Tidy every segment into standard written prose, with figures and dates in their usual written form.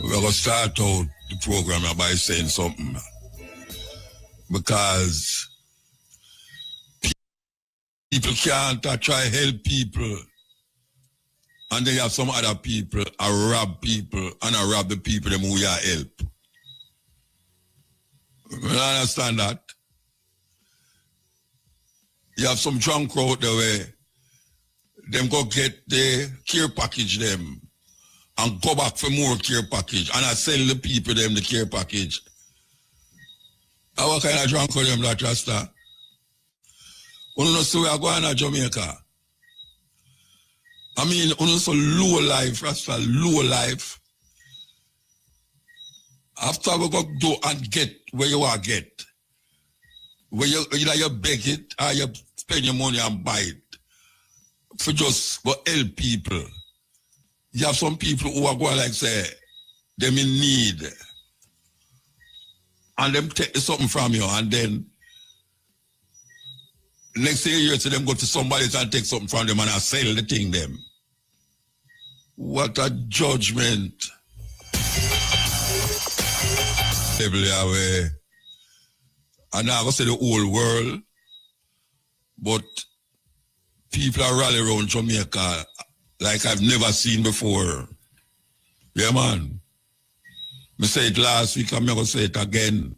We're going to start out the program by saying something. Because people can't try help people. And then you have some other people rob people and rob the people them who you help. You understand that? You have some drunk crowd there where them go get the care package them and go back for more care package and I sell the people them the care package. And what kind of drunk crowd them that Rasta? You don't see we are going to Jamaica. I mean, you don't so low life, Rasta, low life. After we go do and get where you want to get, where either you beg it or you spend your money and buy it for just for help people. You have some people who are going like say, them in need. And them take something from you and then next thing you hear to them go to somebody else and take something from them and I sell the thing them. What a judgment. And I go say the whole world, but people are rally around Jamaica like I've never seen before. Yeah, man. I said it last week, I'm going to say it again.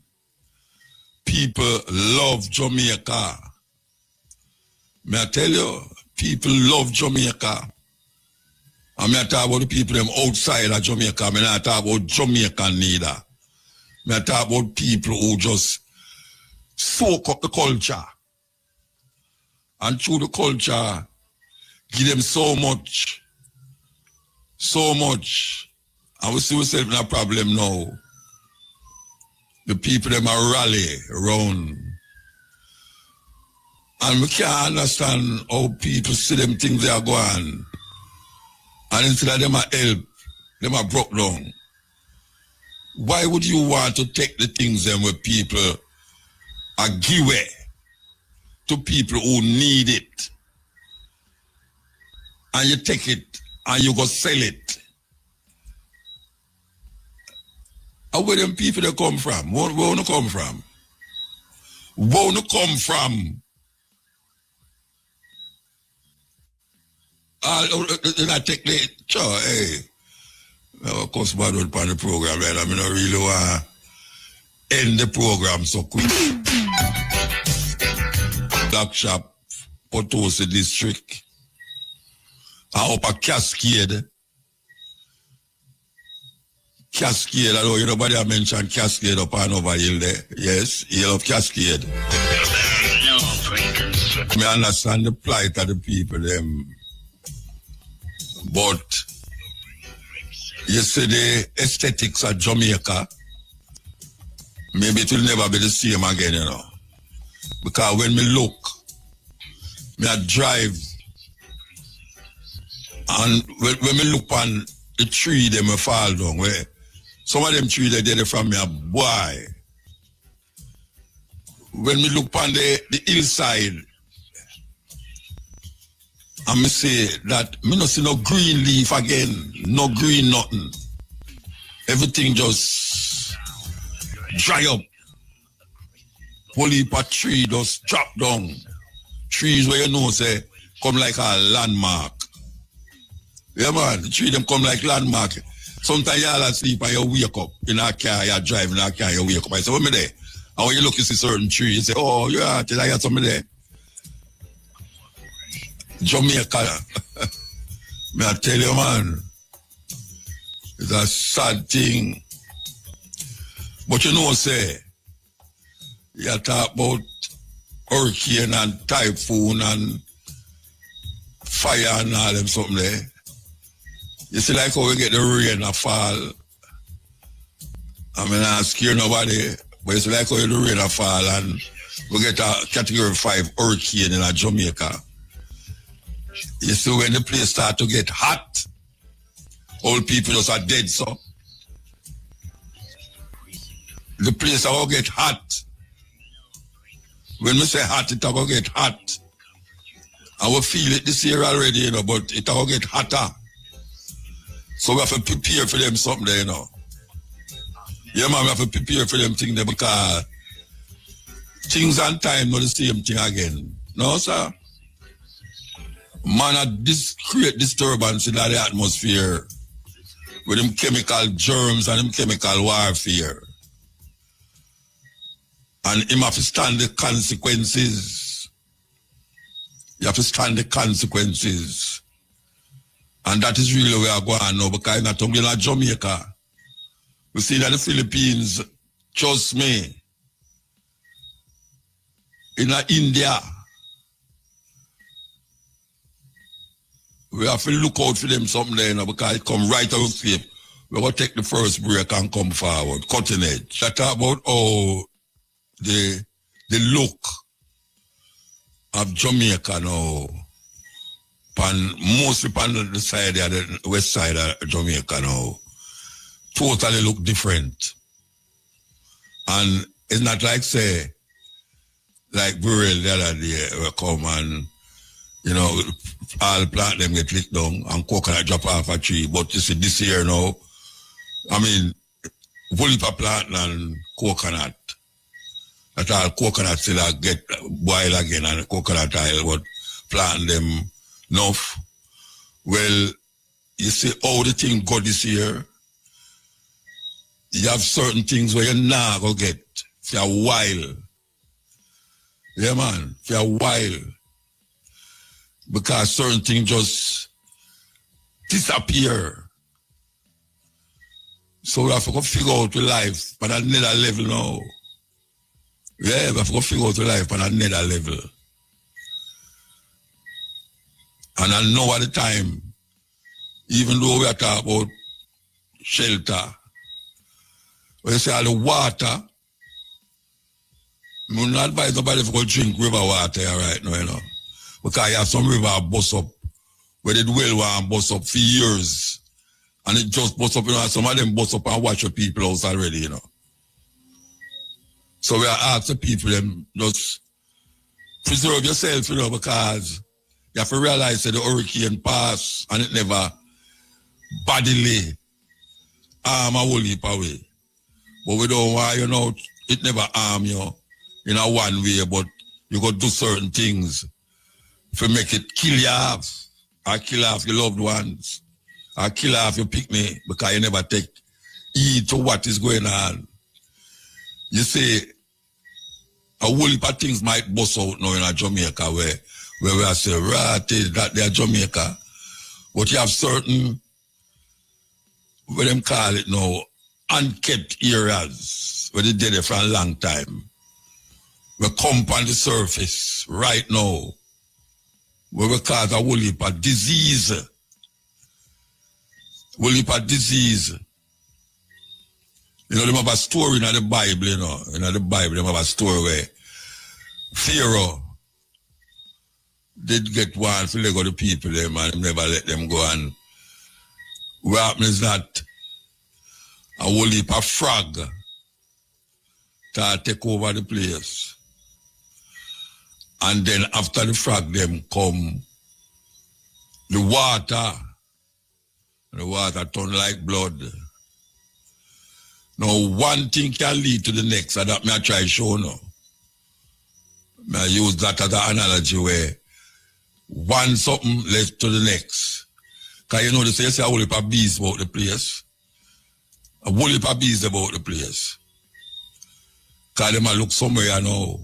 People love Jamaica. May I tell you, people love Jamaica. I'm not talking about the people them outside of Jamaica. I'm not talking about Jamaican neither. I'm talking about people who just soak up the culture. And through the culture, give them so much. So much. And we see ourselves in a problem now. The people them are rally around. And we can't understand how people see them things they are going. And instead of them are help, them are broke down. Why would you want to take the things them where people are give away to people who need it? And you take it and you go sell it. And where them people they come from? Where they come from? Where they come from? I take the sure, hey. Of course, bad on the program, right? I mean, I really want to end the program so quick. Black Shop, Potosi District. I up a Cascade. Cascade, I know nobody have mentioned Cascade up and over hill there. Yes, hill of Cascade. I understand the plight of the people, them. But you see the aesthetics of Jamaica, maybe it will never be the same again, you know. Because when me look, me I drive, and when me look on the tree, they me fall down. Where some of them trees they did from me a boy. When me look on the hillside, and me say that me no see no green leaf again, no green nothing. Everything just dry up. Whole heap of tree just drop down. Trees where you know say come like a landmark. Yeah man, the tree them come like landmark. Sometimes you all asleep and you wake up in a car, you drive in a car, you wake up. I say, what me there? And when you look, you see certain tree, you say, oh yeah, till I got something there. Jamaica, may I tell you, man, it's a sad thing. But you know, say, you talk about hurricane and typhoon and fire and all them something there. You see, like how we get the rain and fall. I mean, I scare nobody, but it's like how the rain and fall and we get a category 5 hurricane in Jamaica. You see, when the place start to get hot, all people just are dead, so. The place will get hot. When we say hot, it will get hot. I will feel it this year already, you know, but it will get hotter. So we have to prepare for them something there, you know. Yeah, man, we have to prepare for them things there because things and time not the same thing again. No, sir. Man, create disturbance in the atmosphere with them chemical germs and them chemical warfare. And him have to stand the consequences. You have to stand the consequences. And that is really where we are going now, because not only in Jamaica, we see that the Philippines, trust me, in India, we have to look out for them something there, you know, because it come right out of shape. We're going to take the first break and come forward, cutting edge. I talk about how the look of Jamaica now, mostly on the side of the west side of Jamaica now, totally look different. And it's not like, say, like Burrell the other day, we come and, you know, all plant them get licked down and coconut drop off a tree. But you see, this year now, I mean, Vulipa plant and coconut. That all coconut still get boil again and coconut oil, but plant them enough. Well, you see how the thing go this year. You have certain things where you're not going to get for a while. Yeah, man, for a while. Because certain things just disappear. So we have to figure out the life on another level now. Yeah, we have to figure out the life on another level. And I know at the time, even though we are talking about shelter, when you say all the water, I will not advise nobody to go drink river water right now, you know. Because you have some river bust up, where they well want bust up for years. And it just bust up, you know, and some of them bust up and watch your people house already, you know. So we are asking people, them just preserve yourself, you know, because you have to realize that the hurricane passed and it never bodily harm a whole heap away. But we don't want, you know, it never harm you in a one way, but you got to do certain things to make it kill you off, or kill off your loved ones, or kill off your picnic because you never take heed to what is going on. You see, a whole heap of things might bust out now in Jamaica where we are saying, right, that they are Jamaica. But you have certain, what them call it now, unkept areas where they did it for a long time. We come on the surface right now where we cause a whole heap of disease. Whole heap of disease. You know, they have a story in the Bible, you know. In the Bible, they have a story where Pharaoh did get one for let go the people, them, and never let them go. And what happens is that a whole heap of frog to take over the place. And then after the frog, them come the water. The water turn like blood. Now, one thing can lead to the next, and that may I try to show now. I use that as an analogy where one something led to the next. Because you know, they say a whole heap of bees about the place. A whole heap of bees about the place. Because they might look somewhere now.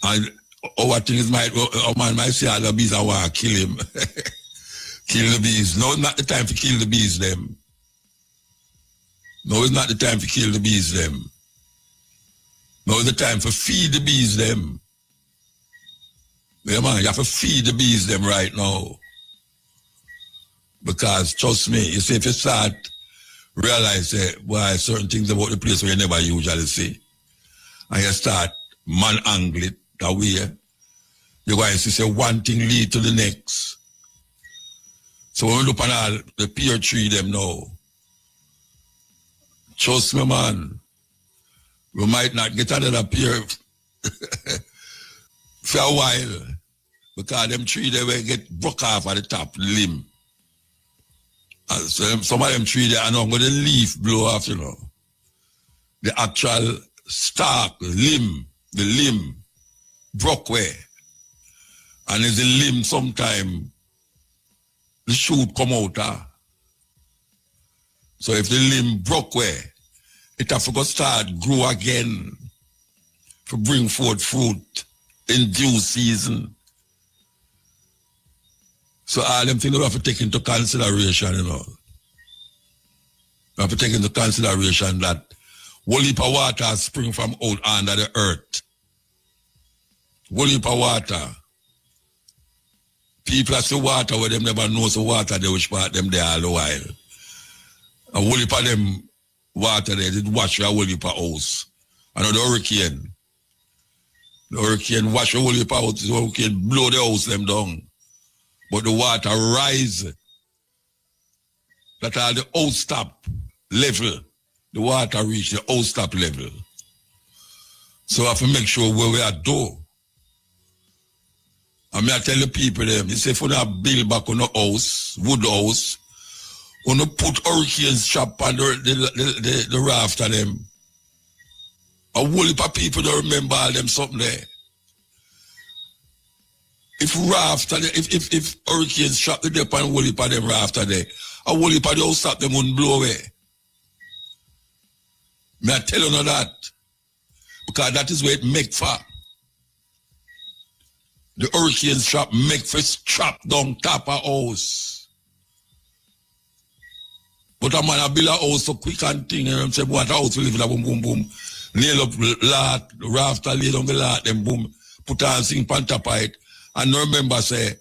And our things might, a man might say all the bees I want to kill him. Kill the bees. No, it's not the time to kill the bees, them. No, it's not the time to kill the bees, them. No, it's the time for feed the bees, them. Yeah, man, you have to feed the bees, them right now. Because, trust me, you see, if you start realize why certain things about the place where you never usually see, and you start man-angle it that way, you're going to see one thing lead to the next. So when we look at all the pear tree, them now, trust me, man, we might not get another pear for a while because them tree, they will get broke off at the top limb. So some of them tree there, I know, but the leaf blow off, you know. The actual stalk, the limb broke away. And as the limb sometime, the shoot come out. So if the limb broke away, it have to go start grow again to bring forth fruit in due season. So all them things we have to take into consideration, you know. We have to take into consideration that whole heap of water spring from out under the earth. Whole heap of water. People are see water where them never know so water they wish part them there all the while. A whole heap of them water there, it wash a whole heap of house. And the hurricane. The hurricane wash a whole heap of house, the hurricane blow the house them down. But the water rise. That all the house stop level. The water reach the house stop level. So I have to make sure where we are do. And I tell the people them, you say if you not build back on the house, wood house, you not put hurricane strap on the raft of them. A whole heap of people don't remember all them something there. If raft, if hurricane strap the dip on a whole heap of them raft there, a whole heap of the house stop them wouldn't blow away. May I tell you that? Because that is where it make for. The hurricane strap make for strap down top of house. But a man a build a house so quick and thing, and them say, what a house will live in a boom, boom, boom. Nail up lot, rafter, lay down the lot, then boom, put on sink on top of it. And remember, say,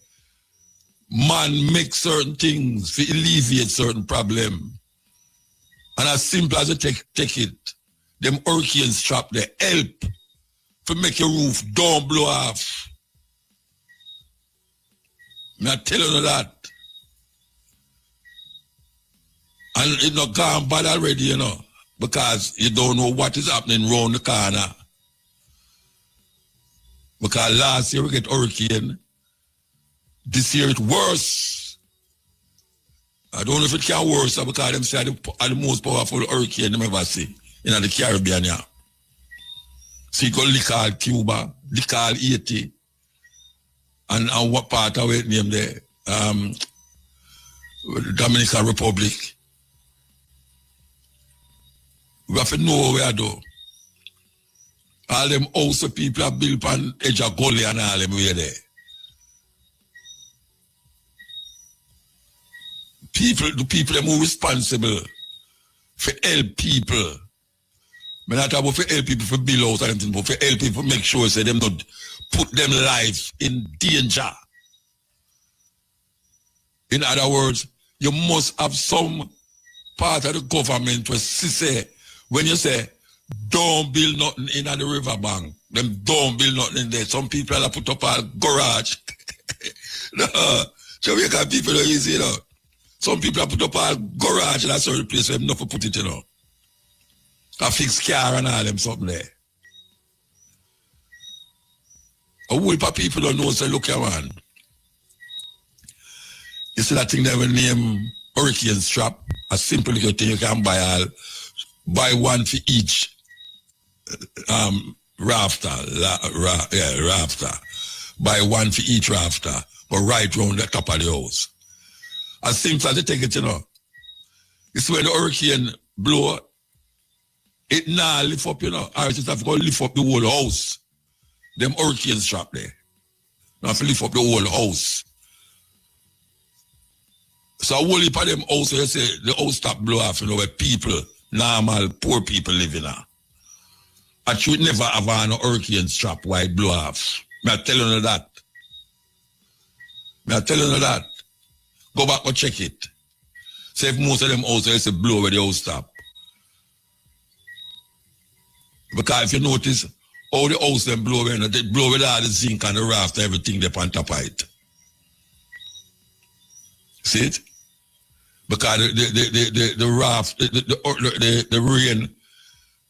man make certain things to alleviate certain problem. And as simple as you take it, them hurricane strap, they help to make your roof don't blow off. Me I tell you that. And it's not gone bad already, you know, because you don't know what is happening round the corner. Because last year we get hurricane. This year it's worse. I don't know if it can worse because them say the most powerful hurricane them ever see in the Caribbean. Yeah. So you go lick all Cuba, lick all Haiti, and what part of it name there? Dominican Republic. We have to know where I do. All them house people are built on edge of gully and all them way there. The people are more responsible for help people. I'm not talking about for help people for build house or anything, but for help people make sure say them not put them life in danger. In other words, you must have some part of the government where say, when you say, don't build nothing in the riverbank, them don't build nothing in there. Some people have put up a garage. No, Jamaican people don't use it, you know. Some people have put up a garage in a certain place where they never put it, you know. A fixed car and all them something there. A whole heap of people don't know, say, look here, man. You see that thing that we name hurricane strap? A simple little thing you can buy one for each rafter. Rafter. Buy one for each rafter, but right round the top of the house. As simple as you take it, you know. It's when the hurricane blow, it now lift up, you know. Or it just have to go lift up the whole house. Them hurricane strap there. Now have to lift up the whole house. So a whole heap of them house, you say, the house stop blow off, you know, where people, normal, poor people live in there. I should never have a hurricane strap while it blow off. Me I tell you that. Go back and check it. Say if most of them houses say blow where the house stop. Because if you notice, all the house them blow where they blow with all the zinc and the raft, everything they on top of it. See it? Because the raft, the rain,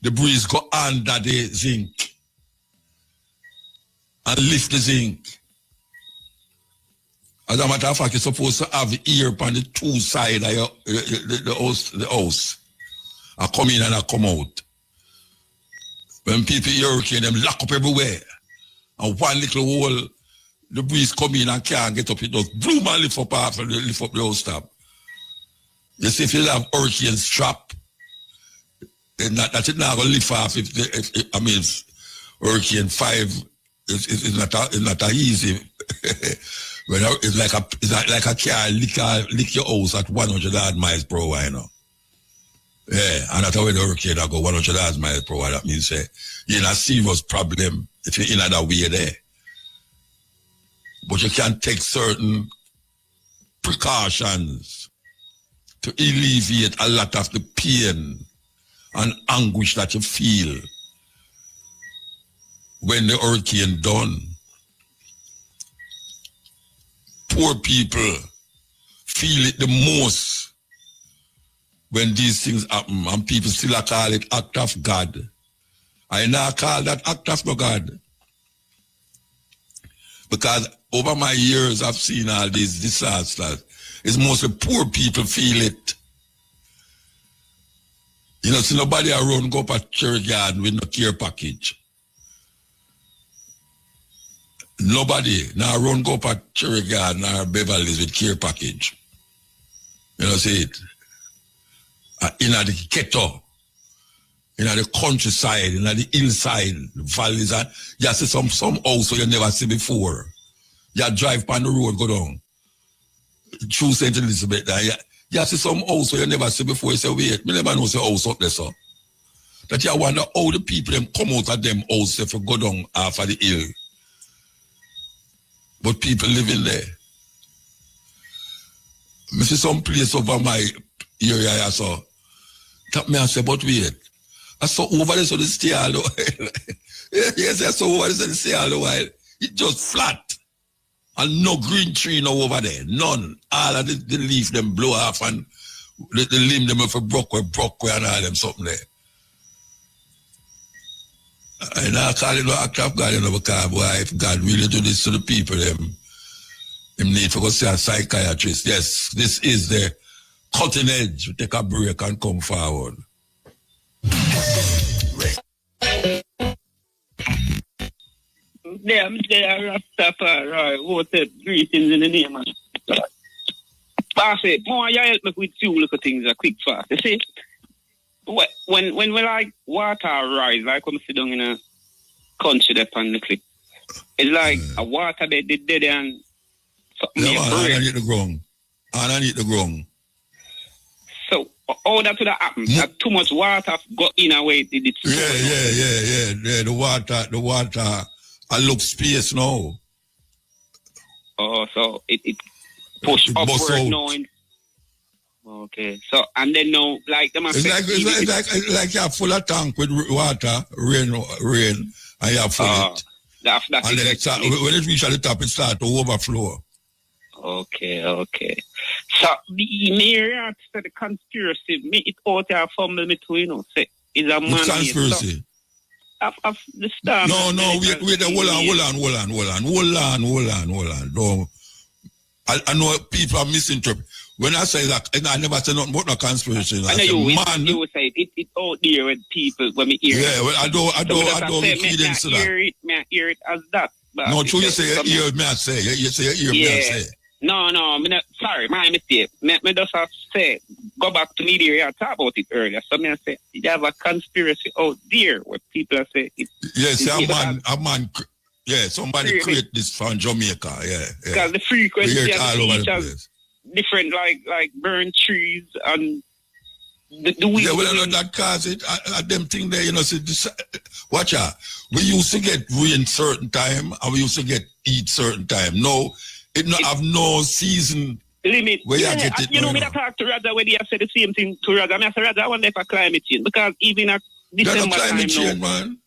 the breeze go under the zinc and lift the zinc. As a matter of fact, you're supposed to have ear on the two sides of your, the house. I come in and I come out. When people hear hurricane, them lock up everywhere. And one little hole, the breeze come in and can't get up. It does boom and lift up half and lift up the house top. You see, if you have hurricane strap, that's it now going to lift off. If hurricane 5 is not that easy. It's like a car lick your house at 100 miles per hour, you know. Yeah, and that's how the hurricane I go 100 miles per hour. That means you're in a serious problem if you're in that way there. But you can take certain precautions to alleviate a lot of the pain and anguish that you feel when the hurricane done. Poor people feel it the most when these things happen, and people still call it act of God. I now call that act of God. Because over my years I've seen all these disasters. It's mostly poor people feel it. You know, see nobody around go up a church garden with no care package. Nobody now run go up a cherry garden or Beverly's with care package. You know, see it. In the ghetto, in the countryside, in the hillside, the valleys, and you see some house you never see before. You drive on the road, go down. Through St. Elizabeth, you see some house you never see before. You say, wait, me never know the house up there, so. That you wonder how the people them come out of them house if you go down off of the hill. But people living there. I see some place over my area, I saw. Tap me and say, but wait. I saw over there, so they stay all the while. Yes, I saw over there, so they stay all the while. It's just flat. And no green tree no over there. None. All of the leaf them blow off and the limb them if broke and all them something there. And I call it no act of God, you know, because boy, if God really do this to the people, them need to go see a psychiatrist. Yes, this is the cutting edge. We take a break and come forward. There, Rastafari, who said greetings in the name of God. I say, more you help me with two little things, a quick fast. You see, when we like water rise, like when we sit down in a country there on the cliff, it's like a water bed dead and something. No, underneath the ground. Underneath the ground. So, all that would have happened. That too much water got in a way. Yeah. The water, I look space now. Oh, so it push upward now. Okay, so and then now, like them. It's like you're full of tank with water, rain, and you're full it. That's and then when it reaches the top, it starts to overflow. Okay. So the area to the conspiracy, me it out there fumble me too, you know. Say is a man. Conspiracy. Of the storm. No, wait, hold on. No, I know people are misinterpreting. When I say that, I never say nothing about no conspiracy. I know you say it out there with people when we hear it. Yeah, well, I don't give credence to that. May I hear it as that? No, true, you say you hear me, I say. You say you hear me, I say. No, sorry, my mistake. Me just have to say, go back to media, I talked about it earlier. So I say, you have a conspiracy out there where people say it. Yes, a man, yeah, somebody create this from Jamaica, yeah. Because the frequency of the place. Different, like burn trees and the weed. Yeah, well, that cause it. Them thing there, you know. Watch out. We used to get rain certain time, and we used to get heat certain time. No, it have no season limit. Where you get it. You know, me that talk to Raza where they have said the same thing to Raza. I say Raza, I wonder if a climate change because even at December climate time change, now, man.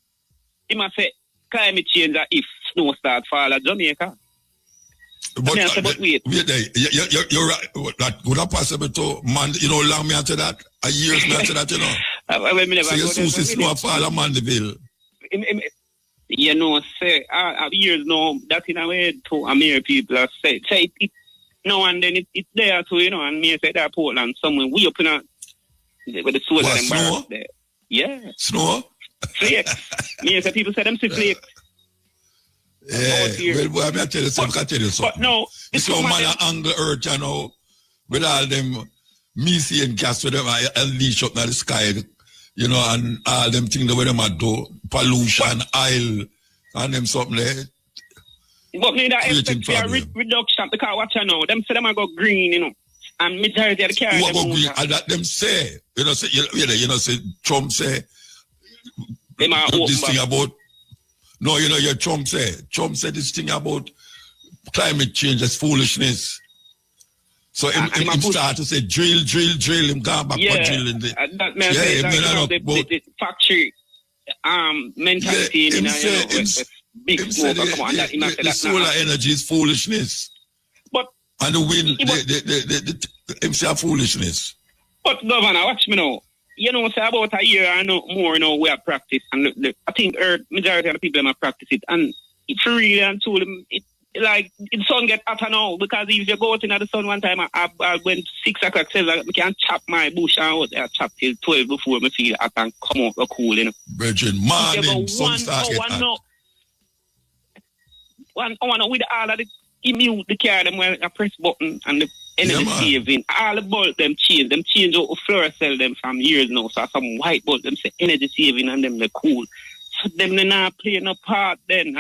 He must say climate change if snow start fall at Jamaica. But wait. You're right. That would have possible to man. You know, long me after that. A years me after that. You know. So you soon see snow fall at Mandeville. You know, say years now. That in a way to American people have said. Say No, and then it's there too, and me say that Portland somewhere we up in a with the solar and barracks there. Yeah. Snow? Flakes. Me say people say them see flakes. Yeah. Well, boy, I tell you something, I tell you something. But no, it's so man angle earth, with all them methane gas with them unleash up in the sky, and all them things that them do, pollution, oil, and them something there. But me that expect for a reduction because what you know, them say them go green, and majority of the car. What go green? And that them say, say Trump say this thing about. No, your Trump said this thing about climate change is foolishness. So him start to say drill, him gone back for drilling. The factory mentality big smoke. The solar energy is foolishness. But and the wind, him say foolishness. But Governor, watch me now. Say about a year and more, we have practiced. And I think majority of the people have practiced it. And it's really and truly, the sun get hotter now. Because if you go out in the sun one time, I went 6 o'clock, 7 o'clock, I can chop my bush out there, chop till 12 before I feel I can come out cool, Virgin, morning, sun start get hot. With all of the mute the car, them when I press button and the energy saving, all the bulbs them change out of floor cell them from years now. So some white bulbs them say energy saving and them they cool. So them they not playing no part then.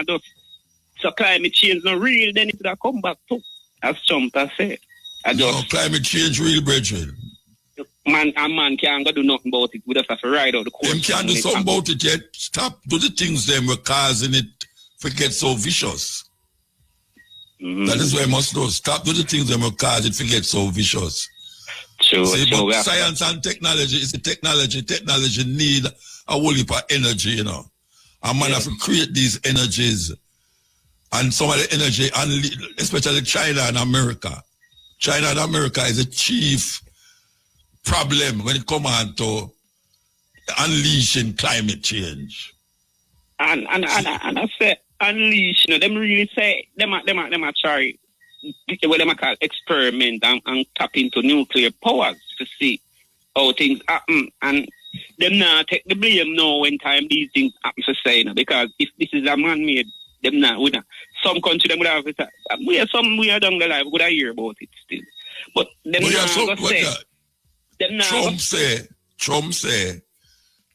So climate change no real, then it will come back too. As Trump has said. Climate change real, brethren. Man can't go do nothing about it. We just have to ride out the course. Them can't do something about it yet. Stop do the things them were causing it to get so vicious. Mm-hmm. That is why I must know. Stop do the things that will cause it to get so vicious. But science and technology is the technology. Technology need a whole heap of energy, And man have to create these energies. And some of the energy, especially China and America. China and America is a chief problem when it comes on to unleashing climate change. And I say unleash, them really say them a try what them call experiment and tap into nuclear powers to see how things happen, and them not take the blame now when time these things happen to say, because if this is a man-made, them not. Some country them would have it. We are down the line, we would hear about it still. But them not say. Them not. Trump say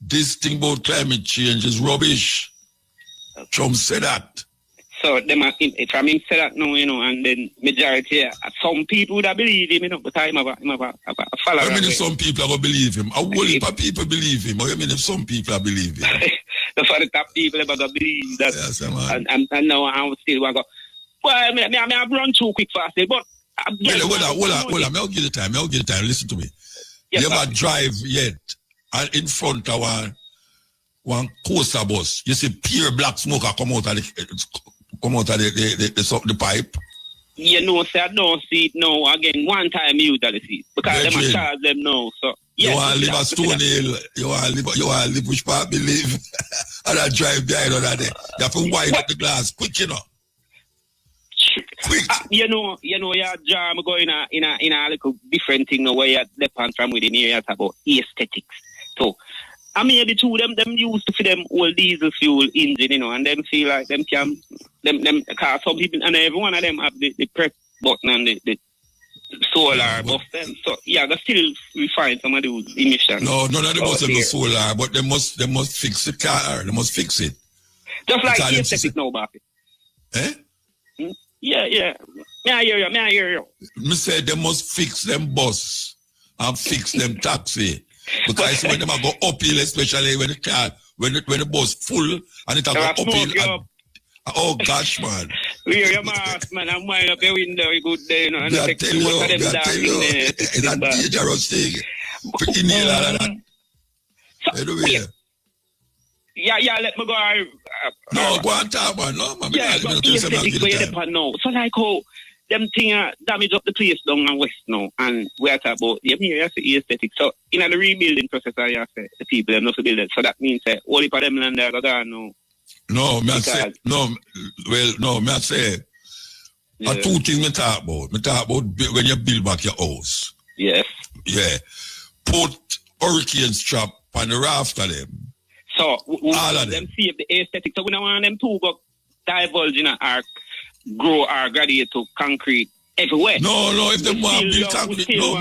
this thing about climate change is rubbish. Trump said that. So them from him said that now, and then majority, some people that believe him, but I have a follower. I mean, if some people have believe him, a whole heap of people believe him. I mean, if some people believe him. That's why the top people have believe that. Yes, man. And now I'm still going to go. Well, I mean, I've run too quick fast, but hold on. I'll give you the time. Listen to me. Yes, you ever drive yet and in front of one coaster bus, you see pure black smoke come out of the pipe? Sir, I don't see it now. Again, one time you usually see it. Because them are charge them now. So you want to live a Stone Hill, you want to live which part believe and I drive behind on that day. You have to wind up the glass quick, Quick. Your job go in a little different thing where you depend from within here about aesthetics. So I mean, the two of them used to for them old diesel fuel engine, and them feel like them can, because some people, and every one of them have the press button and the solar buff them. So, they still refine some of those emissions. No, none of them must have the solar, but they must fix the car. They must fix it. Just like the aesthetic now, Bobby. Eh? Yeah. May I hear you. Me say they must fix them bus and fix them taxi. Because when they go uphill, especially when the bus full and it go uphill. Oh gosh, man. Wear your mask, man, and wind up your window a good day, And I tell you, it's a dangerous thing. Inhale all of that. Anyway. Yeah, let me go. No, go on talk, man. No, man. So like how them thing damage up the place down and west now, and we are talking about the aesthetic. So in the rebuilding process, I say the people have not to build it. So that means that all of them land there go down now. No, me I say Yeah. Two things me talk about. Me talk about when you build back your house. Yes. Yeah. Put hurricane strap on the raft of them. So all of them see the aesthetic. So we don't want them to go divulge in our grow or graduate to concrete everywhere. No, if they want to build concrete, no.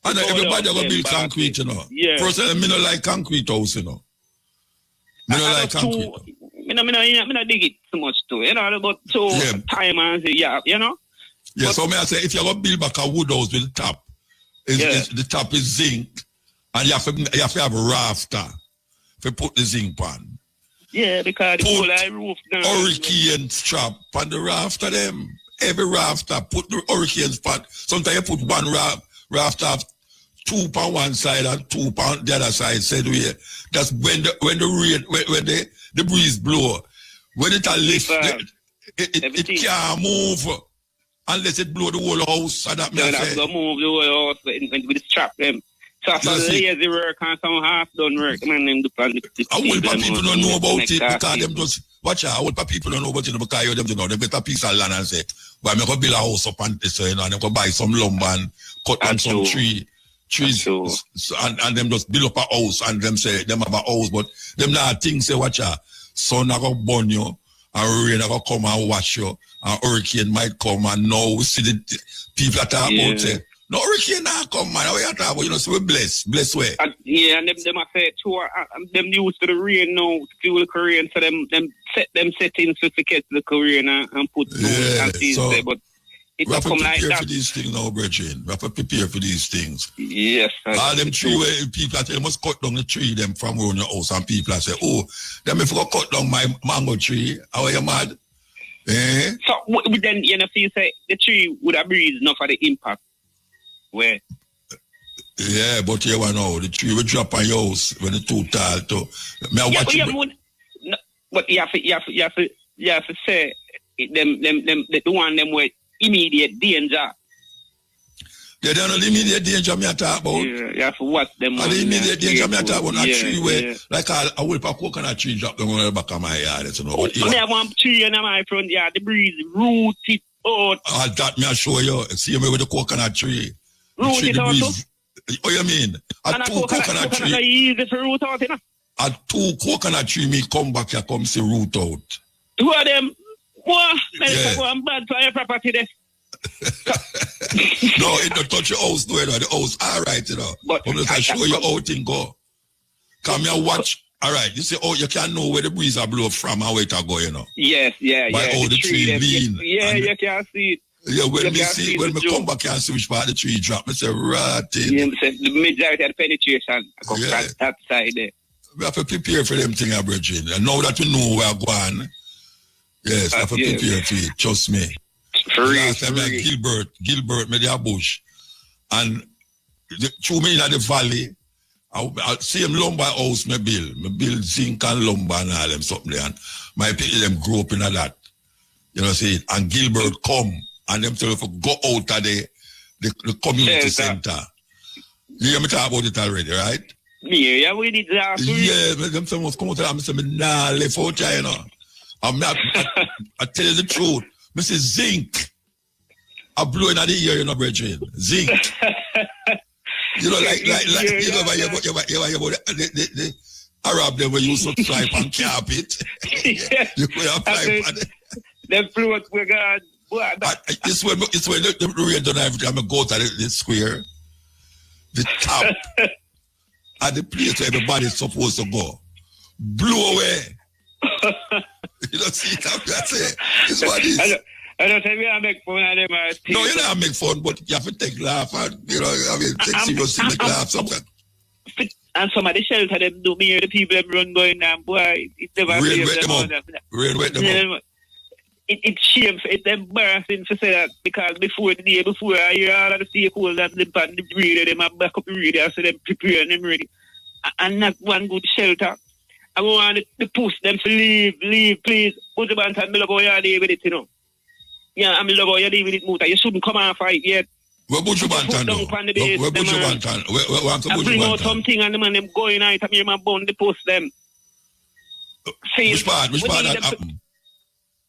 And everybody will build concrete, you know. Yeah. Personally, me don't like concrete house, you know. Me don't like concrete. Me no dig it too much too, you know, but time and you know. Yeah, so me I say if you go build back a wood house with the top, the top is zinc, and you have to have a rafter to put the zinc on. Yeah, because the whole roof down. Hurricane strap on the rafter them. Every rafter put the hurricane spot. Sometimes you put one rafter 2 on one side and 2 on the other side. Said we. That's when the rain when the breeze blow. When it a lift, it can't move unless it blow the whole house. And that have to move the whole house when we strap them. So some lazy work and some half done work. Man, them do I will people don't know about it because them just watch out. I will people don't know about it because them they get a piece of land and say, well, I'm going to build a house up on this, you know, and I'm going to buy some lumber and cut down some trees, and them just build up a house and them say them have a house, but them not think say watch out. Sun are going to burn you and rain are going to come and wash you and hurricane might come and now we see the people that talk about say, no hurricane not come, man. How you talk about? You know, so we bless way. And them I say too. Them used to the rain now to fuel the Korean, so them set them settings to get the Korean and put so there. But it we have to come prepare like that for these things now, brethren. We have to prepare for these things. Yes. All them tree where people they must cut down the tree them from around your house, and people say, oh, them if I cut down my mango tree, how are you mad? Eh? So then you know, so you say the tree would have breathed enough for the impact. Where? Yeah, but you know the tree will drop on your house when it's too tall. But you have to say them the one them with immediate danger. They don't know the immediate danger me talk about. Yeah, you have to watch them. And the immediate danger me talk about a tree where like I will put a coconut tree drop down on the back of my yard. You know. But I have one tree in my front yard. The breeze root it out. That me I show you. See me with the coconut tree. Root it out. What you mean? A two coconut tree. Easy for root out, you know. A 2 coconut tree me come back here come see root out. 2 of them. What? Go and bad for your property there. No, it don't touch your house, no, the house, all right, you know. But I show you how things go. Come here, watch. All right, you say, you can't know where the breeze are blow from and where it go, you know. Yes, By how the tree lean. You can see it. Yeah, when me come back and see which part of the tree drop, I say, rotten. Yeah, the majority of the penetration comes from that side there. We have to prepare for them things, brethren. And now that we know where we're going, yes, we have to prepare for it, trust me. Last time I Gilbert made a bush. And through me in the valley, I see him lumber house me build zinc and lumber and all them something there. And my people them grow up in that. You know, see, and Gilbert come and them tell you to go out of the community center. You hear me talk about it already, right? Yeah, we did that. Yeah, them say must come out and I say, nah, left out here, you know. I tell you the truth. Mrs. Zinc. I blow in the ear, you know, brethren. Zinc. You know, like you know, the Arab they were used to fly on carpet. You could apply on it. Them float we got. It's when the rain done everything. I'm go to the square, the top, at the place where everybody's supposed to go. Blow away. You don't see it after that say. It's what it is. I don't think we make fun of them. No, you don't make fun, but you have to take laugh and you know, I mean take serious take laugh something. And some of the shelter them do me the people them run going down, boy, it never rain wet them up. Rain wet them up. It's shame, it's embarrassing to say that because the day before I hear all of the stakeholders them and the breeder, them have back up the breeder, so them prepare them ready. And not one good shelter. I want to push them to leave, please. Put the band and me love how you deal with it, you know. Yeah, I love how you deal with it, Muta. You shouldn't come and fight yet. Where put your bantan though? Where put your bantan? Where bring out something and the man them going out and me my bone to post them. Which part that happen?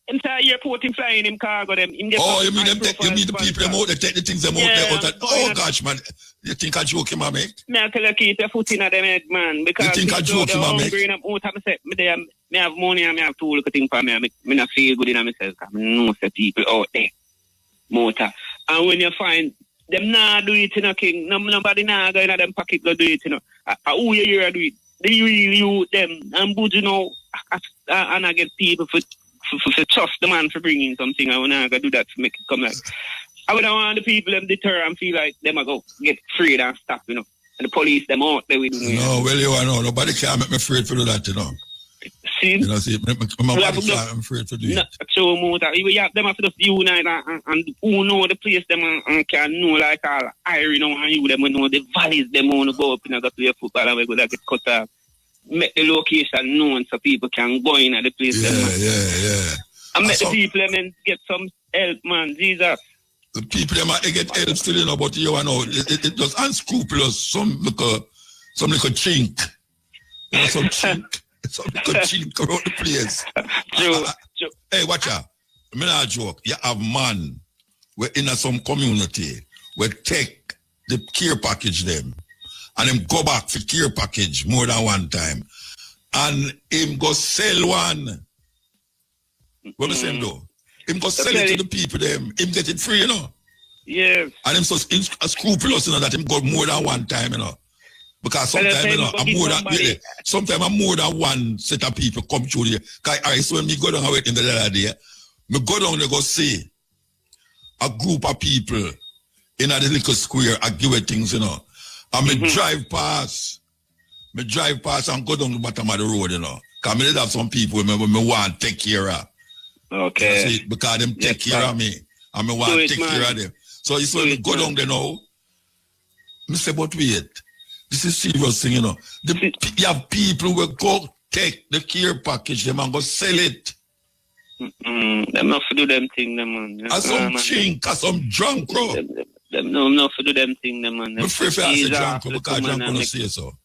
Entire airport him flying him cargo them. Him get you mean them you mean the people them out, they take the things them out there out oh gosh man. You think I joke him, make? Me I tell you keep your foot in at them head, man. Because you think I joke him, make? Me have money and me have two little things for me. Me not feel good in myself because I know the people out there. Motor. And when you find them nah do it, you know, King. Nobody nah go in them pocket go do it, you know. Who you hear do it? They really you them and good, you know. And I get people for trust the man for bringing something. I wanna go do that to make it come like. I would want the people them deter and feel like them a go get freed and stop, you know. And the police them out there with me. No, well you know, nobody can make me afraid to do that, you know. See? You know, see, I'm afraid to do it. So you have them have to just unite and who know the place them and can know like all iron and you them know the valleys them want to go up and go play football and we go get cut off. Make the location known so people can go in at the place. Yeah. And make the people them get some help, man. Jesus. The people them get help still, you know, but you know, it does unscrupulous, some little chink. You know, some chink. Some little chink around the place. True. Hey, watch out. I'm not joke. You have man we're in some community we take the care package them and him go back for care package more than one time. And him go sell one. What the same though? Him go sell it to the people them. Him get it free, you know. Yes. And him so scrupulous, you know, that him go more than one time, you know. Because sometimes, you know, sometimes I'm more than one set of people come through here. Because I saw me go down in the other day. Me go down there go see a group of people in a little square and give it things, you know. And me drive past and go down the bottom of the road, you know. Because me have some people me want to take care of. Okay. You know, see, because them take care of me. And me want to take care of them. So you saw me go down there now. Me say, but wait. This is serious thing, you know. You have people who go take the care package them and go sell it. Them not to do them thing, them man. As some chink, as some drunk, bro. Them not to do them thing, them man. I'm afraid I say drunk, because drunk gonna say so.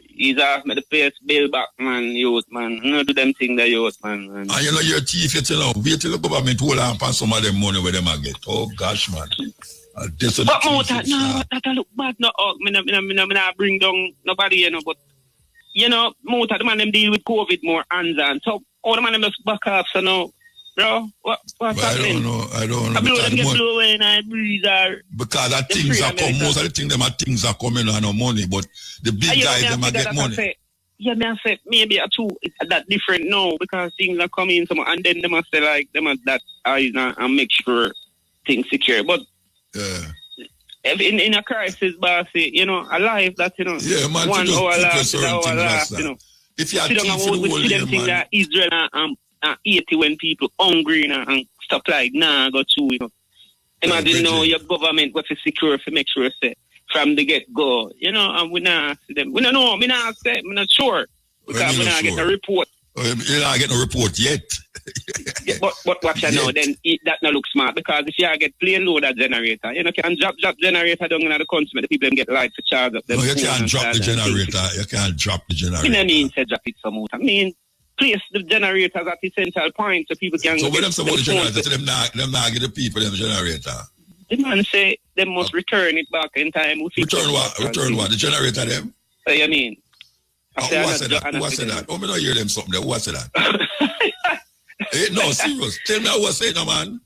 He's asked me to pay his bill back, man, youth, man. No do them thing, the youth, man. And you know, your teeth, you know, wait till the government hold on for some of them money where them a get. Oh, gosh, man. But more that look bad, no, me not bring down nobody, you know, but, you know, more the man them deal with COVID more hands on. So, all the man them just back off, so no, bro, what's happening? I don't know. Because them get blow away and I breathe are... Because that things are come, most of the things them are things are coming on no money, but the big guys them are get money. Yeah, me I say maybe a two that different now because things are coming some and then they must say like them that eyes and make sure things secure. But in a crisis, bossy, you know, a life that, you know, yeah, man, 1 hour last, hour last, you know. If you have teeth in the whole year, man. That Israel and 80 when people hungry and stuff like go through, you know. Imagine now your government got to secure to make sure say from the get go, you know, and we not see them. We don't know, me not say, I'm not sure. Because we not get a report. You're not getting a report yet. Yeah, but watch out now, then that not look smart because if you get plain load that generator, you know, can drop generator down in the country, the people them get light to charge up them. No, you can't drop the generator. You can't drop the generator. I mean, say drop it some more. I mean, place the generators at the central point so people can. So when them say about the generator, them not get the people them generator. The man say they must return it back in time. Return what? Return what? The generator them? What you mean? Who said that? Oh, me don't hear them something there. Who said that? No, serious. Tell me who said that, man.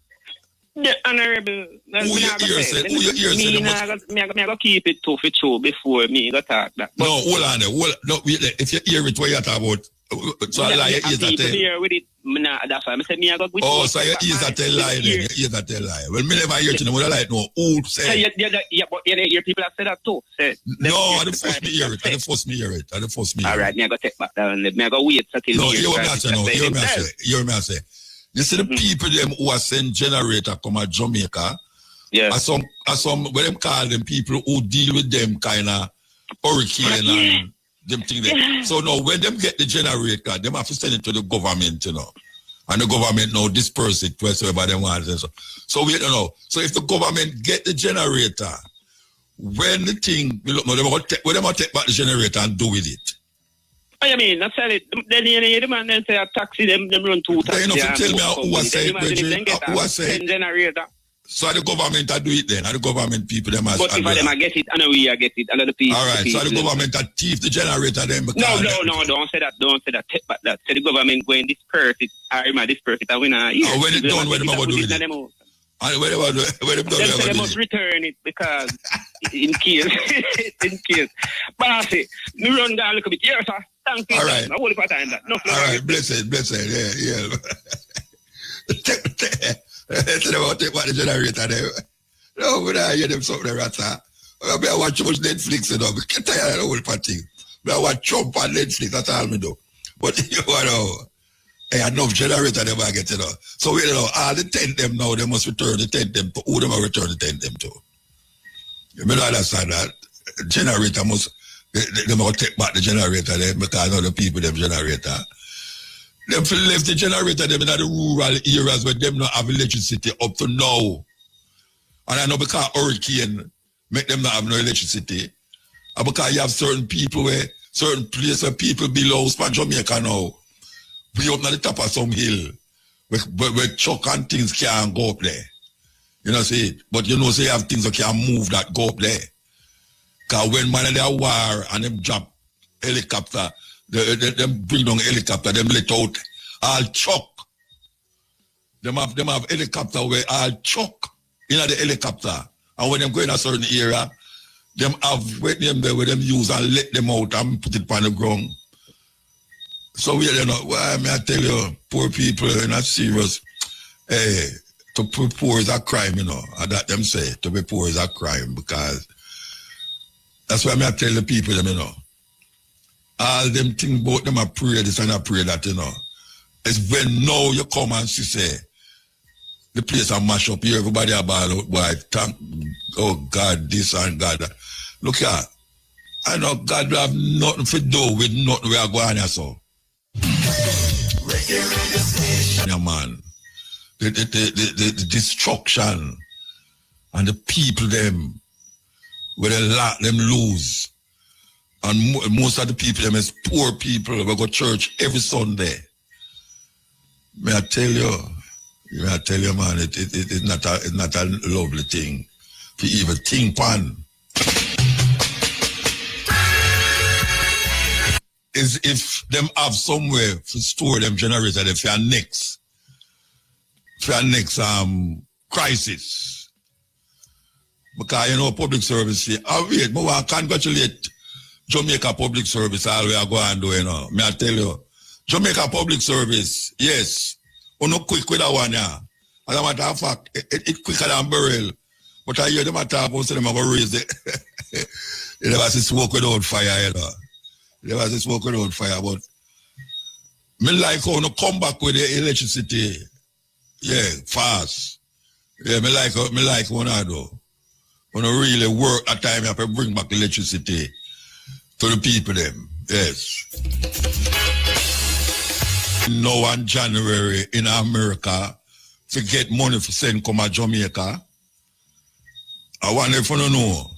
The honorable. Who your ear said? Who your ear said? Me I go keep it to it show before me go talk that. No, hold on there. No, if you hear it, what you talk about? So I lie, your ears are tell. Here with it, that's why I say me I go. Oh, so your ears are tell lie then. Your ears are tell lie. Well, me never hear it. I like no who say. Yeah, but you hear people that say that too. No, I don't force me hear it. I don't force me hear it. All right, me I go take back down. Me I go wait until. No, hear me say. No, hear me say. You see the people them who are send generator come at Jamaica. Yeah. As some what them call them people who deal with them kind of hurricane and them thing there. Yeah. So now when them get the generator, them have to send it to the government, you know. And the government now disperse it to wherever they want. So we don't know. So if the government get the generator, when the thing, they will take back the generator and do with it. I mean, I sell it. Then the man then say a taxi, them run 2 taxis. Then you have to tell me who I say it, Bridget. Who I say it. Generator. So the government do it then. The government people them as. But if them I get it, and we I get it, and the people. All right. So the government thief the generator then. No, don't say that. Don't say that. Take back that. So the government going disperse it. I remember disperse it. I win a year. Oh, when it's done, when them about doing it. And when them done, they must return it because in case, Bossy, me run down a little bit. Yes, sir. Thank you. All right. I hold time that. No, all right. Blessed. Yeah. Tell them about take back the generator there. No, when I hear them something there, I watch too much Netflix, you know. I get tired of the whole party. I watch Trump on Netflix, that's all me do. But you know, enough generator them I get, you know. So, you know, all the tent them now, they must return the tent them to who them return the tent them to. You may not understand that. Generator must, they must take back the generator them because other people them generator. Them left the generator them in the rural areas where them not have electricity up to now. And I know because hurricane make them not have no electricity. And because you have certain people where, certain places where people below Span Jamaica now, we up at the top of some hill, where truck and things can't go up there. You know, see, but you know, say you have things that can move that go up there. Because when man of their war and them drop helicopter, them bring down helicopter, them let out all truck. Them have helicopter where all truck in the helicopter. And when them go in a certain area, them have wait them there where them use and let them out and put it on the ground. So we you know, why may I tell you, poor people are not serious. Hey, to be poor is a crime, you know. And that them say, to be poor is a crime because that's why I tell the people them, you know. All them things about them I pray this and I pray that, you know. It's when now you come and she say, the place I mash up here, everybody about out, boy, thank, oh God, this and God that. Look here, I know God will have nothing to do with nothing we are going here, so. Yeah, man. The destruction and the people them, where they lot them lose. And most of the people them is poor people who go to church every Sunday. May I tell you, man, it's not a lovely thing to even think on. Is if them have somewhere to store them generator if your next crisis. Because you know public service here. I wait, but I congratulate Jamaica public service all we are going to do, you know. May I tell you. Jamaica public service, yes. We're not quick with that one, yeah. As a matter of fact, it's quicker than barrel. But I hear them at top, most of them have raised it. They never see smoke without fire, you know. They never see smoke without fire, but me like how to come back with the electricity. Yeah, fast. Yeah, me like what I do. When I really work at time, I have to bring back electricity to the people them. Yes. Now in January in America to get money for send come to Jamaica. I wonder if you don't know.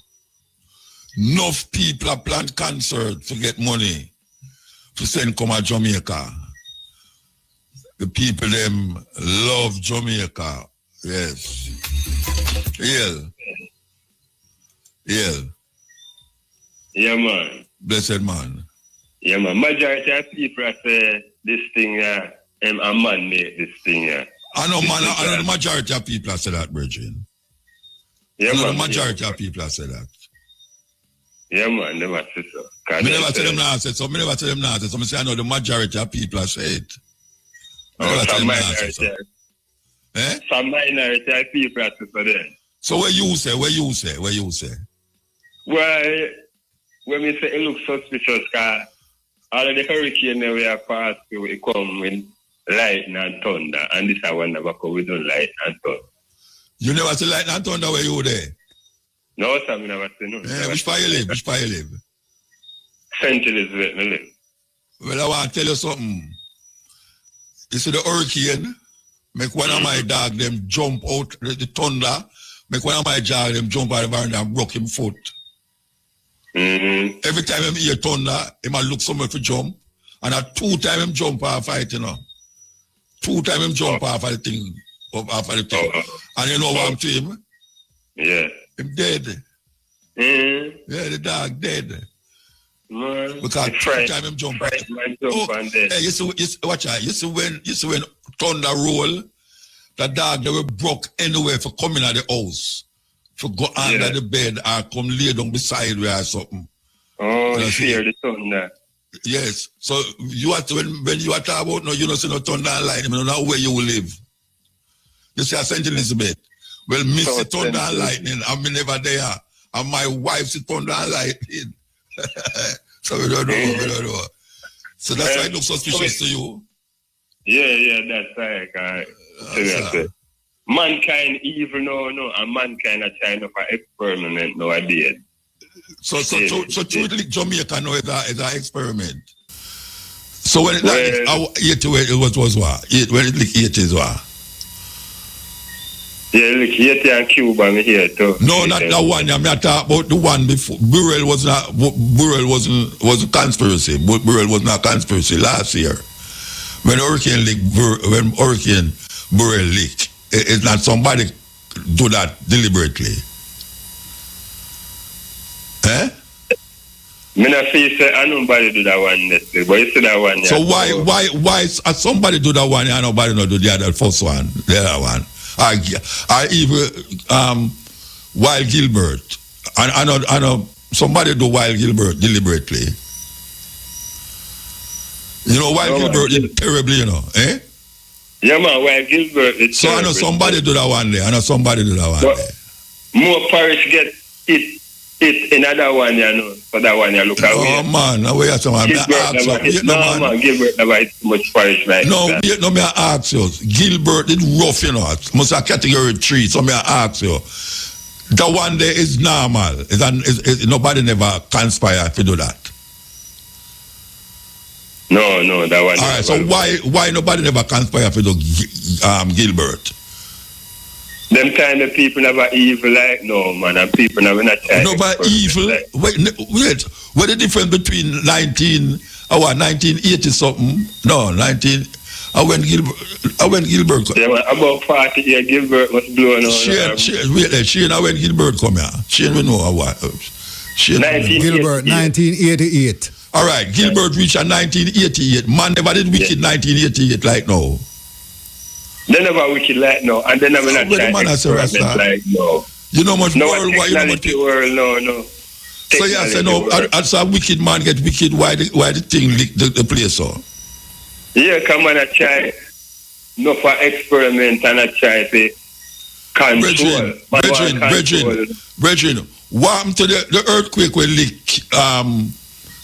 Enough people are planned concert to get money to send come to Jamaica. The people them love Jamaica. Yes. Yeah, man. Blessed man. Yeah, man. Majority of people say this thing, a man made this thing. I know, man. I know the majority of people say that, Virgin. Yeah, I know man. the majority of people say that. Yeah, man. Never say so. I never tell them now say so. I never tell them now say so. I say I know the majority of people say it. Some minority of people say so then. So what you say? Well, when we say it looks suspicious, because all of the hurricane that we have passed through, it come with lightning and thunder, and this is one never come with lightning and thunder. You never see lightning and thunder where you there? No, sir, I never see no. Which part you live? St. Elizabeth, I live. Well, I want to tell you something. You see the hurricane, make one of my dog them jump out, the thunder, make one of my dog them jump out of the veranda and broke him foot. Mm-hmm. Every time I hear thunder, he might look somewhere for jump. And a 2 time him jump off fight, you know. 2 time him jump off of the thing. Off of the thing. And you know what I'm to him? Yeah. Him dead. Mm. Yeah, the dog dead. Man, because 2 time him jump. Hey, you see, watch out. You see when thunder roll, the dog they will broke anywhere for coming out the house. For go under the bed or come lay down beside where or something. Oh, you fear the thunder. Yes. So you have to when you are talking about no, you don't see no thunder and lightning, you don't know where you will live. You see, I St. Elizabeth. Well, miss the thunder and lightning, I'm never there. And my wife's the thunder and lightning. So we don't know. So that's why it looks suspicious to you. Yeah, that's right. Mankind evil no, and mankind are trying to experiment nowadays. So truly Jamaica now is an experiment. So when it was what? When it like 80s what? Yeah, like Haiti and Cuba me here too. No, not that one. I'm not talking about the one before. Burrell wasn't a conspiracy. Burrell was not a conspiracy last year. When Hurricane Burrell leaked, it's not somebody do that deliberately. Eh? Me not see say nobody do that one necessarily, but you see that one. So why somebody do that one and nobody not do the other first one, the other one? I even Wild Gilbert. I know somebody do Wild Gilbert deliberately. You know Wild Gilbert is terribly, you know, eh? Yeah man, Wild Gilbert is so terrible. I know somebody do that one there. More parish get it another one, you know. For that one you look at. Oh man, now wait a second. Gilbert never hit much parish like that. No, me I ask you. Gilbert is rough, you know. Must have category 3, so me I ask you. The one there is normal. Nobody never conspire to do that. No, that one. All right, so why nobody never conspire to do Gilbert? Them kind of people never evil like no man, and people never not try. Nobody evil. Like. Wait. What the difference between 1980 something? No, 19. I went Gilbert. Yeah, man, about 40 years Gilbert was blown on. Shane, I went Gilbert come here. Shane, we know what. Gilbert, 1988. All right, Gilbert reached 1988. Man never did wicked 1988 like now. They never wicked like no, and they never not try experiment like no. You know much worldwide. You know much world, no. So yeah, say no. As a wicked man get wicked, why the thing leak the place so? Yeah, come on, I try. No for experiment and I try to control. Brethren, what happened to the earthquake will leak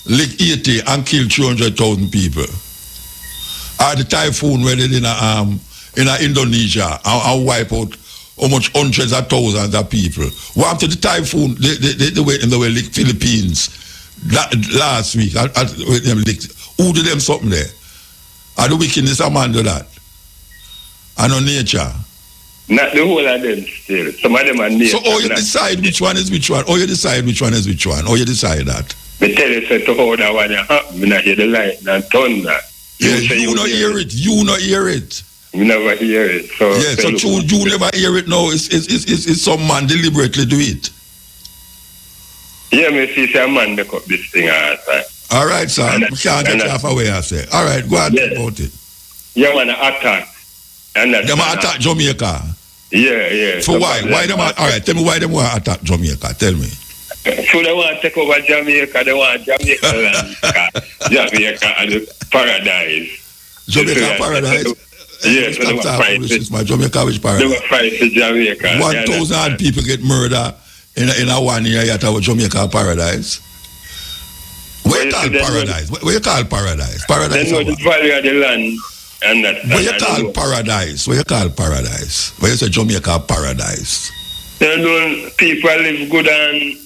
80 and kill 300,000 people? Or the typhoon where they in Indonesia and wipe out how much hundreds of thousands of people. What happened to the typhoon? They were lick Philippines last week. Who did them something there? Are the wickedness a man do that? And on nature. Not the whole of them still. Some of them are nature. So you decide which one is which one? Or you decide which one is which one? Or you decide that? They tell you to hold that one happen. I hear the light and thunder. Yes, you not hear it. You not hear it. You never hear it. So yeah, so you never hear it now. It's some man deliberately do it. Yeah, me see a man make up this thing all the time. All right, sir. We can't get half away, I say. All right, go ahead about it. You want to attack. They want to attack Jamaica? Yeah. For why? Why them? All right, tell me why they want to attack Jamaica. Tell me. So they want to take over Jamaica. They want Jamaica land. Jamaica and the paradise. Jamaica paradise? Yes, so they were fighting. Jamaica which paradise? They were fighting Jamaica. 1,000 people get murdered in a 1 year at our Jamaica paradise. Where you call paradise? Where you call paradise? Paradise. They know the value of the land. And that, where you call paradise? Where you call paradise? Where you say Jamaica paradise? They know people live good and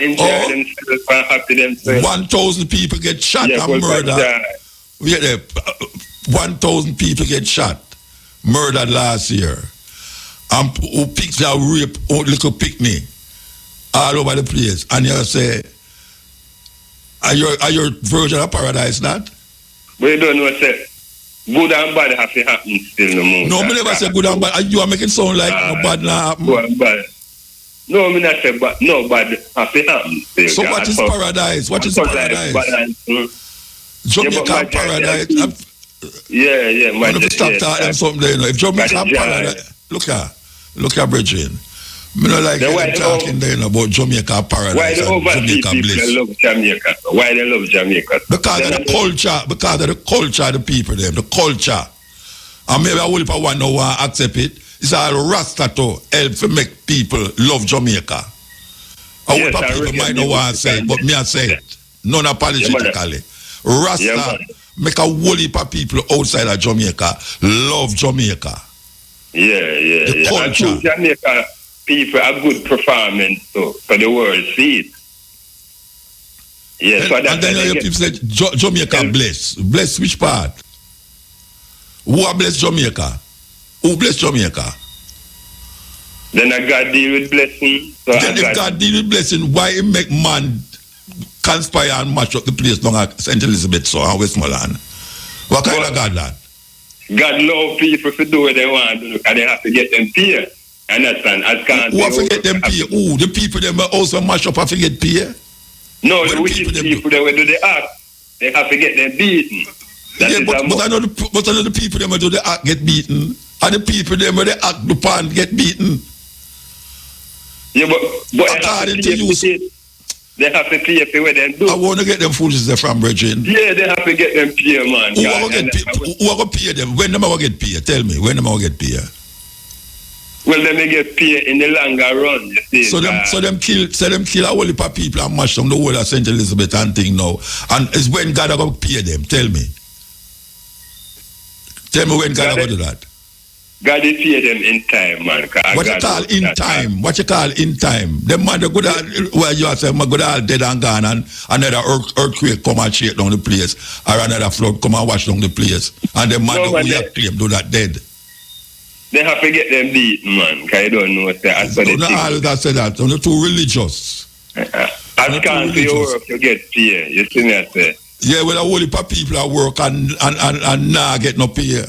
enjoy themselves and happy themselves. 1,000 people get shot and murdered. 1,000 people get shot, murdered last year. And who picks that rape little picnic all over the place. And you say, are your version of paradise not? But you don't know, say, good and bad have to happen still no more. No, I never say good and bad. You are making sound like no bad now happen. Good and bad. No, I not say bad. No, bad have to happen still. So what is paradise? What is paradise? Jamaica paradise. Yeah, I want to stop talking something there. If Jamaica paradise, look at Bridget. I don't like talking there about Jamaica paradise. Why the overseas people love Jamaica? Why they love Jamaica? Because of the culture of the people there, the culture. And maybe I will one no one accept it. It's all Rasta to help to make people love Jamaica. I will people might not want to say it, but me I say it. None apologetically. Rasta make a whole heap of people outside of Jamaica love Jamaica. Yeah. The culture. And Jamaica people have good performance so the world see it. Yeah, and then people say Jamaica bless. Bless which part? Who are bless Jamaica? Who bless Jamaica? Then God deal with blessing. So then if God deal with blessing, why he make man conspire and match up the place down at St. Elizabeth so and Westmoreland? What kind of God that? God love people to do what they want to do and they have to get them pay. Understand? Who have to get them pay? Who? The people them also mash up have to get pay? No, the wicked people that will do the act, they have to get them beaten. But I know the people them do the act get beaten. And the people them where they act the pan get beaten. Yeah, but according to you, they have to pay for what they do. I want to get them fools from Virgin. Yeah, they have to get them pay, man. Who are going to pay them? When them are going to get paid? Tell me, when them are going to get paid? Well, they may get paid in the longer run. You see, so them kill a whole heap of people and mash down the whole of St. Elizabeth and thing now. And it's when God are going to pay them. Tell me. Tell me when God are going to do that. God will pay them in time, man. What you call in time? What you call in time? Them man, they go down, well, you are saying, go down dead and gone, and another earthquake come and shake down the place, or another flood come and wash down the place. And them man, who you claim do that dead. They have to get them beaten, man, because you don't know what they are. Don't all that say that. You're too religious. As can't your work, you get pay. You see me, I say? Yeah, well, a whole heap of people at work and nah get no pay.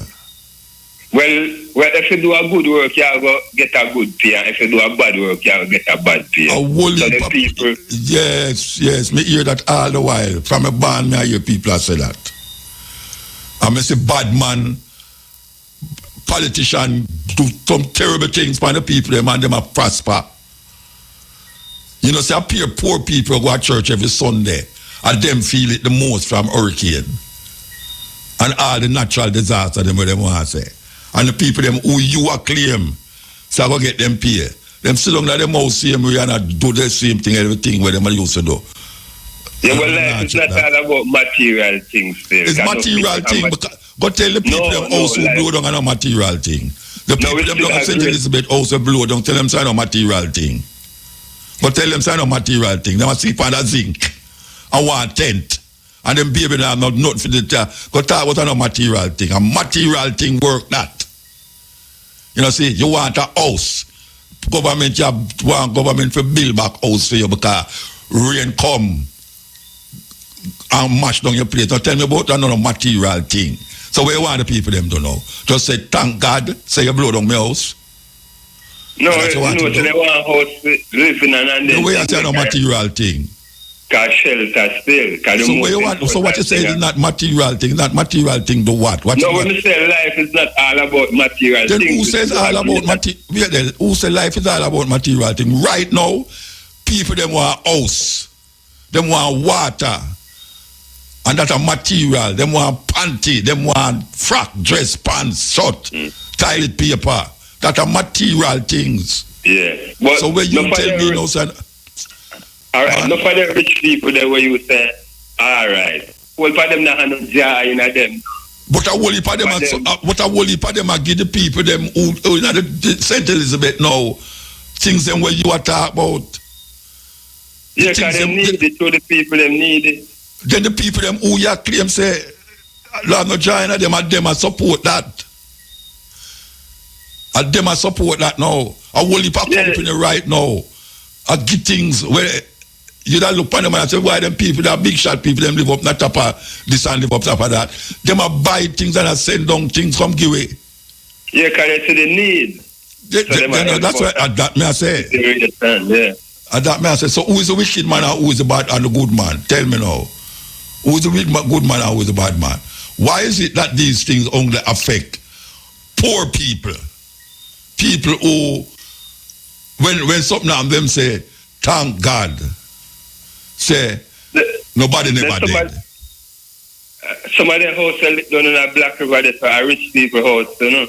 Well, if you do a good work, you will get a good pay. If you do a bad work, you will get a bad pay. A whole heap of people. Yes. Me hear that all the while. From a band, me I hear people say that. And me say bad man, politician do some terrible things for the people, them and them are prosper. You know, say appear poor people go to church every Sunday, and them feel it the most from hurricane and all the natural disaster them where them want to say. And the people them who you claim, so I go get them pay. Them sit down at them house same way and do the same thing, everything where them used to do. Yeah, well, life is not all about material things. It's material thing. Go tell the people them house who blow down on a material thing. The people them down at St. Elizabeth house who blow down, tell them sign a material thing. But tell them sign a material thing. They must sleep on a zinc and one tent. And them baby now not nothing for the go talk about a material thing. A material thing work that. You know, see, you want a house. Government, you want government to build back house for you because rain come and mash down your place. Now tell me about another material thing. So where you want the people them to know? Just say, thank God, say you blow down my house. No, they want house living and then... The way I say no material thing. Shelter still. So where you want? So what you say is not material thing. Not material thing. Do what? No, when you say life is not all about material then things. Then who says all about material? Who say life is all about material thing? Right now, people them want house, them want water, and that a material. Them want panty, them want frock, dress, pants, shirt, toilet paper. That are material things. Yeah. But so when you tell me now, son. All right, no for the rich people there where you say, all right. Well, for them not have no joy in them. But a whole heap of them are give the people them who in the St. Elizabeth now things them where you are talking about. Yeah, because them need it, so the people them need it. Then the people them who you claim say, Lord no join them and them support that. And them support that now. A whole heap of company right now. I get things where You don't look upon them and say, why them people, that big shot people, them live up not top of this and live up top of that. Them a buy things and a send down things from give away. Yeah, because they see the need. That's what that me I say. Yeah. That me I say. So who is the wicked man and who is the bad and the good man? Tell me now. Who is the good man and who is the bad man? Why is it that these things only affect poor people? People who, when something on them say, thank God. Say, nobody never did. Some of them houses down in a Black River, that's a rich people house, you know.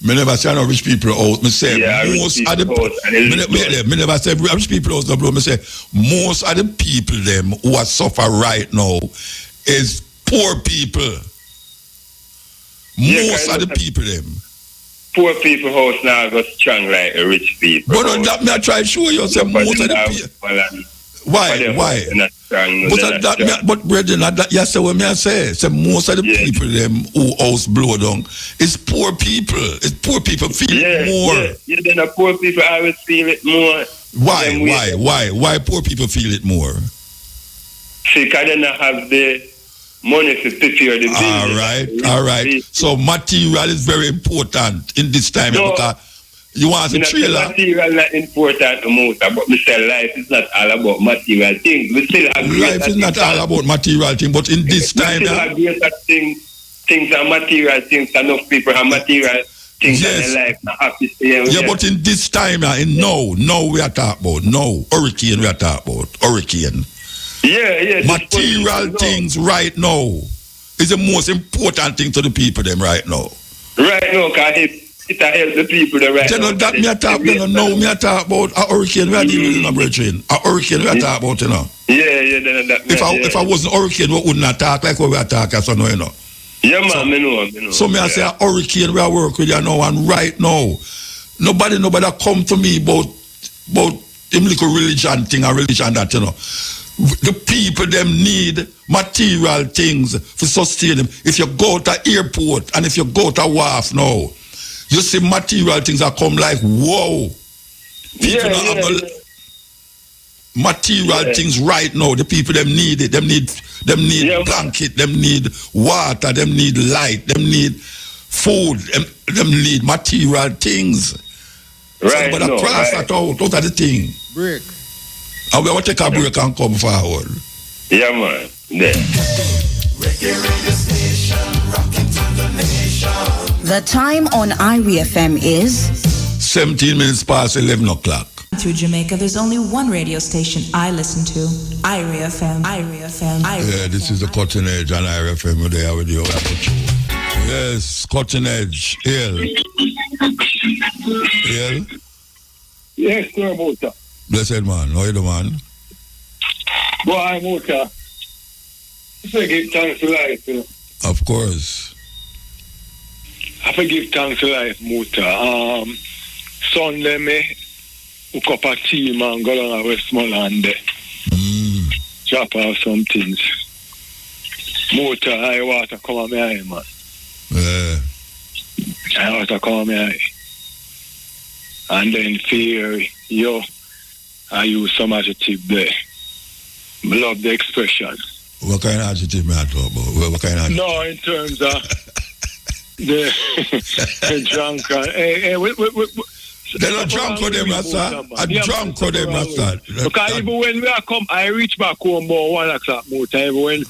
Me never say no rich people house. Me say most of the me never say rich people house, no bro. Me say most of the people them who are suffer right now is poor people. Most of the people them. Poor people house now go strong like a rich people. But on that me I try to show you say most of the people. Why? But brethren, that you say what me I say. Say most of the people them who house blow down is poor people. It's poor people feel it more. Yeah, then the poor people always feel it more. Why poor people feel it more? See, because they don't have the money to prepare the business. All right. So material is very important in this time because you want a trailer. Material not important most, but we say life is not all about material things. We still have life is not all about material things, but in this time, we still have greater things are material things. Enough people have material things in their life. Not happy. Yeah, but in this time, now we are talking about hurricane. We are talking about hurricane. Yeah. Material things right now is the most important thing to the people them right now. Right now, because it help the people right now. That me a talk about a hurricane we are dealing with, brethren. A hurricane we are talking about, you know. Yeah. If I wasn't hurricane, we wouldn't talk like what we are talking, so no, you know. Yeah, man, I know. So me I say a hurricane we are working with, you know, and right now, nobody come to me about them little religion thing or religion that, you know. The people them need material things to sustain them. If you go to airport and if you go to wharf now, you see material things that come like, whoa. People don't have material things right now. The people them need it. Them need blanket, them need water, them need light, them need food, them need material things. Right. But across that out, those are the things. Break. And we will take a break and come forward. Yeah, man. Yeah. The time on IRI FM is 17 minutes past 11 o'clock. Through Jamaica, there's only one radio station I listen to. IRI FM. Yeah, this is the Cutting Edge on IRI FM. We're there with you. Yes, Cutting Edge. Hail. Yes, sir, Mota. Blessed man. How you doing, man? Boy, Mota. I give thanks to life, you know. Of course. I give thanks to life, Mota. Sunday, me hook up a team and go down to Westmoreland there. Drop off some things. Mota, I want to come on my eye, man. Yeah. I want to come on my eye. And then fear, I use some adjective there. I love the expression. What kind of adjective may I talk about? What kind of adjective? No, in terms of the drunk. They're not drunk for them, sir. A drunk for them, sir. Because even when we come, I reach back home about 1 o'clock more time. When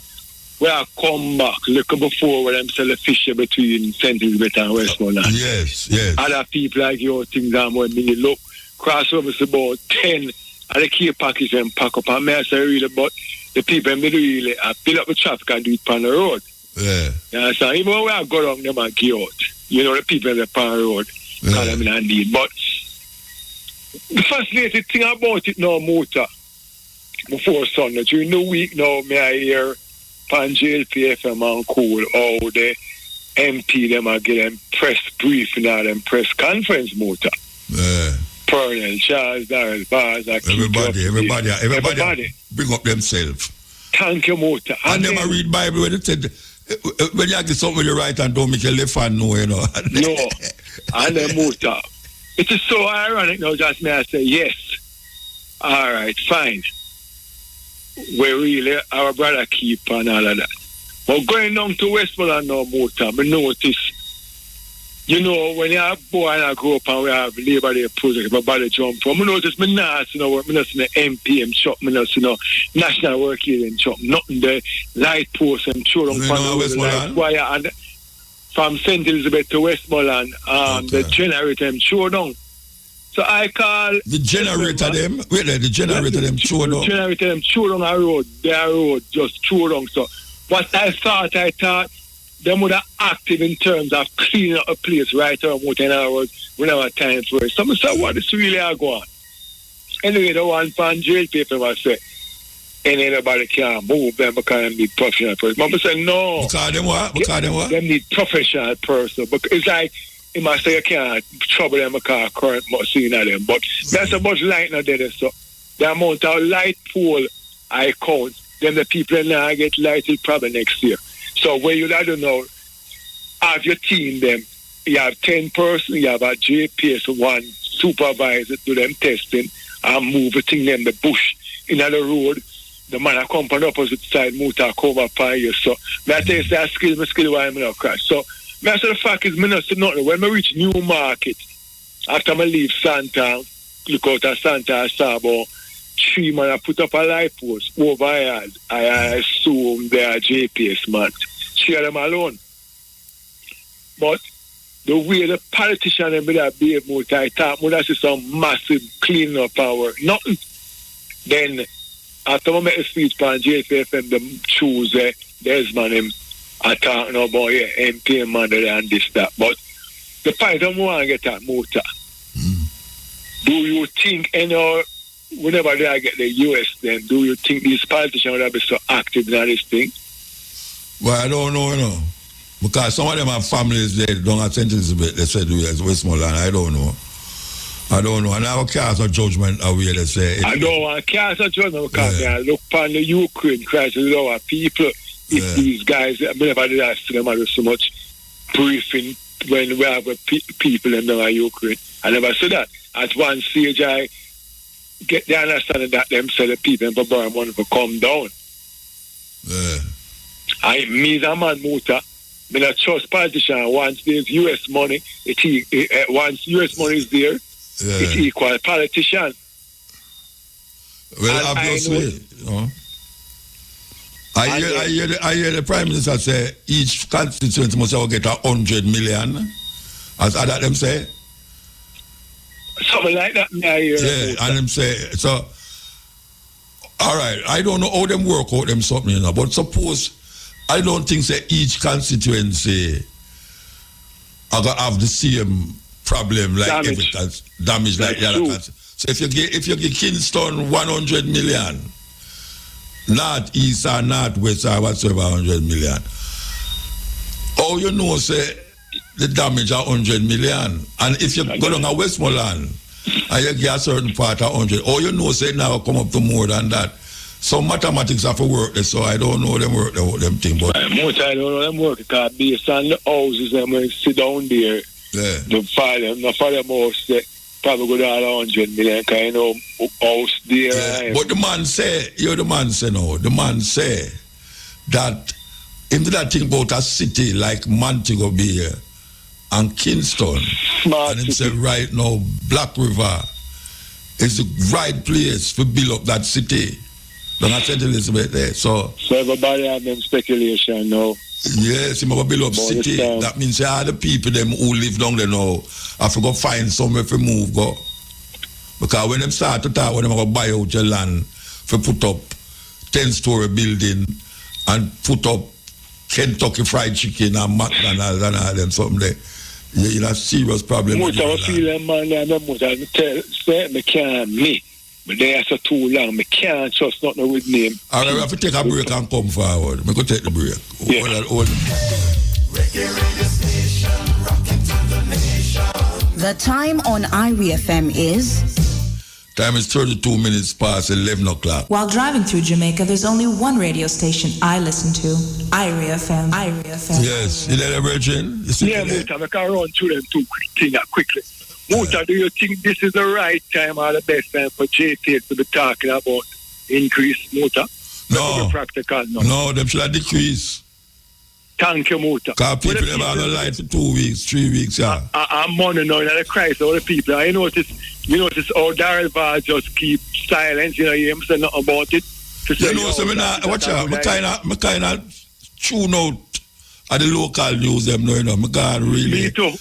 we are come back, look before when I'm selling fish between St. Elizabeth and Westmoreland. Yes. Other people like you think that when me look, cross over about 10 and the key package and pack up. And I say really, but the people in really build up the traffic and do it on the road. Yeah. So even when I go down, them and get out. You know, the people in the pan road, because I'm in need. But the fascinating thing about it now, Mota, before Sunday, during the week now, may I hear pan JLPFM and cool, how the MP them are getting press briefing and them press conference, Mota. Yeah. Pernell, Charles, Darrell, Bars, everybody bring up themselves. Thank you, Mota. And them read Bible when it said, when you get something with your right hand, don't make your left hand know, you know. No. And then Mota. It is so ironic now, just may I say, yes. All right, fine. where really our brother keep and all of that. But going down to Westmoreland now, Muta, I notice, you know, when you're a boy and I grow up and we have Labor Day project, my body jump from, I notice me not, you know, me not see the MPM shop, me not see no National Work Union shop, nothing the light post and show them Westmoreland wire and from St. Elizabeth to Westmoreland, the generator them show down. So I call the generator them. Wait there, the generator them show down. The generator them show down a road. Their road just show down. So what I thought them would have active in terms of cleaning up a place right around more than hours when our time for it. Some say what is really are going. Anyway, the one fan jail paper was say anybody can move them because they need professional person. Mama said no. Because them what? Because them what? Them need professional person. Because it's like he must say you can't trouble them because current must see them. But that's a much light now there. So the amount of light pole I count, then the people now get lighted probably next year. So where you don't know, have your team them, you have 10 person, you have a JPS one supervisor do them testing and move the thing them the bush in the road. The man I come on the opposite side, Muta come up by you. So that is that skill why I'm not crash. So that's the fact is, me not see nothing. When I reach New Market, after I leave Santa, look out at Santa, I saw about 3 man I put up a light post over here. I assume they are JPS man. Share them alone. But the way the politician and that behave more tight, I see some massive cleaning up power. Nothing. Then after I make a speech on JPFM, them choose Desmond him. I talk no about MP mother and this, that. But the point I want to get at Muta. Do you think whenever they get the US then, do you think these politicians would have been so active in this thing? Well, I don't know, you know. Because some of them have families there, don't have sentences, they said Westmoreland. I don't know. And I will cast a judgment away, they say. I don't want to cast a judgment because I look upon the Ukraine crisis, our people. If these guys, I never did ask them, I do so much briefing when we have people in the Ukraine. I never said that. At one stage, I get the understanding that them say the people in Babylon want to come down. I mean, a man, Muta, I don't trust politician. Once there's US money, once US money is there, it's equal politician. Well, obviously, you know. I hear the Prime Minister say each constituency must get 100 million. As that them say? Something like that. Yeah, and them say, so, all right, I don't know how them work out them something, you know, but suppose, I don't think say each constituency are going to have the same problem like damage like the other constituency. So if you give Kingston 100 million, North East or North West or whatsoever 100 million. Oh, you know, say the damage are 100 million. And if you go down to Westmoreland and you get a certain part of 100, oh, you know, say now come up to more than that. So mathematics have to work there, so I don't know them work them thing. But most I don't know them work because based on the houses them when sit down there, the father most probably go down 100 million kind of house there. Yeah. But the man say that into that thing about a city like Montego Bay and Kingston, smart and he said right now Black River is the right place to build up that city. Don't I St. Elizabeth there? So everybody have them speculation now. Yes, you have build up city. That means all the people them who live down there now have to go find somewhere to move go. Because when them start to talk, when them go buy out your land to put up 10-story building and put up Kentucky Fried Chicken and McDonald's and all them something there, you have serious problem. Most of the people man say me can't me. But they are so too long, I can't trust nothing with name. All right, we have to take a break and come forward. We go take the break. Yeah. The time on IRIE FM is... Time is 32 minutes past 11 o'clock. While driving through Jamaica, there's only one radio station I listen to. IRIE FM. IRIE FM. Yes. You know, Virgin? Yeah, Muta, I can run through them quickly. Muta, do you think this is the right time or the best time for JT to be talking about increase, Muta? No. Practical, no. No, them should have decrease. Thank you, Muta. Because people never have a light for 2 weeks, 3 weeks, yeah. I'm money now in the crisis, all the people. I notice how Daryl Bar just keep silent, you hear him say nothing about it. You know, so watch out, I kind of tune out at the local news, them, you know, I got really. Me too.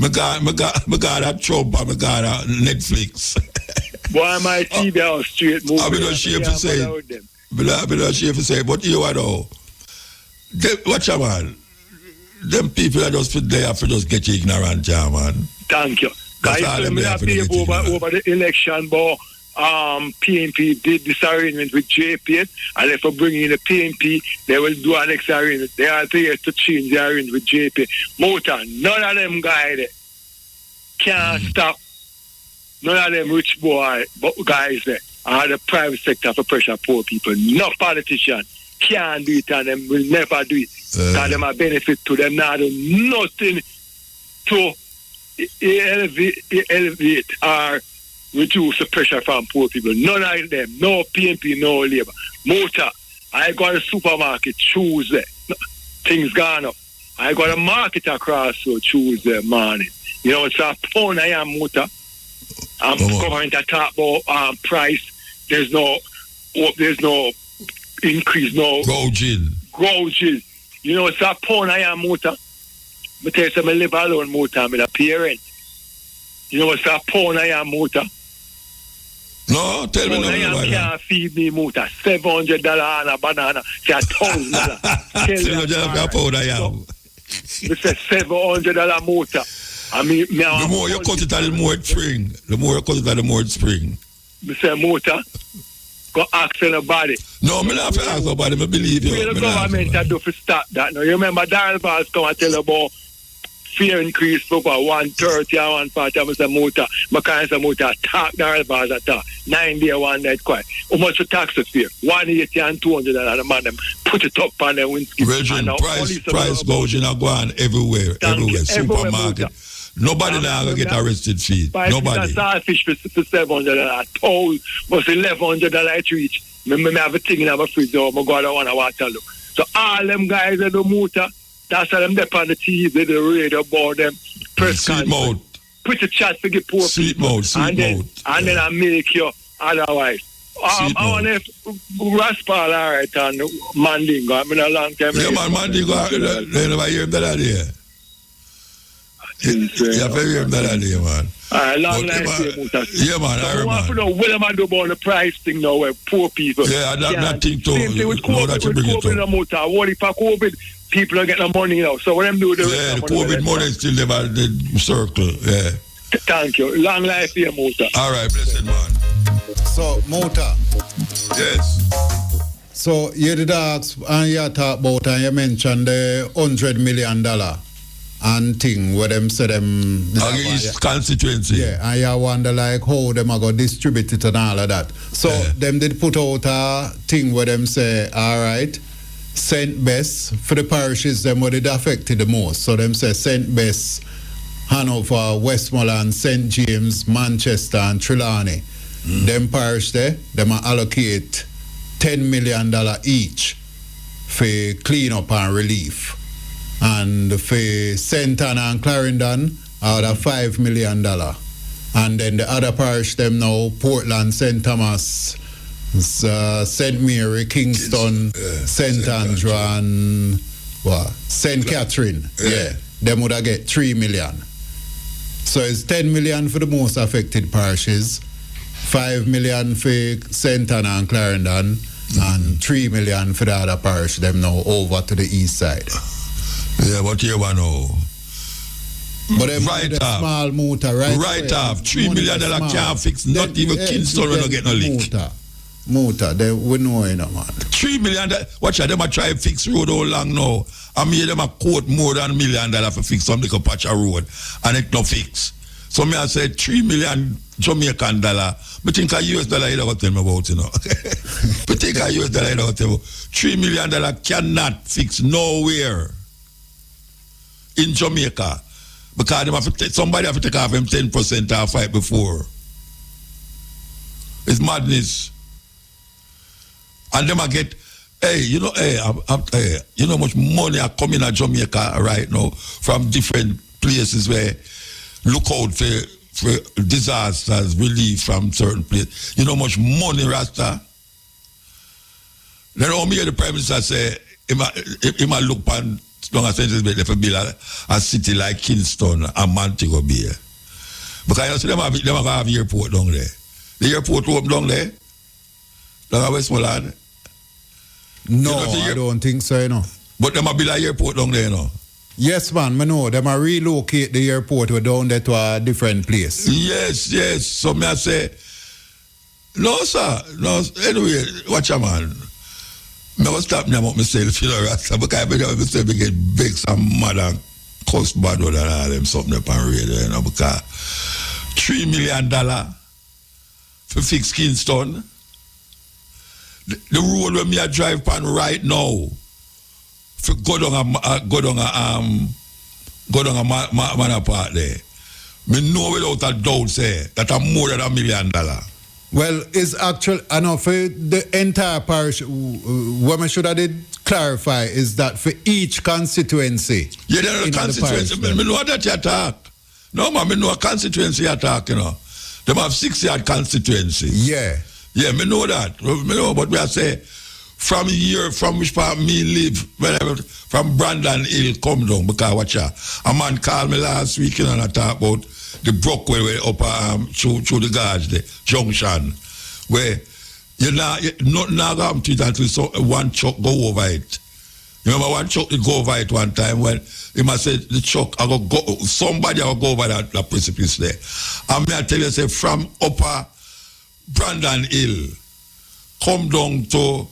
I got a Trump, I got a Netflix. Boy, my TV house straight moving. I'm not sure to say. I'm not sure to say, but you know, watch out, man. Them people that just put there have to just get ignorant, yeah, man. Thank you. Guys, I'm going to over the election, but PNP did this arrangement with JP, and if we bring in the PNP, they will do an next arrangement. They are there to change the arrangement with JP. Motor, none of them guys can't stop. None of them rich guys there are the private sector for pressure poor people. No politician can do it, and them will never do it. Because them are benefit to them now, do nothing to elevate or reduce the pressure from poor people. None of them, no PNP, no Labour. Motor, I got a supermarket Tuesday. Things gone up. I got a market across so Tuesday morning. You know, it's a pound I am Motor. I'm government to talk about price. There's no increase, no gouging. You know, it's a pound I am Motor. But tell you something, I live alone Motor, I'm a parent. You know, it's a pound I am Motor. No, tell me I can't feed me Motor. $700 on a banana. It's $1,000. $700 pound I am. It's a $700 Motor. I mean, the more you cut it, the more it spring. The more you cut it, the more it spring. Mr. Motor, go ask anybody. No, I'm not have to ask nobody. I believe you. The government had to stop that. Now, you remember Daryl Bars come and tell about fear increase for about 130 or 140. Mr. Motor, Mr. Motor, talk Daryl Bars at all. 9 days, 1 night quiet. How much you tax the fear? 180 and $200 a man. Them put it up on the windscreen. Virgin price gouging are going everywhere. Supermarket. Nobody now gonna get arrested for it. Nobody. Saltfish for $700. Toll was $1,100 each. Me have a thing in my fridge. Oh my God, I want to Waterloo. So all them guys at the Motor, that's how them dep on the TV, the radio about them. Press conference. Put the chat to get poor people. And then I make you otherwise. I want to Raspal all right and Mandingo. I mean a long time. Yeah, man, Mandingo. They never hear that idea. Yeah, very that idea, man. Long life here, Muta. Yeah, man, I remember. I want to know what am I doing about the price thing now where poor people. Yeah, that thing too. Same thing with COVID no Muta. What if for COVID, people are getting money now. So what them do? The COVID money is still never the circle. Yeah. Thank you. Long life here, Muta. All right, blessed man. So, Muta. Yes. So, you did ask, and you talk about, and you mentioned the $100 million. And thing where them say them East constituency. Yeah, and you wonder like how them are going to distribute it and all of that. So them did put out a thing where them say, all right, St. Bess for the parishes them where it affected the most. So them say St. Bess, Hanover, Westmoreland, St. James, Manchester and Trelawney. Them parish there, them allocate $10 million each for clean up and relief. And for St. Anna and Clarendon, out of $5 million. And then the other parish, them now, Portland, St. Thomas, St. Mary, Kingston, St. Andrew, and St. Catherine. Yeah. Them would have get $3 million. So it's $10 million for the most affected parishes, $5 million for St. Anna and Clarendon, and $3 million for the other parish, them now over to the east side. Yeah, but you want to know. But right off, small motor, right off, $3 million can't fix, not even Kingston will not get no leak. Motor, they we know, you know, man. $3 million, watch out, them a try to fix road all long now. I mean, them a quote more than $1 million for fix some little patch of road, and it no fix. So me I said $3 million Jamaican dollar. But think a US dollar you don't tell me about, you know. But think a US dollar you don't tell me about. $3 million cannot fix nowhere in Jamaica. Because them have to somebody have to take off him 10% off fight before. It's madness. And them a get Hey, you know, hey, you know how much money are coming to Jamaica right now from different places where look out for disasters, relief from certain places. You know how much money, Rasta? Then all me hear the Prime Minister say, he might look upon long as sentences for build a city like Kingston and Montego Bay. Because you see them have airport down there. The airport open down there, down at Westmoreland. No, I don't think so, you know. But them a build an airport down there, you know. Yes, man, I know. Them a relocate the airport down there to a different place. Yes. So me I say, no, sir. No, anyway, watch a man. I was stop me about myself, you know, Rasta, because I myself get big some mad and cuss bad and all them something up on radio, you know, because $3 million for fix Kingston. The road where me I drive on right now, for go down a man part there. Me know without a doubt say that I'm more than $1 million. Well, it's actually, I know for the entire parish, what I should have did clarify is that for each constituency. Yeah, there are constituency. I know that you talk. No, man, I know a constituency you talk, you know. They have 6-yard constituency. Yeah. Yeah, me know that. Me know, but we are say, from here, from which part me live, from Brandon Hill come down, because watch out. A man called me last week, you know, and I talk about the Brockwell way up through the guards, the junction, where you nothing happen to it until one truck go over it. You remember one truck did go over it one time when he must say the truck somebody will go over that precipice there. And me I tell you, say from upper Brandon Hill, come down to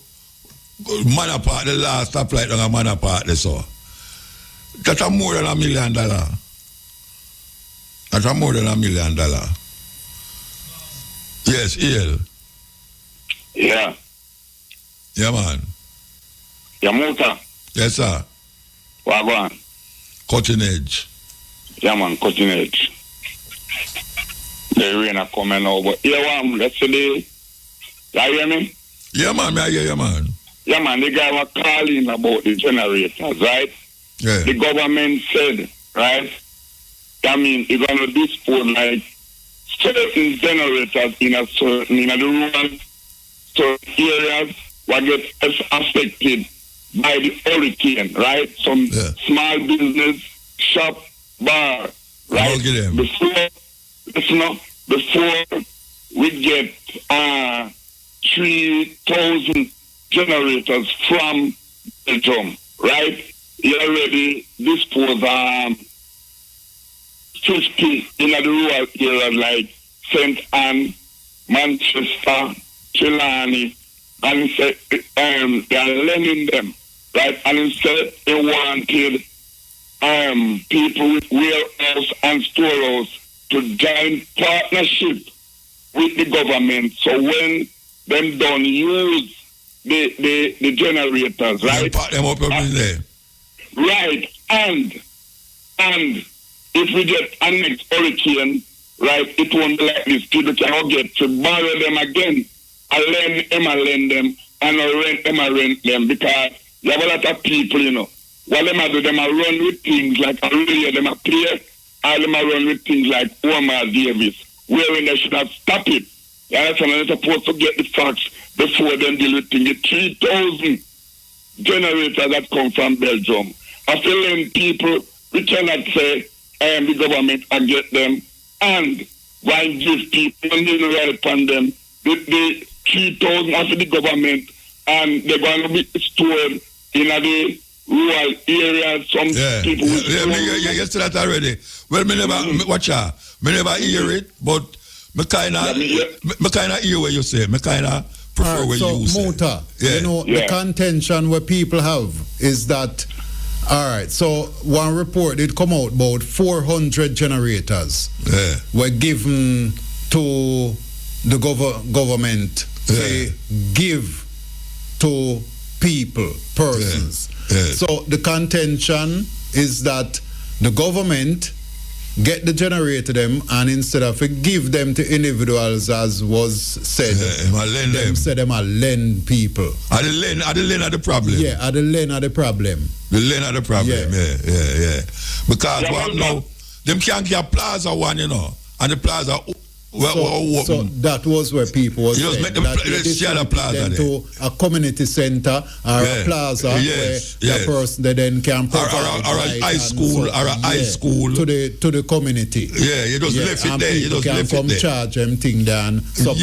Manor Park, the last stoplight on a Manor Park, so. That's more than $1 million. That's more than $1 million. Yes, Iel. Yeah. Yeah, man. Yamuta. Yes, sir. Wagwan. Cutting edge. Yeah, man, cutting edge. The rain are coming now, but yeah, man, yesterday, you hear me? Yeah, man, I hear you, man. Yeah, man, the guy was calling about the generators, right? Yeah. The government said, right? I mean, you're going to dispose like certain generators in the rural certain areas what get affected by the hurricane, right? Some small business, shop, bar, right? Before we get 3,000 generators from Belgium, right? You already dispose 50 in the rural areas like St. Anne, Manchester, Trelawney, and they are lending them, right? And instead they wanted people with warehouse and storehouse to join partnership with the government. So when them don't use the generators, right? Right, and if we get a next hurricane, right, it won't be like this. People cannot get to borrow them again, and lend them, and rent them, because you have a lot of people, you know. What them do, them are run with things like Aurelia, them are play, and them are run with things like Omar Davis, wherein they should have stopped it. You understand? They're supposed to get the facts before them deal with things. The 3,000 generators that come from Belgium. After lend people, we cannot say the government and get them, and why give people and then help on them. The 3,000 after the government, and they're going to be stored in the rural areas. Some people. Yeah, you said that already. Well, me never watch out. Me never hear it, but me kind of hear what you say. Me kind of prefer what you say. Muta, you know, the contention where people have is that. All right, so one report did come out about 400 generators were given to the government to give to people, persons. So the contention is that the government get the generator them, and instead of give them to individuals as was said, them say them are lend people. Are the lend of the problem? Yeah, are the lend of the problem. The lend of the problem, yeah. Because now, them can't get a plaza one, you know, and the plaza so that was where people was saying that they plaza to a community center or a plaza where the person they then can provide or a high school or a high school to the community. Yeah, you just left it there. You just can left come it there. charge them thing down. Until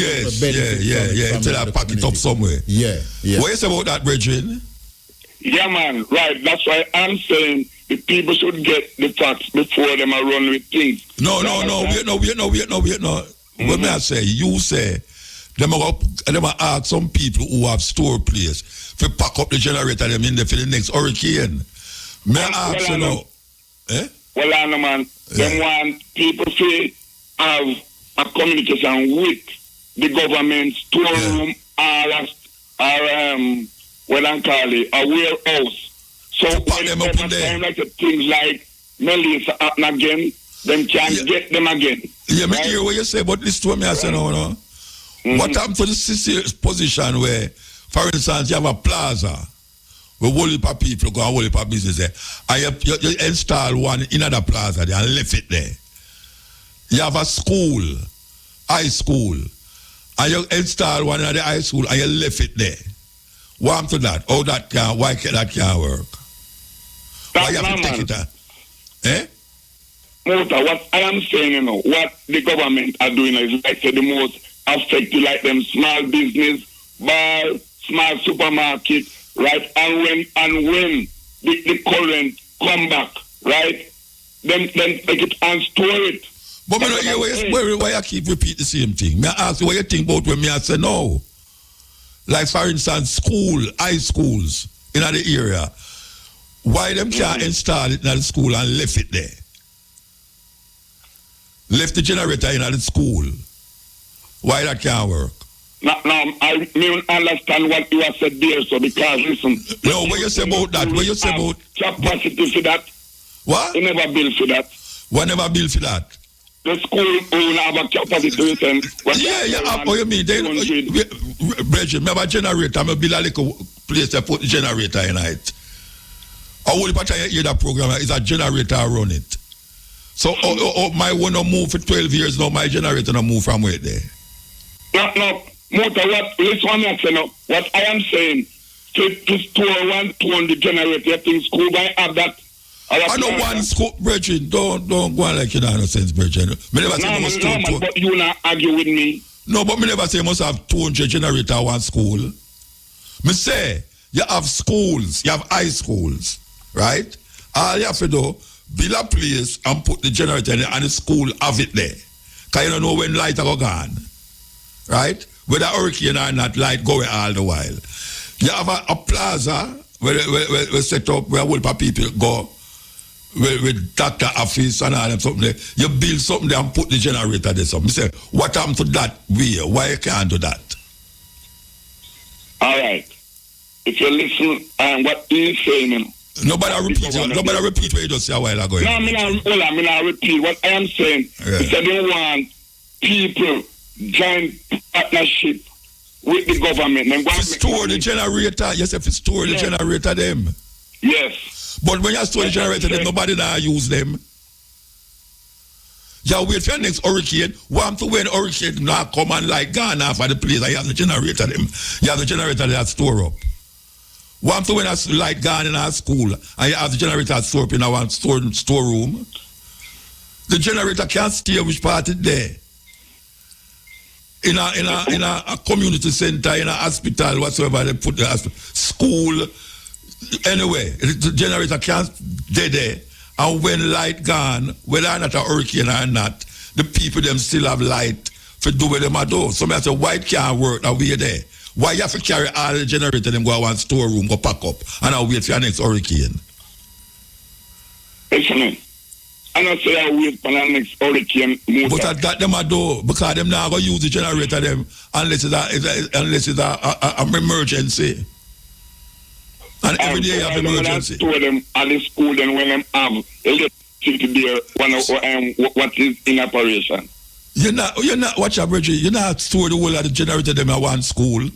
I pack it up somewhere. Yeah. What you say about that, Bridget? Yeah, man, right. That's why I'm saying the people should get the facts before them are run with things. No. Wait. What may I say? You say them are ask some people who have store place to pack up the generator them in there for the next hurricane. May I ask you know? Well, I know, man. Them want people to have a communication with the government storeroom or what I call it, a warehouse. So when them up in there, like things like Melissa happen again, them can get them again. Yeah, right? Me hear what you say, but this to me I say no. What happened to the position where, for instance, you have a plaza where whole heap of people go and whole heap of business there, and you install one in another plaza there and left it there. You have a school, high school, and you install one in the high school and you left it there. What happened to that? Why that can't work? Why you have to take it out? Mota, what I am saying, you know, what the government are doing is like the most affected, like them small business, bar, small supermarket, right? And when the current come back, right? Then take it and store it. But me not hear why you keep repeat the same thing. Me ask you what you think about when me I say no. Like for instance, high schools in the area. Why them can't install it in the school and left it there? Left the generator in the school. Why that can't work? Now, I understand what you have said there, so because listen. No, what you say about that? What you say about capacity for that? What? You never build for that. What never build for that? The school will have a capacity to you mean? Bridget, me have a generator, I build a little place to put the generator in it. All the part you hear that program is a generator run it. So my one no move for 12 years now, my generator no move from where there. No, Mota, what I am saying, to store one on the generator, I think school might have that. I know one school, Bridget, don't go on like you know no sense, Bridget. Me never say must no, but you not argue with me. No, but me never say must have 200 generator one school. Me say, you have schools, you have high schools, right? All you have to do, build a place and put the generator in there and the school have it there. Because you don't know when light are gone. Right? Whether hurricane or not, light going all the while. You have a plaza where set up where a whole people go with doctor office and all them something there. You build something there and put the generator there. So I say, what happened to that way? Why you can't do that? All right. If you listen and what he's saying, Nobody repeat what you just said a while ago. No, I mean, repeat what I am saying. Yeah. Is that they want people join partnership with the government. To store the generator, yes, if you store the generator, them. Yes. But when you store the generator, then nobody now use them. You wait for your next hurricane. Want to when hurricane now come and like gone off of the place and you have the generator them. You have the generator that store up. Want to when a light gone in our school and you have the generator store up in our storeroom. The generator can't stay which part is there. In a community center, in a hospital, whatsoever they put the school, anyway, the generator can't stay there. And when light gone, whether or not a hurricane or not, the people them still have light for do what them a do. So I say, why it can't work that way there? Why you have to carry all the generator them go to one storeroom, go pack up, and I'll wait for your next hurricane? Listen, I don't say I wait for the next hurricane. But I got them a do, because them now going to use the generator them unless it's an emergency. And every day you have emergency. Store them at the school, then when them have electricity city there, what is in operation. You're not watch out, Bridget. You're not store the whole of the generator them at one school.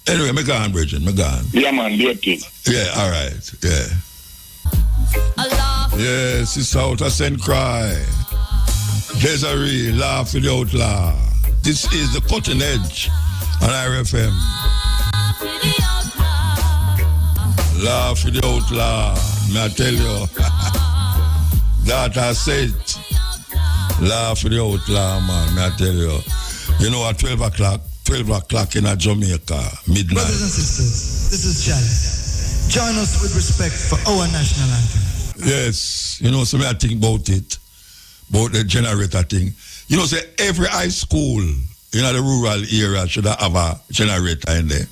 Anyway, me gone, Bridget, me gone. Yeah, man, do your thing. Yeah, all right, yeah. Yes, it's out of St. Cry. Desiree, laugh for the outlaw. This is the cutting edge on IRFM. Laugh for the outlaw, may I tell you. That I said, laugh for the outlaw, man, may I tell you. You know at 12 o'clock in Jamaica, midnight. Brothers and sisters, this is Charlie. Join us with respect for our national anthem. Yes, you know, so I think about it, about the generator thing. You know, say every high school in the rural area should have a generator in there.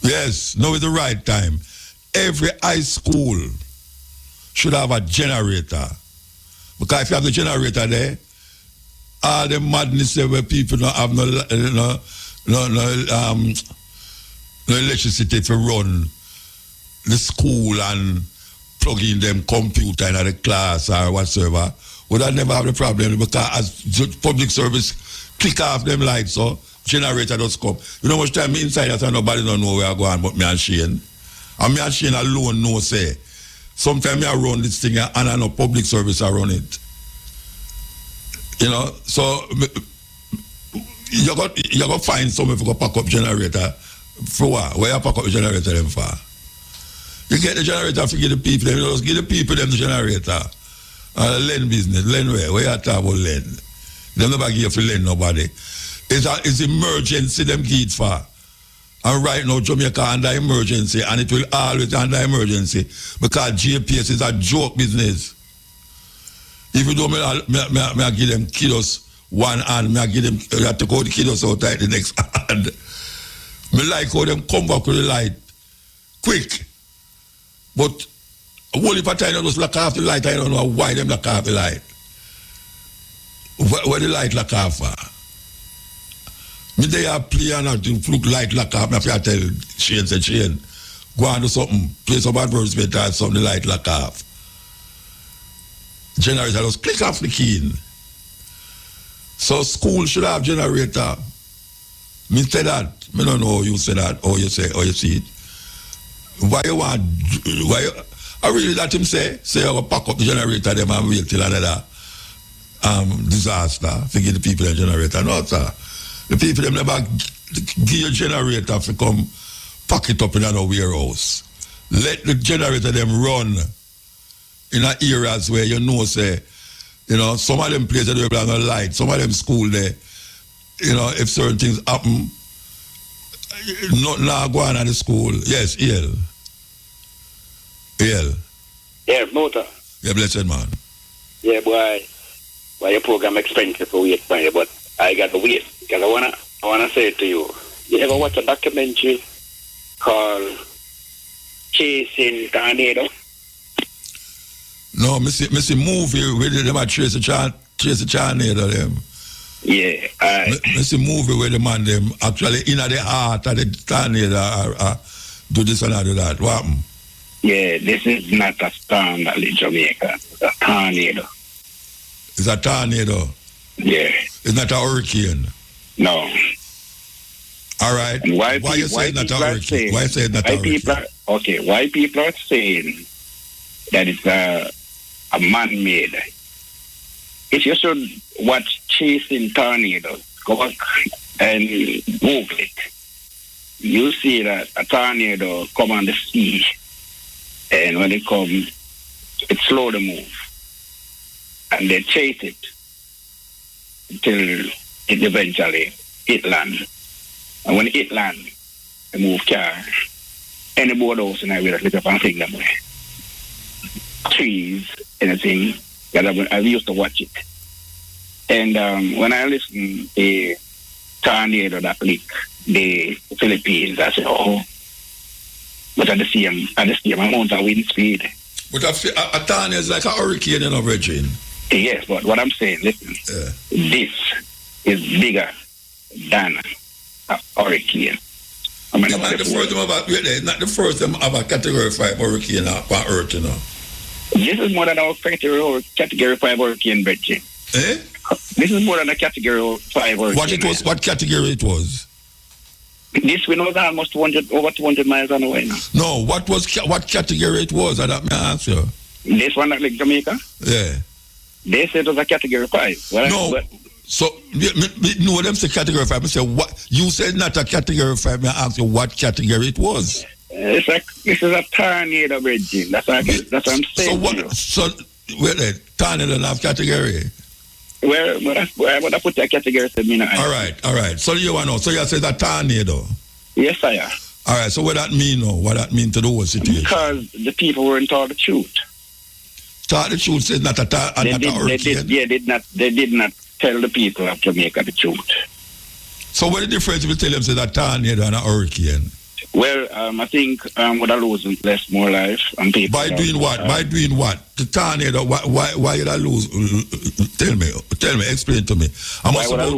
Yes, now is the right time. Every high school should have a generator. Because if you have the generator there, all the madness where people don't have no electricity to run the school and plug in them computer in the class or whatsoever, would I never have the problem because as public service click off them lights, so generator does come. You know how much time inside that nobody don't know where I go on but me and Shane. And me and Shane alone know say. Sometimes I run this thing and I know public service I run it. You know, so you got to find somewhere to go pack up generator for what? Where you pack up the generator them for? You get the generator to give the people, you just give the people them the generator. Lend business, lend where you talk about lend. Them never give you lend nobody. It's emergency them give it for. And right now Jamaica under emergency and it will always under emergency because GPS is a joke business. If you don't, I give them kiddos one hand, I give them, you have to go the kiddos out the next hand. Me like how them come back with the light quick. But only if I time just lock off the light, I don't know why them lock off the light. Where the light lock off for? Me they are playing and to look light lock off, I have to tell Shane, go and do something, play some advertisement or something, the light lock off. Generator just click off the key. So school should have generator. Me say that. Me don't know how you say that, or you see it. Why you want, I really let him say I will pack up the generator them and wait till another disaster to give the people a generator. No, sir. The people them never give you a generator to come pack it up in another warehouse. Let the generator them run in areas where you know, say, you know, some of them places they have no light, some of them school there, you know, if certain things happen, not now go on at the school. Yes, EL. Yeah, motor. Yeah, blessed man. Yeah, boy. Well, your program expensive for wait, but I got to wait. Because I wanna say it to you. You ever watch a documentary called Chasing Tornado? No, me see movie where them a chase a tornado them. Yeah, alright. Me see movie where the man them actually in the heart of the tornado do this and do that. What happen? Yeah, this is not a storm that in Jamaica. It's a tornado. It's a tornado? Yeah. It's not a hurricane? No. All right. Why you say it's not a hurricane? Why say it's not a hurricane? Why people are saying that it's a man-made? If you should watch Chasing Tornadoes, go back and Google it. You see that a tornado come on the sea, and when it comes, it slow the move, and they chase it until it eventually hit land. And when it hit land, they move car. Any boardhouse in Ireland, lift up and take them away. Trees, anything. I used to watch it. And when I listen to the tornado that lick the Philippines, I said, oh, but at the same amount of wind speed. But a tornado is like a hurricane, you know, Virgin. Yes, but what I'm saying, listen, this is bigger than a hurricane. I'm not the first time about not the first time about Category 5 hurricane on Earth, you know. This is more than our Category 5 hurricane, Bridget. Eh? This is more than a Category 5 hurricane. What category it was? This one was almost over 200 miles on the way now. No, what category it was? I ask you. This one that like Jamaica? Yeah. They said it was a Category 5. Well, so no, them say Category 5. I say what? You said not a Category 5. I ask you what category it was. This is a tornado, Bridget. That's what I'm saying. So tornado have category. Well, but I put that category to me now. All right. So you want to know? So you say a tornado? Yes, I am. All right. So what that mean? What that mean to the whole situation? Because the people weren't told the truth. Told the truth says not a hurricane. They did not tell the people of Jamaica the truth. So what the difference if you tell them say that tornado and a hurricane? Well, I think would have lose more life and people. By doing what? By doing what? The tornado. Why did I lose? Tell me. Explain to me. Why would I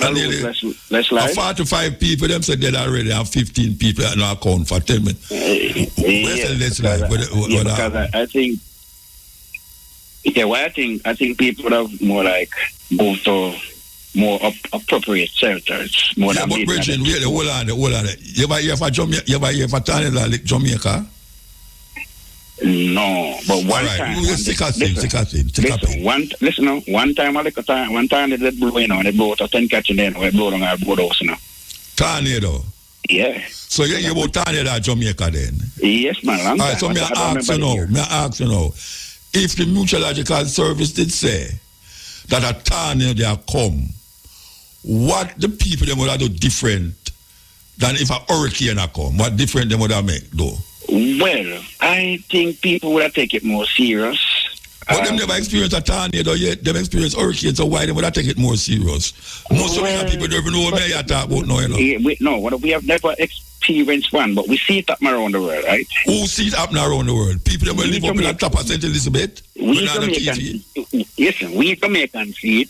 lose less life? 45 people. Them said dead already. And 15 people at no account for. Tell me. Where's the less life? Because I think. Yeah, well, I think people would have more like go to more appropriate shelters. More than but Bridget, hold on. You ever hear for tornado like Jamaica? No, but one time. One time they blew, they blew out a 10 catch and then they blew on our boathouse now. Tornado? Yeah. So you hear about tornado at Jamaica then? Yes, man. All right, so I ask you now. If the Meteorological Service did say that a tornado come, what the people them would have do different than if a hurricane come? What different them would have make though? Well, I think people would have take it more serious. But them never experienced a tornado yet. Them experience hurricanes, so why they would have take it more serious? Most of the people don't even know what I talk about now, you know. We have never experienced one, but we see it happening around the world, right? Who see it happening around the world? People that will live up in the top of St. Elizabeth? We Jamaicans see it.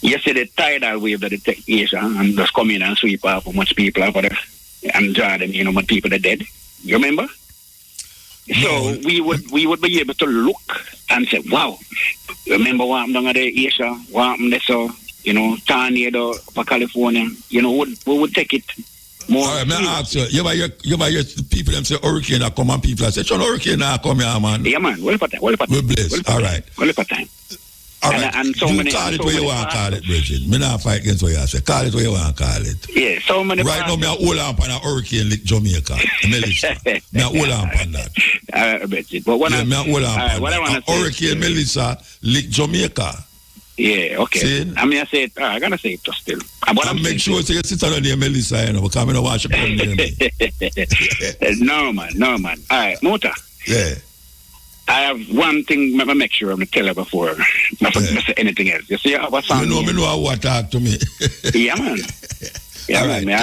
Yesterday, the tidal wave that they take Asia and just come in and sweep off how much people are there and draw them, how much people are dead. You remember? So we would be able to look and say, wow, remember what happened down there, Asia, what happened there, so, tornado for California, we would take it more. All right, may I ask you, you ever hear people them say hurricane are come and people say, hurricane are come here, man. Yeah, man, well for time. We're blessed, all right. Well for time. All right, and so you many, call it so what you many want to call it, Bridget. Me not fight against what you say. Call it what you want to call it. Yeah, so many. Right now, me a hold on on a hurricane like Jamaica, Melissa. Me a hold on on that. But what me a hold on on a hurricane Melissa like Jamaica. Yeah, okay. See? I mean, I said, I'm going to say it still. And make sure you sit on the Melissa, because I don't want you to come near me. No, man. All right, Mota. Yeah. I have one thing I make sure I'm going to tell her before. Not say anything else. You see, I have a song. Me know what talk to me. Yeah, man. Yeah, right, man. I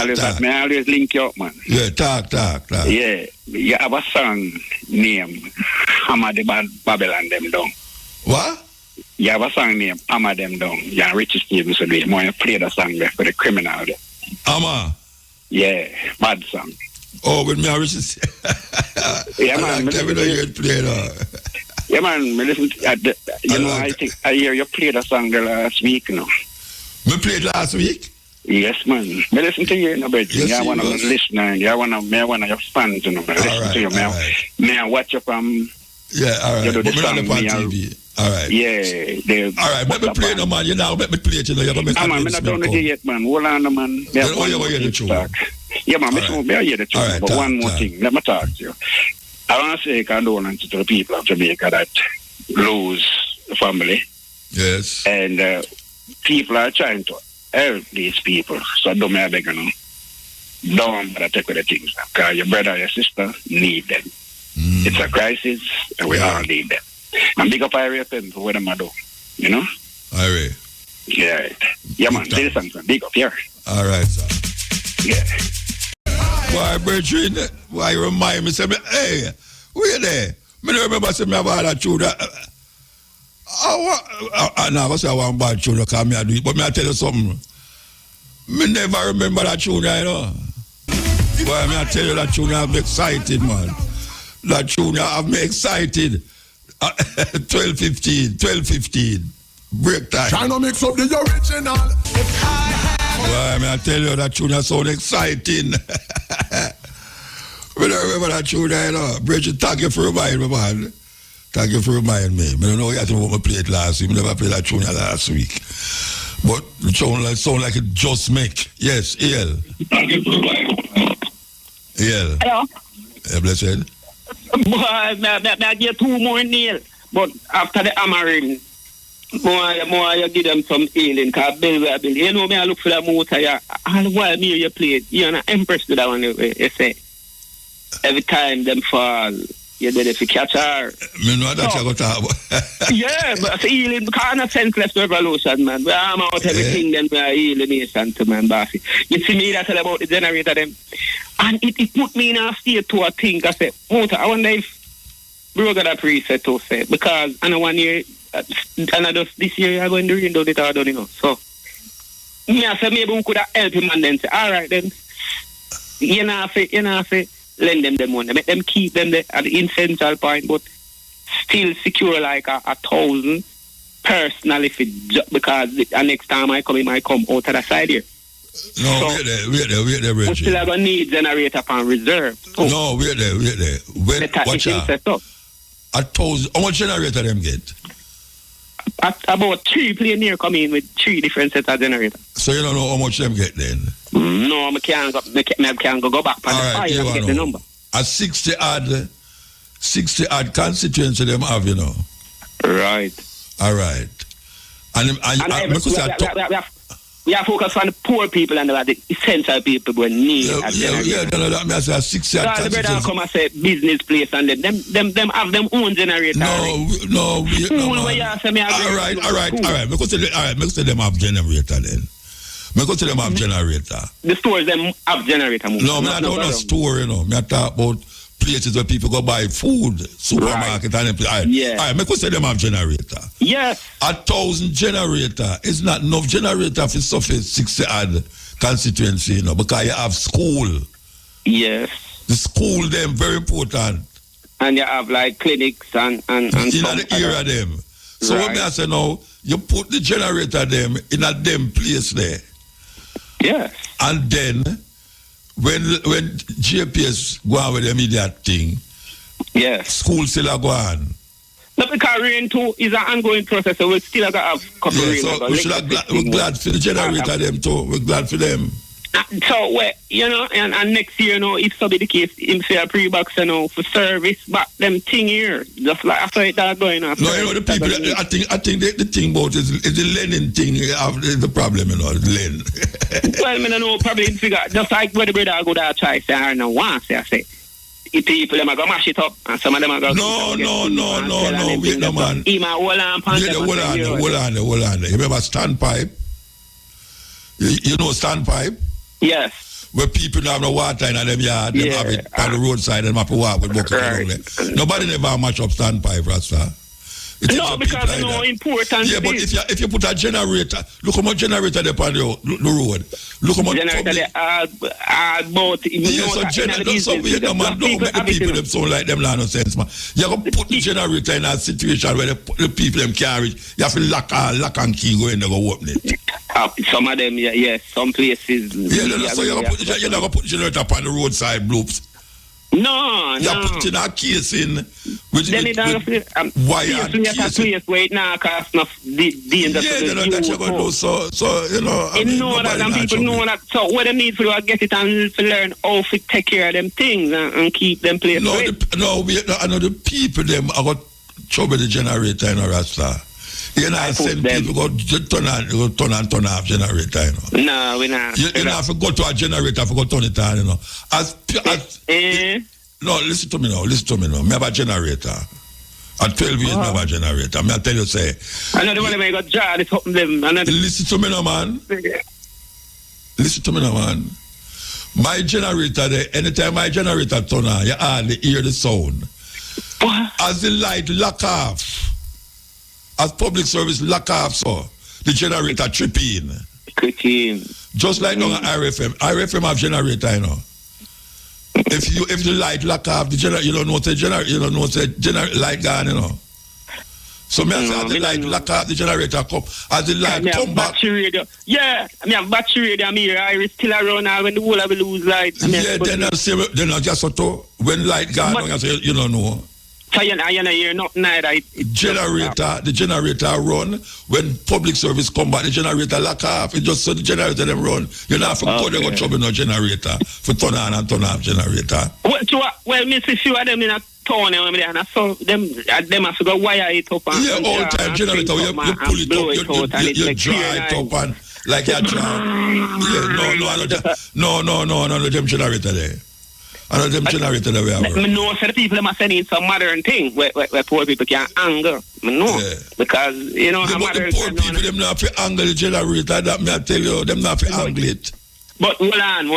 always link you up, man. Yeah, talk. Yeah. You have a song named Hammer the Babylon Them Down. What? You have a song named Hammer Them Down. Yeah, Richie Stevens will do it. You play the song there for the criminal there. Hammer? Yeah, bad song. Oh, with me, Richie. Yeah, man. Yeah, man. Listen, I think I hear you played a song there last week, Me played last week? Yes, man. Me listen to you, but you're one of the listeners. You're one of your fans, Listen to you. May I watch you from... Yeah, all right. You do the song, on TV. All right. Yeah. All right, let me play it, man. You know, let me play it. You're going to make man, I'm not done with it yet, man. Hold on, man. Then you hear the truth. Yeah, man. I hear the truth. Right, but one more thing. Let me talk to you. I want to say condolences to the people of Jamaica that lose family. Yes. And people are trying to help these people. So don't me beg them. Don't bother take with the things. Because your brother or your sister need them. It's a crisis, and we all need them. And big up IRFM for what them do. You know? Ira. Yeah. Yeah, man. This is something. Big up here. All right, sir. Yeah. Why, Bertrand? Why you remind me? Say, hey, where there? I don't remember saying I have all that children. I never say I want bad children because I do it. But I tell you something. I never remember that children, Boy, I tell you that tune have me excited, man. That tune have me excited. 12:15. Break time. Trying to mix up the original. Boy, I tell you that tune is so exciting. I remember that tune, you know. Bridget, thank you for reminding me, man. Thank you for reminding me. I don't know what I played last week. I never played that tune last week. But the tune sound like it just make. Yes, EL. Thank you for reminding me. EL. Hello? Yeah, blessed. Boy, I get 2 more nails. But after the hammering, more you give them some healing. Because you know me, I look for the motor. All the while me you play it. You're not impressed with that one. You say, every time them fall, you're there to catch her. Me know that you got to have. Yeah, but healing, because of senseless revolution, man. We arm out everything, then we are healing nation to man, bossy. You see me that tell about the generator, them. And it put me in a state to think. I said, motor, I wonder if bro got a preset to say, because I know 1 year, and I just this year I'm going to read down it all done, you know. So, me I said maybe we could have helped him and then say, all right then, you know, lend them the money, make them keep them there at the essential point, but still secure like 1,000 personally because the next time I come out of the side here. No, so, wait there, Reggie. We still have a need generator upon reserve. So, no, wait there. Watch out. 1,000. How much generator them get? About 3 pioneer come in with 3 different sets of generators. So you don't know how much them get then? No, I can't go back on the fire and get the number. A 60 odd constituency them have, you know. Right. All right. We have focused on the poor people and the essential people who need that means a 60 odd constituency. The brother come and say business place and them have them own generator. No, all right. Because them have generator then. Because them have generator. The stores them have generator. No, I don't know store, you know. I talk about places where people go buy food, supermarket, and them. Yeah. Because them have generator. Yes. 1,000 generator is not enough generator for surface 60 odd constituency, you know, because you have school. Yes. The school them very important. And you have like clinics and in the area them. So what I say now, you put the generator them in a them place there. Yes. And then when GPS go on with the immediate thing, yes, school still go on. No, because rain too is an ongoing process, so we still got a couple of rain. So we're glad for the generator them too. We're glad for them. So, you know, and next year, you know, if so be the case, him say a pre-box, you know, for service, but them thing here, just like after it that going on. No, you know, the people, I think the thing about is the lending thing is the problem, you know, lend. Well, I don't know, probably figure, just like where the brother go there try, say, I don't know, once, I say, if people, them are going to mash it up, and some of them are going to... No, wait, no, man. He might hold on, hold on. You remember standpipe? You know standpipe? Yes. Where people don't have no water in them yard, them have it on the roadside and have to walk with bucket around there. Nobody never match up standpipe, Rasta. No, because I know important. Yeah, but if you put a generator, look how much generator they on the road. Look how much generator they are both. Yeah, so man, don't make the people them sound like them no sense, man. You have to put the generator in a situation where the people them carry. You have to lock and key go in there go open it. Some of them, yes, some places. So you're going to put the generator up on the roadside bloops. No. You put in a case in with wire and case. Place where it now costs enough danger. That's you're going to do. So, you know. People know that. So what they need for to get it and to learn how to take care of them things and keep them place. I know the people them are got trouble the generator in a Rasta. You know, send people go turn off generator, you know. No, we not. You know, if you go to a generator, if you go turn it on, you know. No, listen to me now. Me have a generator. At 12 years, me have a generator. Me I tell you, say. I know the one that got jar, it's something them. Listen to me now, man. My generator, anytime my generator turn on, you hardly hear the sound. As the light lock off, as public service lock off, so the generator trip in. Just like on RFM. RFM have generator, you know. If the light lock off, the generator, you don't know the light gone, you know. So me say as the light lock off, the generator come. As the light come back. Battery radio. Yeah, I have battery radio. I'm here. I still around now when the whole of it lose light. Yeah, then I just so when light gone, you don't know. So you hear nothing neither. The generator run when public service come back. The generator lock off. It just so the generator them run. You know, for go go trouble no generator for turn on and turn off generator. Well, me see few of them in a town and I saw them have to go wire it up and all time generator. You pull it up, you dry it up and like you dry. No, them generator there. I know them generator that we have. I know so the people must need some modern thing where poor people can angle. I know. Yeah. Because, you know, how modern the poor people, them not have to angle the generator. That me I tell you, them not have to angle it. But hold on.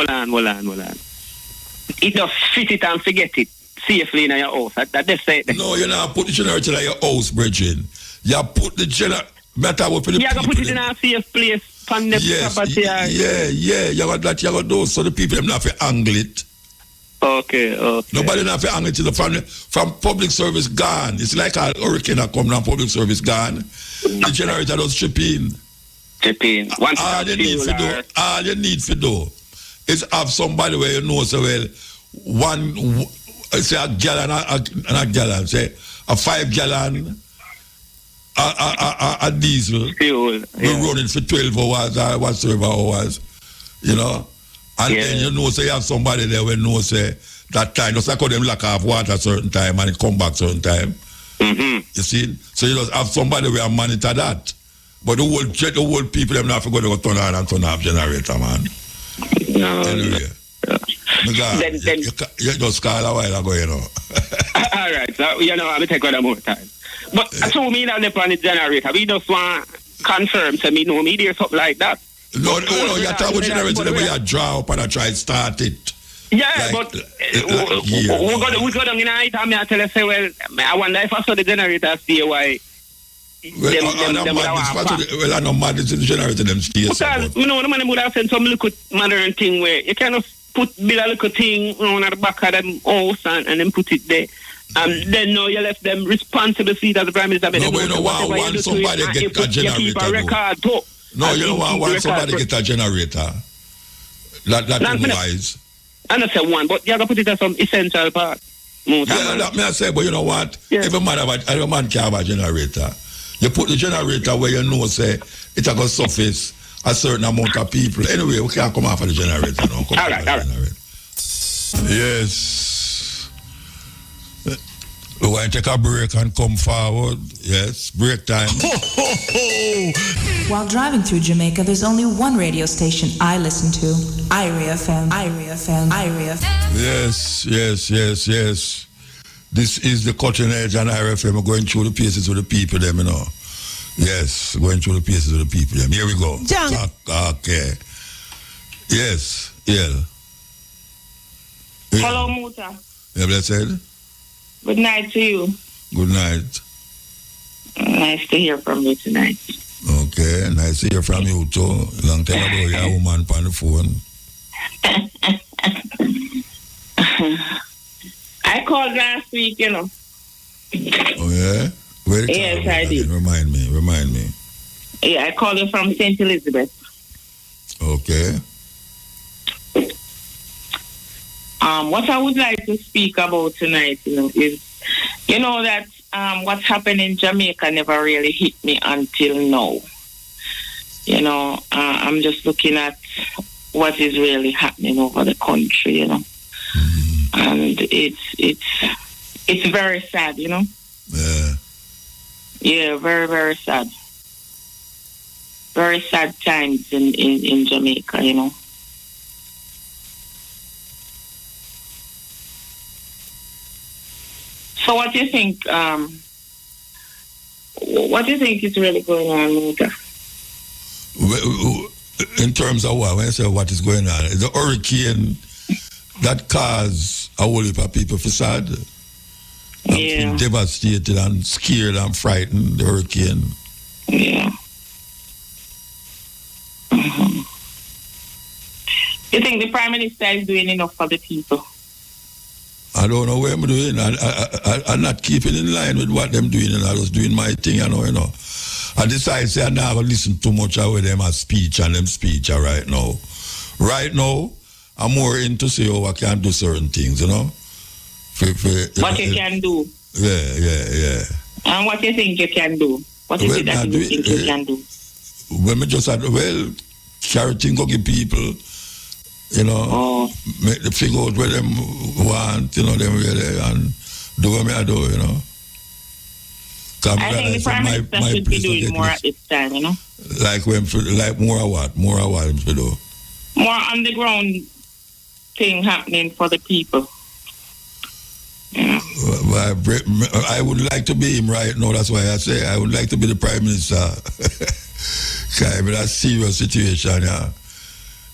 It just fit it and forget it safely in your house. That they say. No, you not put the generator in your house, Bridget. You put the generator. Better for the people. You put it in a safe place. Property. Yeah. You got that. You got those. So the people, them not have to angle it. Okay. Nobody not have to angle it to the family. From public service gone. It's like a hurricane that come down, public service gone. The generator does chip in. All you need to do is have somebody where you know so well, say a gallon and a gallon, say a 5 gallon a diesel. Fuel. We're running for 12 hours or whatsoever hours, you know. And then you know, say you have somebody there when know say that time, just like how them lock off water a certain time and it come back certain time. Mm-hmm. You see? So you just have somebody where monitor that. But the whole people them not going to go turn on and turn off generator, man. No. Anyway. Then, you just call a while ago, you know. All right, so you know, I'll take one more time. But I told me that on the generator, we just want to confirm to me, no media something like that. No, you talk about generator the way you draw up and I try to start it. Yeah, like, but we go down in the night and I tell you, say, well, I wonder if I saw the generator stay why. I know mad is the generator them stay. Because, you know, the man would have sent some little modern thing where you kind of build a little thing on the back of them house and then put it there. Then no, you left them responsible for it as the Prime Minister. No, but you know want somebody get a generator. You keep a record too. No, you don't want somebody get a generator. That wise. I don't say one, but you have to put it as some essential part. Yeah, that may I say, but you know what? Yeah. Every man can have a generator. You put the generator where you know, say, it will surface a certain amount of people. Anyway, we can't come off of the generator now. All right. Yes. We want to take a break and come forward. Yes, break time. While driving through Jamaica, there's only one radio station I listen to. IRIA FM. Yes. This is the cutting edge and IRIA FM. We're going through the paces of the people, them, you know. Yes, going through the paces of the people, them. Here we go. Okay. Yes, yeah. Hello, Muta. Yeah, blessed. Good night to you. Good night. Nice to hear from you tonight. Okay, nice to hear from you too. Long time ago, you have a woman on the phone. I called last week, you know. Oh, yeah? Where did yes, I did. Remind me. Yeah, I called you from St. Elizabeth. Okay. What I would like to speak about tonight, you know, is, you know, that what's happened in Jamaica never really hit me until now. You know, I'm just looking at what is really happening over the country, you know. Mm-hmm. And it's very sad, you know. Yeah. Yeah, very, very sad. Very sad times in Jamaica, you know. So what do you think? What do you think is really going on, Muta? In terms of what? When I say what is going on, the hurricane that caused a whole heap of people facade. Yeah. Devastated and scared and frightened. The hurricane. Yeah. Mm-hmm. You think the Prime Minister is doing enough for the people? I don't know what I'm doing. I'm not keeping in line with what them doing, and I was doing my thing, you know. I decided say I never listen too much of them as speech and them speech right now. Right now, I'm more into say I can do certain things, you know. What you can do. Yeah. And what you think you can do? What is it that you think you can do? When we just had, charity go give people, you know, make them figure out what them want, you know, them really, and do what I do, you know. I think the Prime Minister should be doing more at this time, you know. Like more of what? More of what him should do? More underground thing happening for the people. Yeah. I would like to be him right now. That's why I say I would like to be the Prime Minister. Because it's a serious situation, yeah.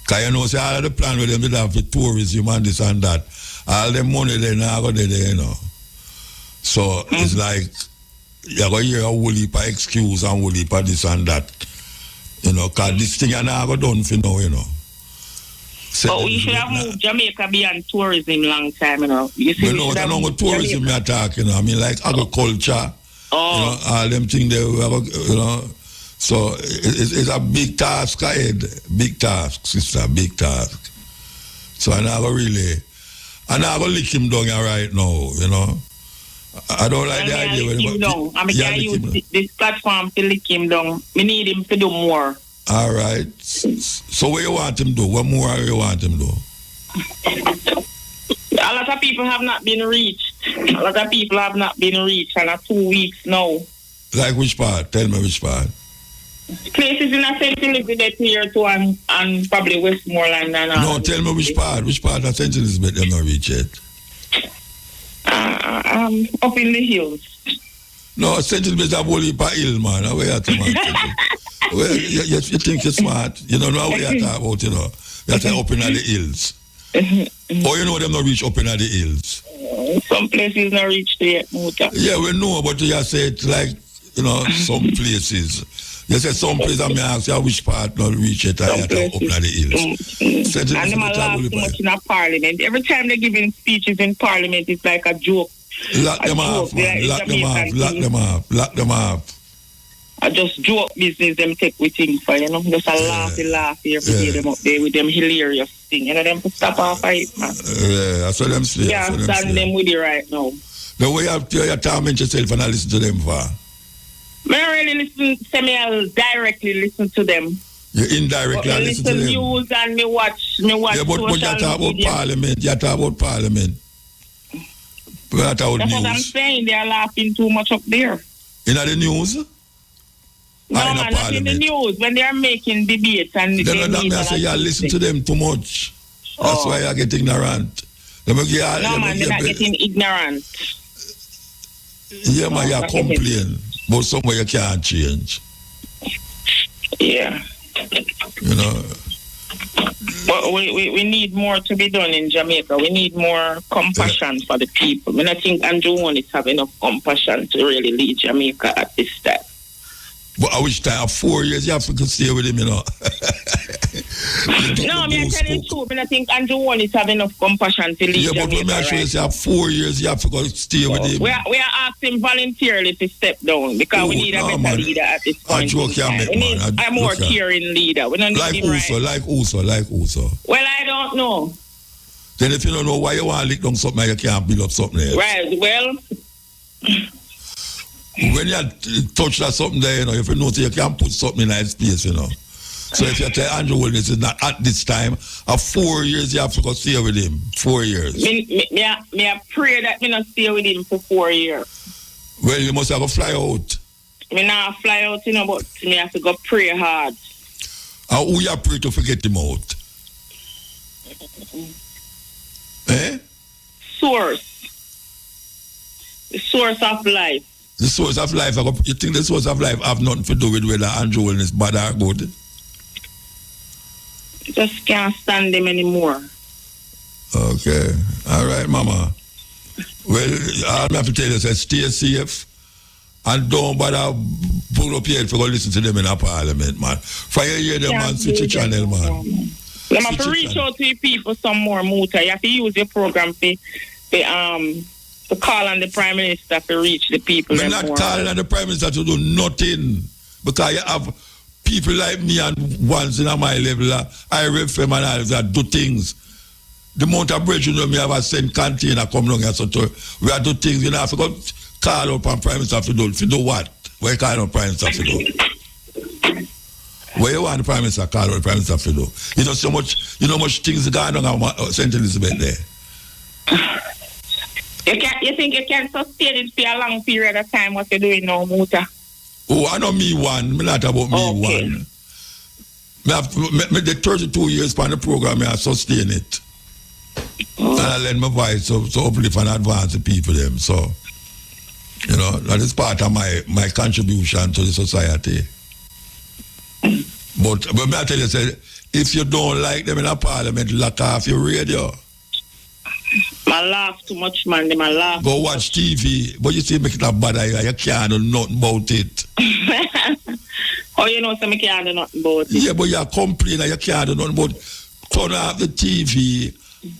Because you know, say all of the plan with them they have for tourism and this and that. All the money they now go there, you know. So it's like you're going to hear a whole heap of excuse and a whole heap of this and that. You know, because this thing is not done for now, you know. But we should have moved Jamaica beyond tourism long time, you know. You see, no, I don't know tourism you're talking, you know. I mean, like agriculture, you know, all them things they, you know. So it's a big task ahead. Big task, sister, big task. So I'm not going to lick him down here right now, you know. I don't like the idea. I mean, can use this platform to lick him down. We need him to do more. All right. So what you want him to do? What more you want him to do? A lot of people have not been reached. And 2 weeks now. Like which part? Tell me which part. Places in a St. Elizabeth here too and probably Westmoreland and all. No, tell me which part. Which part of St. Elizabeth them not reach yet? Up in the hills. No, St. Elizabeth is a whole heap of hill, man. Where you talking about? Well, you think you're smart. You don't know what you're talking about, you know. You're talking up in the hills. Or you know them not reach up in the hills. Some places not reach there yet, Muta. Yeah, we know, but you say it like, you know, some places. You say some places, I ask you which part not reach it, and you're up in the hills. And them laugh too much in a parliament. Every time they're giving speeches in parliament, it's like a joke. Lock them off, man. Lock them off. I just joke business them take with things for, you know. Just a laugh every day them up there with them hilarious thing. You know, them to stop off it, man. Yeah, that's what them say. Yeah, stand them with you right now. The way you torment yourself and I listen to them for? I don't really listen, I'll directly listen to them. You indirectly listen to them? News and me watch yeah, but you talk about parliament. You talk about parliament. That's what I'm saying. They're laughing too much up there. In the news? No, man, not in the news. When they are making debates and I say you listen to them too much. That's why you get ignorant. No, man, they're not getting ignorant. Yeah, man, you complain, but somewhere you can't change. Yeah. You know. But we need more to be done in Jamaica. We need more compassion for the people. I think Andrew One is having enough compassion to really lead Jamaica at this time. But I wish time 4 years you have to stay with him, you know. No, I'm telling you true. I think Andrew One is having enough compassion to lead Jamaica. Yeah, but when I show you have 4 years you have to go stay with him. We are asking voluntarily to step down because we need a better leader at this point. We need a more caring leader. We don't need like Uso. Well, I don't know. Then if you don't know why you want to lick down something, you can't build up something else. Right, well... When you touch that something there, you know, if you notice you can put something in that space, you know. So if you tell Andrew Wellness is not at this time, 4 years you have to go stay with him. 4 years. I pray that I not stay with him for 4 years. Well, you must have a fly out. I not fly out, you know, but I have to go pray hard. And who you pray to forget him out? Source. The source of life. The source of life, you think the source of life have nothing to do with whether Andrew Wellness bad or good? Just can't stand them anymore. Okay. All right, Mama. Well, I have to tell you, stay safe and don't bother pull up here for go listen to them in a parliament, man. For you hear them, man, switch your channel, man. You have to reach out to your people some more, Muta. You have to use your program to to call on the Prime Minister to reach the people. I'm not calling on the Prime Minister to do nothing. Because you have people like me and ones in my level, I refer and all that do things. The amount of bread, me have a send container come along and so we have do things, have to go call up on Prime Minister to do what? What you call on Prime Minister to do? What you want the Prime Minister call on the Prime Minister to do? You know so much, much things going on at St. Elizabeth there. You think you can sustain it for a long period of time, what you're doing now, Muta? Oh, I know me one. Me not about me one. Me the 32 years on the program, I sustain it. And I lend my voice so uplift and advance the people them. So, that is part of my contribution to the society. But me I tell you, say, if you don't like them in a parliament, lock off your radio. I laugh too much, man. I laugh. Go watch TV. But you see, make it a bad idea. You can't do nothing about it. Oh, you know, so I can't do nothing about it. Yeah, but you complain that you can't do nothing about it. Turn off the TV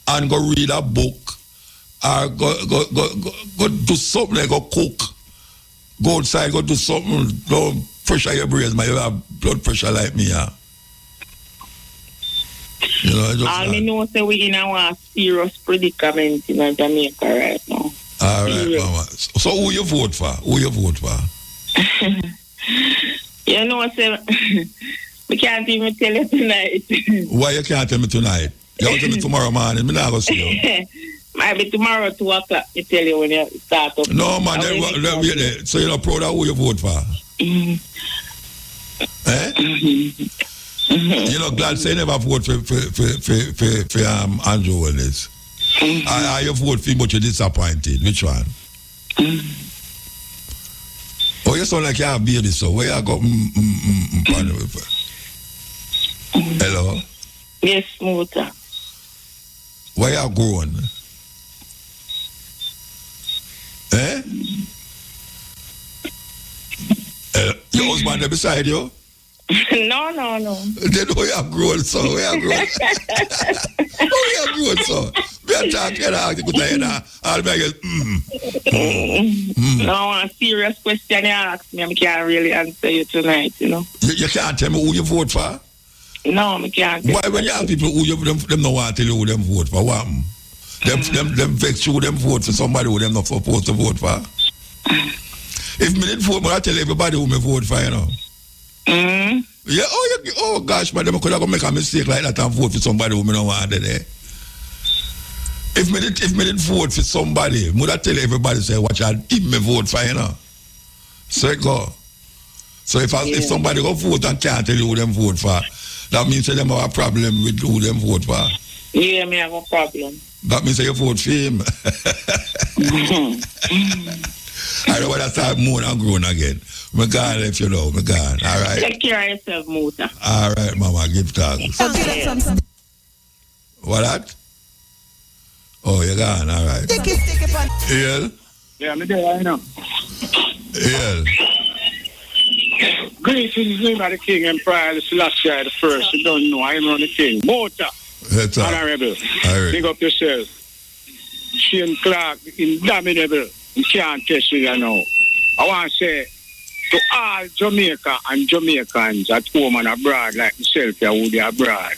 and go read a book. Or go do something like go cook. Go outside, go do something. Don't pressure your brains, man. You have blood pressure like me, yeah. All me know say we in a serious predicament in Jamaica right now. All right, Mama. So who you vote for? You know, say we can't even tell you tonight. Why you can't tell me tonight? You want to tell me tomorrow morning? Me not go see you. Might be tomorrow 2 o'clock. I tell you when you start up. No, man. So you're not proud of who you vote for? You know, glad say never vote for Andrew Wellness. I you vote for him, but you're disappointed. Which one? Oh, you sound like you have baby, so where you go? Hello? Yes, Muta. Where you going? Your husband there beside you? No. Then where you grown, so? Where you grown? So? We are talking I'll be like, No, a serious question you ask me, I can't really answer you tonight, You can't tell me who you vote for? No, I can't. Why when you ask people who you them don't want to tell you who them vote for? What? Them vex you them vote for somebody who them not supposed to vote for? If me didn't vote, I tell everybody who me vote for, Yeah, oh gosh, man, them could have make a mistake like that and vote for somebody who me don't want there. If me didn't vote for somebody, would I tell everybody say watch out, if me vote for So it go. So if somebody go vote and can't tell you who them vote for, that means that them have a problem with who them vote for. Yeah, me have a problem. That means that you vote for him. I don't want to start moan and groan again. Me gone if you know, me gone. All right. Take care of yourself, Muta. All right, Mama, give thanks. What that? Oh, you're gone, all right. Yeah? Yeah, I'm there right now. Yeah. Grace is the name of the King Emperor, the Selassie the first. You don't know, I am on the King. Mota. Honorable. Big up yourself. Shane Clark, indomitable. You can't test you now. I want to say to all Jamaica and Jamaicans at home and abroad, like myself, who they abroad.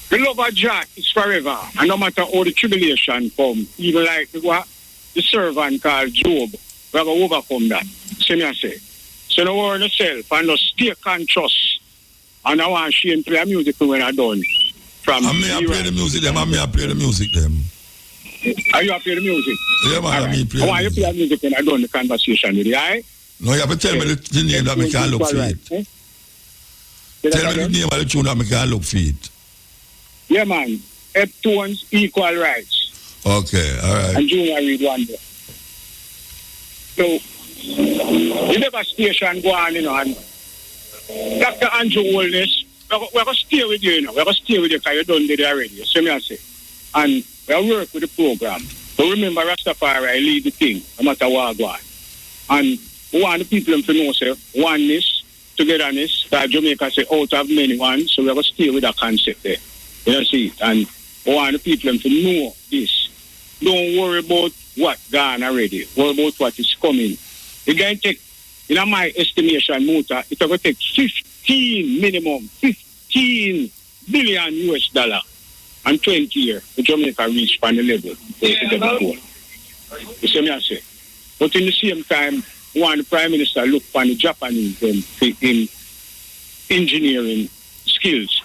The love of Jah is forever. And no matter how the tribulation come, even like the servant called Job, we have to overcome that. See me I say. So no worry yourself and just stay conscious. And I want Shane play music when I'm done. I play the music them. Are you play the music? Yeah, man, right. I want you to play the music when I'm done the conversation with you, alright? No, you have to tell me the name that we can look for it. Tell me the name of the tune that we can look for it. Yeah, man. F-Tones Equal Rights. Okay, all right. And Junior read one there. So, you never station go on, and Dr. Andrew Wellness, we're going to stay with you, We're going to stay with you because you done it already. You see me I say. And we work with the program. So remember, Rastafari lead the thing, no matter what go on. And we want the people to know, say, oneness, togetherness, that Jamaica say, out of many ones, so we're going to stay with that concept there. You see it? And we want the people to know this. don't worry about what gone already. Worry about what is coming. It's going to take, in my estimation, Muta, it's going to take 15 billion US dollar and 20 years for Jamaica reach on the level. You see me I say? But in the same time, one Prime Minister look for the Japanese in engineering skills.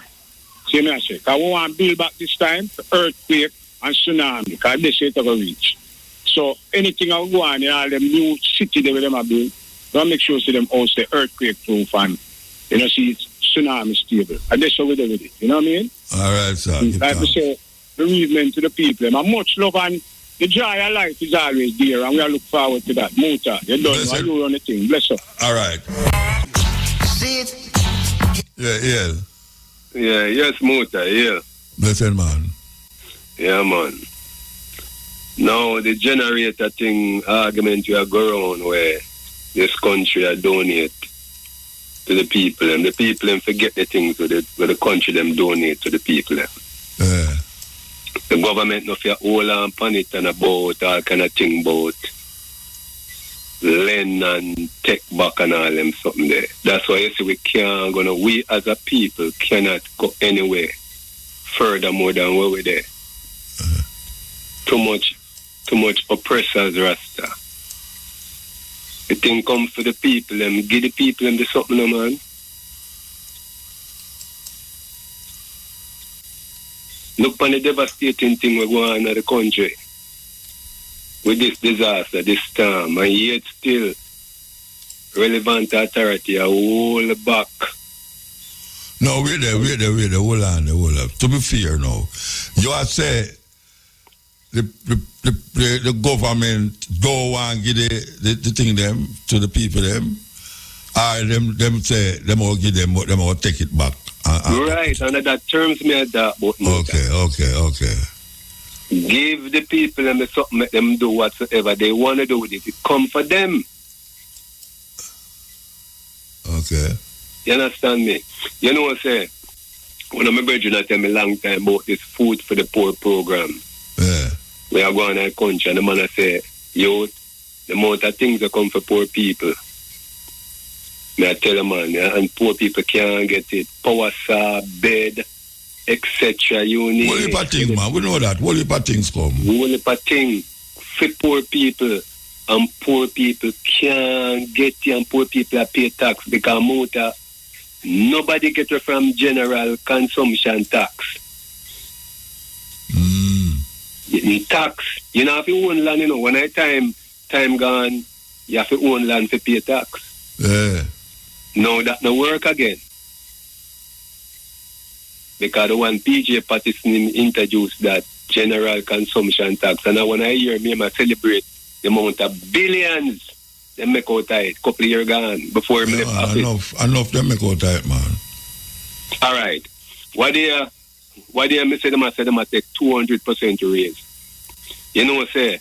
See me I say? Because we want to build back this time, earthquake and tsunami, because they say it's going to reach. So anything I go on in all them new city they them are build, we make sure see them house the earthquake proof and see it's tsunami stable. And that's how we do with it. You know what I mean? All right, sir. Like we say, bereavement to the people. And much love and the joy of life is always there, and we look forward to that. Muta, you don't know you run the thing. Bless up. All right. Yeah. Yeah, yes, Muta, yeah. Blessed man. Yeah, man. Now, the generator thing argument you are going on where this country are donate to the people, and the people and forget the things where the country them donate to the people. Yeah. The government no fear hold on pan it and about all kind of thing about lend and take back and all them something there. That's why you see we as a people cannot go anywhere further more than where we're there. Too much oppressors Rasta. The thing comes to the people and give the people and the something, no, man. Look on the devastating thing we're going on in the country with this disaster, this storm, and yet still relevant authority are all back. No, wait there, hold on. To be fair now, you are say the government don't want to give the thing them to the people them, or them say them all give them, but them all take it back. Right, under that terms me at that. But okay. Give the people and something, make them do whatsoever they want to do with it. It come for them. Okay. You understand me? You know what I say? When my brother tell me long time about this food for the poor program. Yeah. We are going to the country and the man say, yo, the amount of things that come for poor people. I tell them, man, and poor people can't get it. Power saw, bed, etc. You need. What heap of things, man? We know that. What heap of things come? What heap of things for poor people, and poor people can't get it, and poor people are pay tax because motor, nobody get it from general consumption tax. Tax, you know, if you own land, you know, when time gone, you have to own land to pay tax. Yeah. No, that no work again. Because the one PJ Patterson introduced that general consumption tax, and now when I hear me, I celebrate the amount of billions they make out of it, couple of years gone before me left office. Enough them make out of it, man. All right. Why they I say them take 200% raise. You know what I say?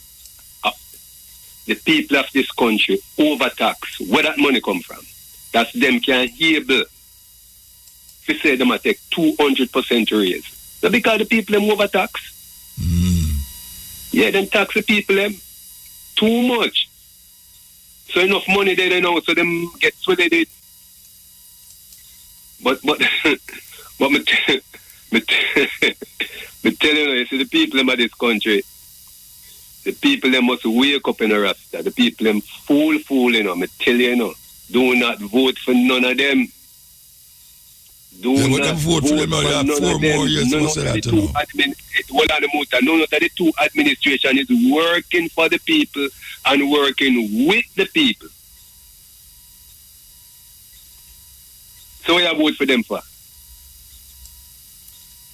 The people of this country overtax. Where that money come from? That's them can able to say them take 200% raise. So because the people them overtax. Yeah, them tax the people them too much. So enough money they don't know, so them get what they did. But me tell you see the people them of this country, the people them must wake up in a Rasta. The people them fool, you know. Me tell you, do not vote for none of them. Do not vote for them. None of them. None of the two administration is working for the people and working with the people. So what you vote for them for?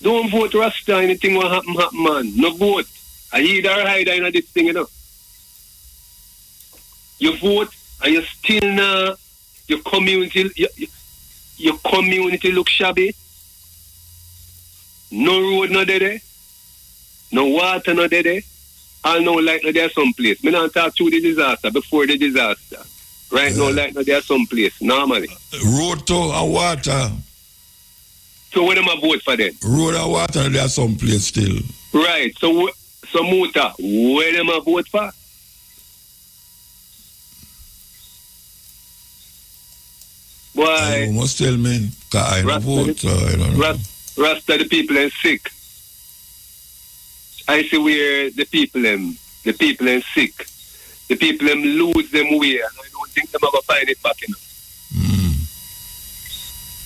Don't vote Rasta, anything will happen, man. No vote. I either hide in this thing, you know. You vote and you still now your community look shabby. No road no there. No water no there. All no light no there someplace. Me not talk through the disaster before the disaster. Right now light no there someplace, normally. Road to and water. So what am I vote for then? Road and water there someplace still. Right. So So Muta, where them a vote for? Why? You must tell me, because I don't vote, so I don't know. Rasta, the people are sick. I see where the people are sick. The people them lose them way, and I don't think them ever find it back enough.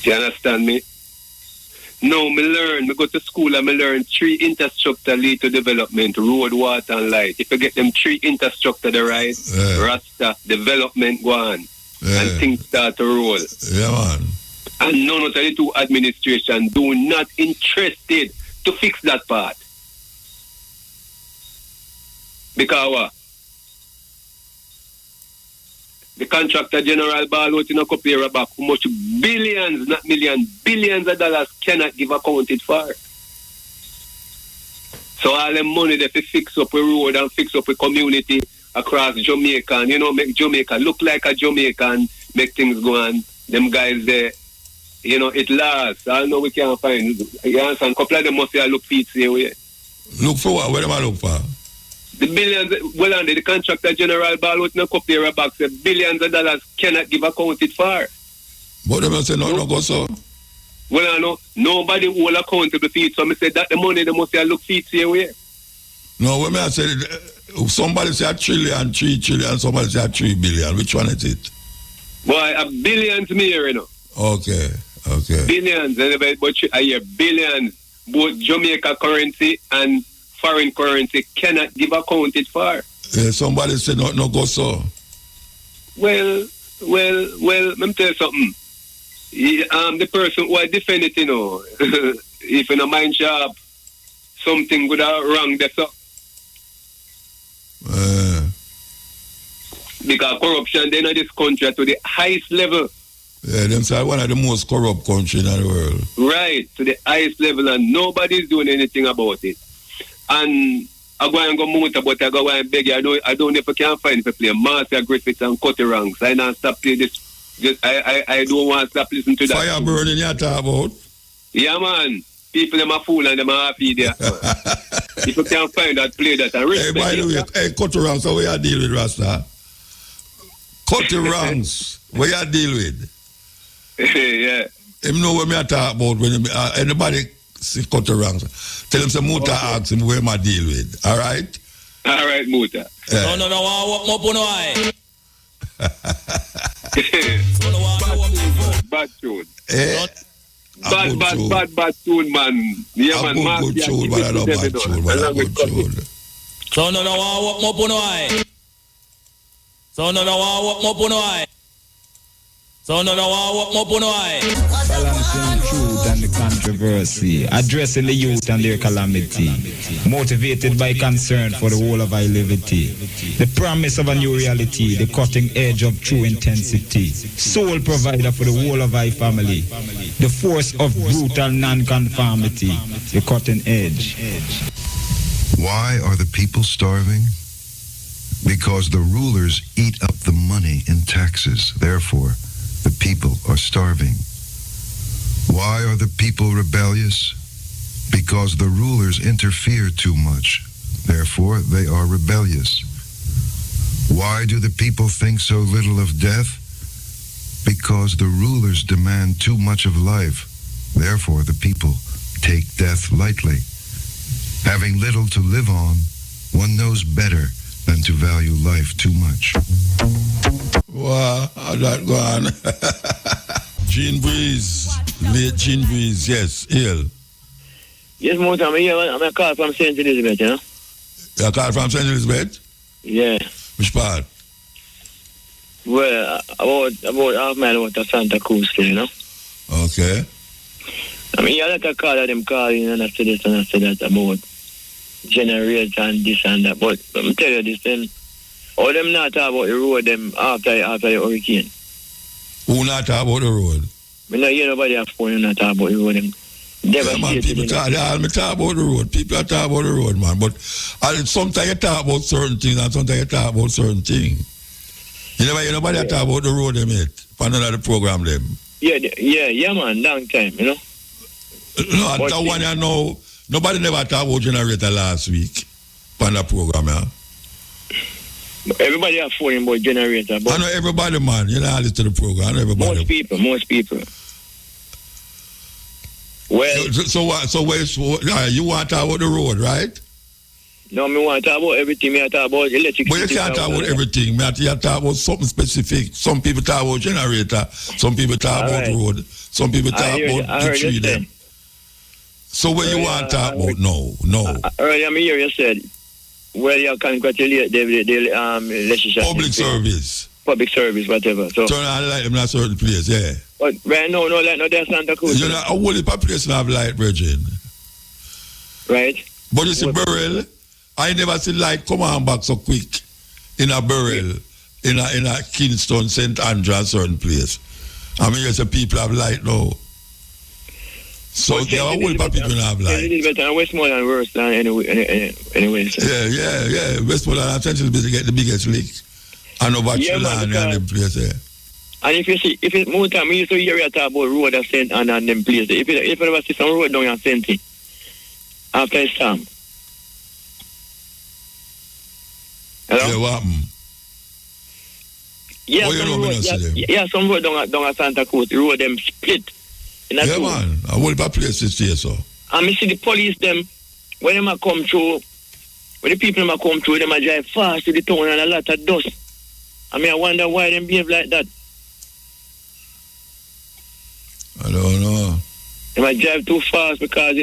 Do you understand me? No, me go to school and me learn 3 infrastructure lead to development, road, water and light. If you get them 3 infrastructure the right, Rasta, development go on. And things start to roll. Yeah, man. And none of the 2 administration do not interested to fix that part. Because what? The contractor general ball out in a couple years back, how much billions, not millions, billions of dollars cannot give accounted for. So all the money that they fix up a road and fix up a community across Jamaica, and, make Jamaica look like a Jamaica and make things go on. Them guys there, it lasts. I know we can't find. You understand? A couple of them must look feet away. Look for what? Where am I look for? The billions, the contractor general ball out in a couple years back said billions of dollars cannot give accounted for. But them say no go so. Well, I know nobody will accountable for it. So I said that the money they must look feet away. No, when I said somebody say $1 trillion, $3 trillion, somebody say $3 billion. Which one is it? Boy, a billions mere, Okay. Billions, but I hear billions. Both Jamaica currency and foreign currency cannot give accounted for. Somebody said no go so. Well, let me tell you something. The person who I defend it, if in a mind sharp, something would have wrong there, so. Because corruption then in this country to the highest level. Yeah, them say one of the most corrupt countries in the world. Right, to the highest level, and nobody's doing anything about it. And I go and go Muta, but I go and beg you. I don't know if I can find if I play Master Griffiths and Cutty Ranks. I don't stop playing this. I don't want to stop listening to that. Fire burning you talk about? Yeah, man. People them a fool and them a happy there. If you can find that, play that and respect. Hey, by the way, Cutty Ranks, how you deal with Rasta? Cutty Ranks, what you deal with? Yeah. Him know what me talk about when anybody see Cutty Ranks. Tell him some Muta asks him where I deal with. All right? All right, Muta. Yeah. No, what more eye? Bad tune. Bad tune, man. Yeah, man. Good tune, but I don't bad tune. So no, what more eye? So no, what more eye? So no, what more eye? Balancing truth and the controversy, addressing the youth and their calamity, motivated by concern for the whole of our liberty, the promise of a new reality, the cutting edge of true intensity, sole provider for the whole of our family, the force of brutal non-conformity, the cutting edge. Why are the people starving? Because the rulers eat up the money in taxes. Therefore, the people are starving. Why are the people rebellious? Because the rulers interfere too much. Therefore, they are rebellious. Why do the people think so little of death? Because the rulers demand too much of life. Therefore, the people take death lightly. Having little to live on, one knows better than to value life too much. Wow, how that go on? Gene Breeze, late Gene Breeze, yes, ill. Yes, Mota, I'm a call from St. Elizabeth, you know? You call from St. Elizabeth? Yeah. Which part? Well, about half mile out of Santa Cruz, you know? Okay. I mean, you let a call that them calling and after this and after that about generator and this and that. But let me tell you this then. All them not talk about the road them after the hurricane. Who not talk about the road? I don't hear nobody have phone not talk about the road them. Yeah, man, people talk about the road. People are talking about the road, man. But sometimes you talk about certain things and sometimes you talk about certain things. You never hear nobody talk about the road them yet. For another program them. Yeah, man, long time, you know. No, that one you know, nobody never talked about generator last week. on the program, yeah? Everybody have phone about generator. But I know everybody, man. You know, listen to the program. I know everybody. Most people. Well, so you want to talk about the road, right? No, me want to talk about everything. Me talk about electricity. But you can't talk about everything. Me you talk about something specific. Some people talk about generator. Some people talk about road. Some people talk about the tree them. So what you want to talk about? No. Earlier, me hear you said, well, you congratulate the public service, whatever. So turn on the light in a certain place, yeah. But right now, no light, no there's Santa Cruz. You know, a whole heap of place have light, Virgin. Right. But you see, Burrell, I never see light come on back so quick in a Burrell, in a Kingston, St. Andrew, a certain place. I mean, you see people have light now. So there are a whole heap of people have light. It's better Westmoreland worse than anyway. So. Yeah. Westmoreland essentially get the biggest leak. And over Chilani and them place there. And if you see, if it's more time, we used to hear you talk about road at St. Anna and them places. If you ever see some road down at St. after a storm. Hello? Yeah, what happened? Yeah, some road down at Santa Cruz, the road them split. Yeah, man. I will be places here, so. And me see the police them, when they come through, when the people come through, they drive fast to the town and a lot of dust. I mean, I wonder why they behave like that. I don't know. They might drive too fast because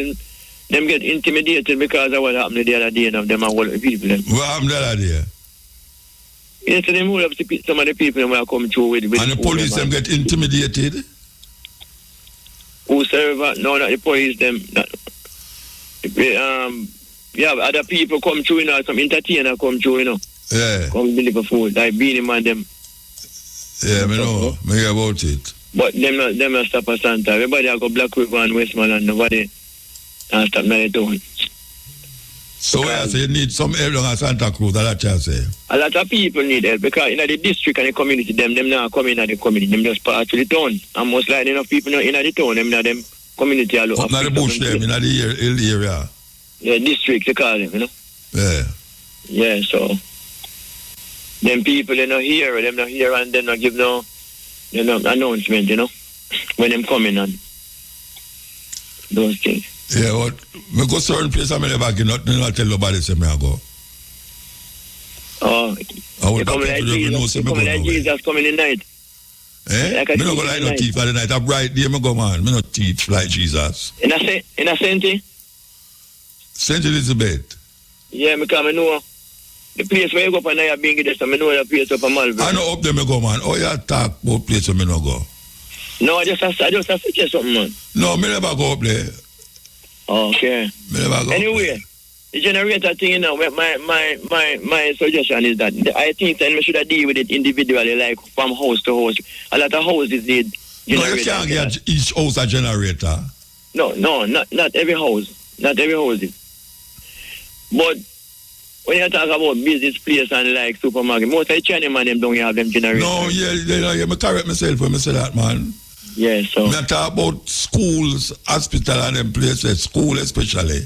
them get intimidated because of what happened the other day and of them and all the people. Them. What happened the other day? Yes, so they move up to some of the people when I come through with and the police them get intimidated? Whosoever, no, not the police them. Yeah, other people come through, you know, some entertainer come through, you know. Yeah. Come deliver food, like Beanie Man them. Yeah, me know. Me hear about it. But them not stop at Santa. Everybody have got Black River and Westmoreland, nobody stop at the town. So I say you need some help on Santa Cruz, that's what I say. A lot of people need help because in the district and the community, them not come in the community, them just part to the town. And most likely enough people in the town, them community are up in the bush them, in the area. Yeah, district they call them, you know. Yeah. Yeah, so them people they not here and they not give no announcement, you know, when them coming on those things. Yeah, but me go certain place I never get not tell nobody say me I go. Oh, I will come like Jesus coming in night. Eh? Like me not go like no thief at the night. A bright day me go, man. Me not thief like Jesus. In a Saint? St. Elizabeth. Yeah, because I know the place where you go up and I have been there, so I know the place up in Malvern. I know up there me go, man. Oh, you talk about place where me not go. No, I just suggest something, man. No, me never go up there. Okay. Me never go anyway, the generator thing, you know, my suggestion is that I think that we should have deal with it individually, like from house to house. A lot of houses need generator. No, you can't get each house a generator. No, not every house. Not every house is. But when you talk about business place and like supermarket, most of the Chinese man them don't have them generators. No, yeah, me correct myself when I say that, man. Yeah, so. Me talk about schools, hospital and them places, school especially.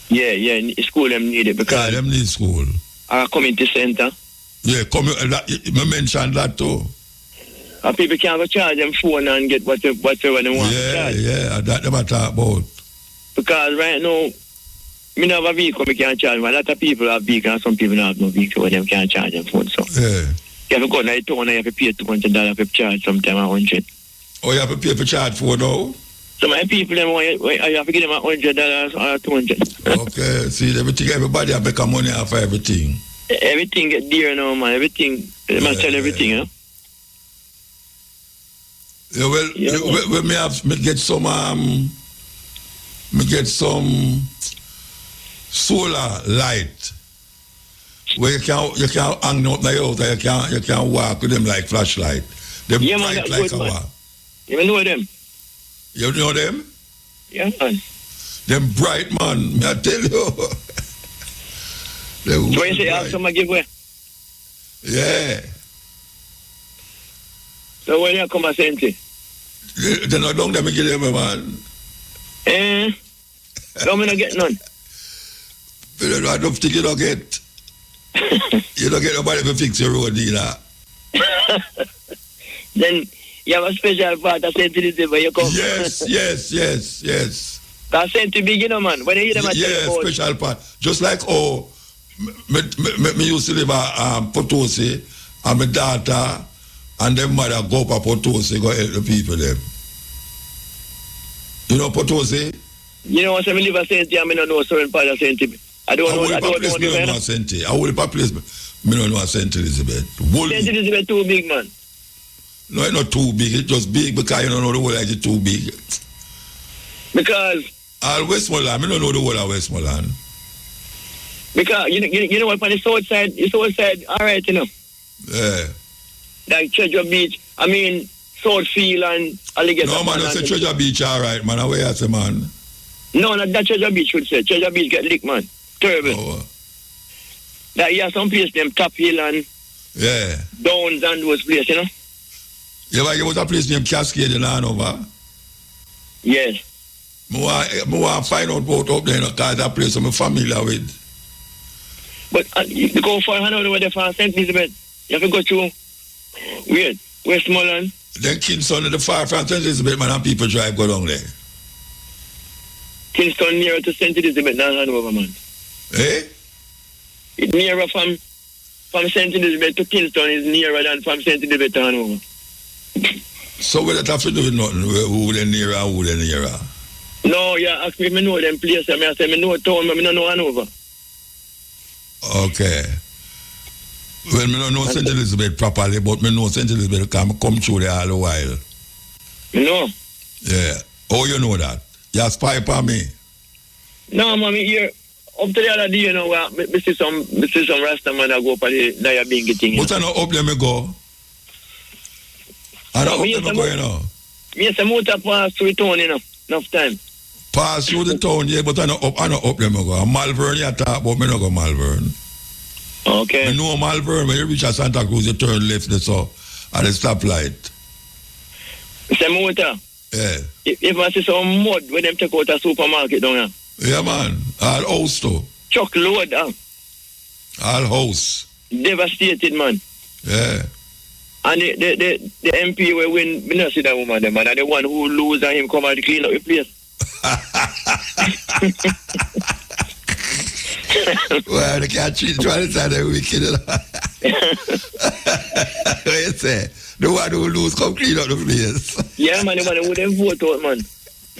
Yeah, school them need it because. Yeah, them need school. Our community center. Yeah, me mentioned that too. And people can't go charge them phone and get whatever they want to charge. Yeah, that them I talk about. Because right now, me don't have a vehicle, me can't charge. A lot of people have vehicles and some people don't have no vehicle, them can't charge them phone. So yeah. You have to go to the town and you have to pay $200 for charge sometime 100. Oh, you have to pay for charge for now? So my people, them you have to give them $100 or 200. Okay, see, everybody have make money off of everything. Everything get dear now, man. Everything, they must sell everything, you know. Yeah, well, me get some solar light where you can hang out the house, you can walk with them like flashlight. Them bright like a wall. You know them? You know them? Yeah, man. Them bright, man. Me I tell you. So you say you have some giveaway? Yeah. So when you come and send it? They're not down there, me give them, man. No, me not get none. You don't know enough thing you don't get. You don't get nobody to fix your road dealer. Then you have a special part of St. Elizabeth where you come. Yes. That's St. Big, you know, man. When you hear them at special part. Just like me used to live at Potosi, and my daughter and them mother go up at Potosi, go help the people them. You know Potosi? You know what I live at St. I don't know certain part of St. I don't know St. I will place me don't know St. Elizabeth. St. Elizabeth too big, man. No, it's not too big. It's just big because you don't know the whole like it's too big. Because all Westmoreland, I don't know the whole of Westmoreland. Because you know what, on the south side, all right, you know. Yeah. Like Treasure Beach, I mean, Southfield and Alligator. No, man, I say Treasure Beach, all right, man. Where you say, man? No, not that Treasure Beach would say. Treasure Beach get licked, man. Terrible. Oh. Like, you have some place, them Top Hill and Downs and those places, you know. Yeah, but there was a place named Cascade in Hanover. Yes. I want to find out about up there, because that place I'm familiar with. But you go for Hanover where they're from St. Elizabeth. You have to go through Westmoreland. Then Kingston, the far from St. Elizabeth, man, and people drive go down there. Kingston nearer to St. Elizabeth than Hanover, man. Eh? It's nearer from St. Elizabeth to Kingston is nearer than from St. Elizabeth to Hanover. So what that have to do with nothing? Who they nearer, who they nearer? No, yeah, ask me if I know them places. I say I know town, but I don't know Hanover. Okay. Well, I don't know St. Elizabeth properly, but I know St. Elizabeth because I come through there all the while. You know? Yeah. Oh, you know that? You spy upon me? No, mommy, here, up to the other day, you know, I see some Rasta man that go up at the Diaspora thing. But I know up there me go. I don't up there me go, you know. Yes, I'm out to pass through the town, you know, enough time. Pass through the town, yeah, but I know up there me go. Malvern, you talk about me no go Malvern. Okay. I know Malvern, when you reach at Santa Cruz, you turn left, so at the stoplight. Same water. Yeah. If I see some mud when them take out a supermarket down here. Yeah, man. All house too. Chuck load, All house. Devastated, man. Yeah. And the MP will win, we not see that woman, man. And the one who lose and him come out to clean up the place. Well, they can't treat trying to the wicked. What you say? The one who lose come clean up the place. Yeah, man, the one who them vote out, man.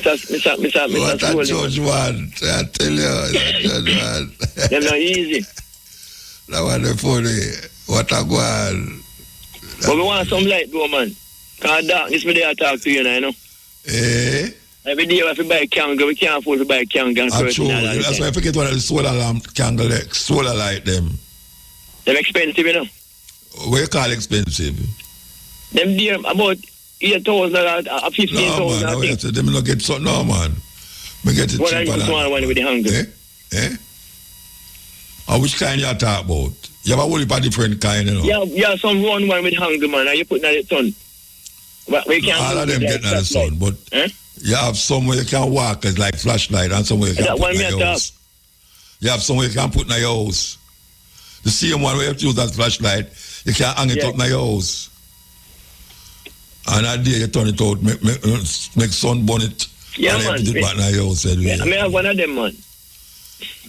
What a judge, man. I tell you, that judge, man. Them not easy. That one the funny. What a one. But we want some light, though, man. Because darkness, me there I talk to you, you know. Eh? Every day we have to buy a candle. We can't afford to buy a candle. That's why I forget one of the solar lamp candle, solar light them. They're expensive, you know. What you call expensive? Them dear about 8,000 or 15,000. No, man, I think. Them not get something, no, man. We get it cheaper. What are you small one with the hunger? Eh? Or which kind you talk about? You have a whole heap of different kind, you know. Yeah, some round one with hunger, man, and you put that in the sun. But we can't all of them get in the sun, but you have some where you can walk as like flashlight and some where you can put in your house. You have some where you can put in your house. The same one where you have to use that flashlight, you can hang it up in your house. And that day you turn it out, make sun burn it, yeah, and man, put it back in your house. Yeah, I have one of them, man.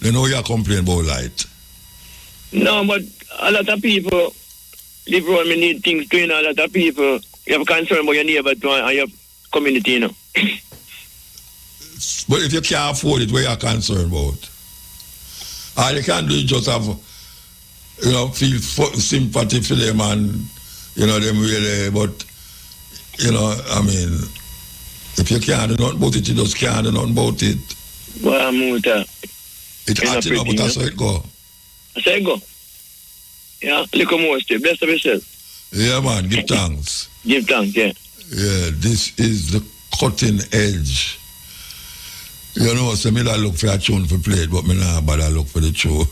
You know you complain about light. No, but a lot of people live around me need things doing. A lot of people you have concern about your neighbor and your community, you know. But if you can't afford it, what you are concerned about? All you can do is just have, you know, feel sympathy for them and, you know, them really, but, you know, I mean, if you can't do nothing about it, you just can't do nothing about it. Well, Muta. It's hard, you know, but that's how it go. That's how it go. Yeah, little more stay. Bless of yourself. Yeah, man, give thanks. Give thanks, yeah. Yeah, this is the cutting edge. You know, so me I look for a tune for play it, but me not bother look for the tune.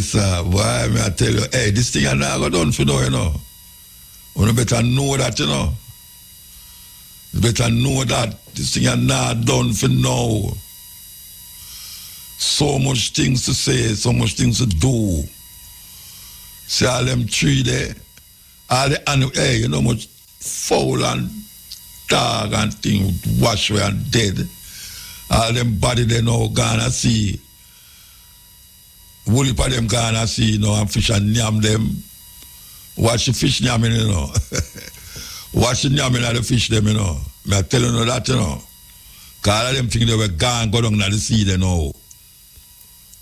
So, boy, me I tell you, hey, this thing I not go done for now, you know. You better know that, you know. You better know that this thing I not done for now. so much things to say, so much things to do. See all them tree there, all the animal, hey, you know much fowl and dog and thing wash away and dead. All them body they know gonna see. Woolly for them gonna see, you know, and fish and yam them. Watch the fish yamming, you know. Watch the yamming of the fish them, you know. Me telling you that, you know. Cause all of them think they were gone, go down to the sea, you know.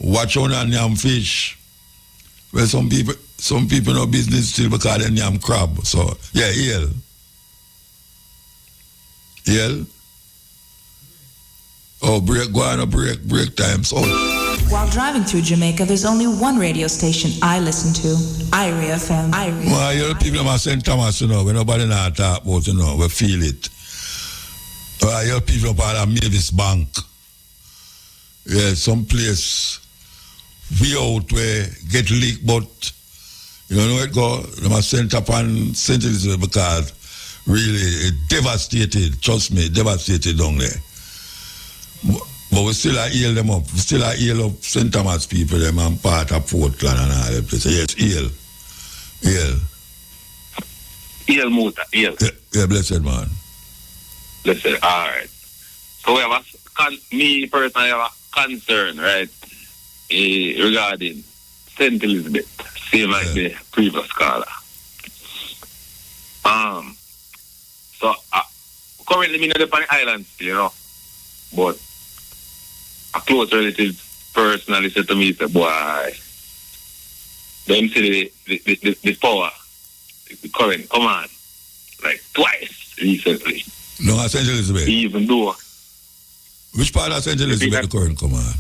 Watch on and yam fish. Well, some people know business still because they yam crab. So, yeah, Yale. Oh, go on a break time. So. While driving through Jamaica, there's only one radio station I listen to, IRIA FM. Well, you know, people in St. Thomas, you know, when nobody not talk about, you know, we feel it. You know, people up at Mavis Bank. Yeah, some place we out where get leaked, but you know it go, they must send up on St. Elizabeth because really it devastated, trust me, devastated down there. But we still heal them up. We still heal up St. Thomas people, them and part of Portland and all that place. Yes, heal. Heal, Muta, heal. Yeah, blessed man. Blessed, all right. So we have me personally have a concern, right, regarding St. Elizabeth, same like the previous caller. So currently I'm not on the island still, you know, but a close relative personally said to me, say, boy, them see the power, the current come on, like twice recently. No, St. Elizabeth. Even though. Which part of St. Elizabeth the current come on?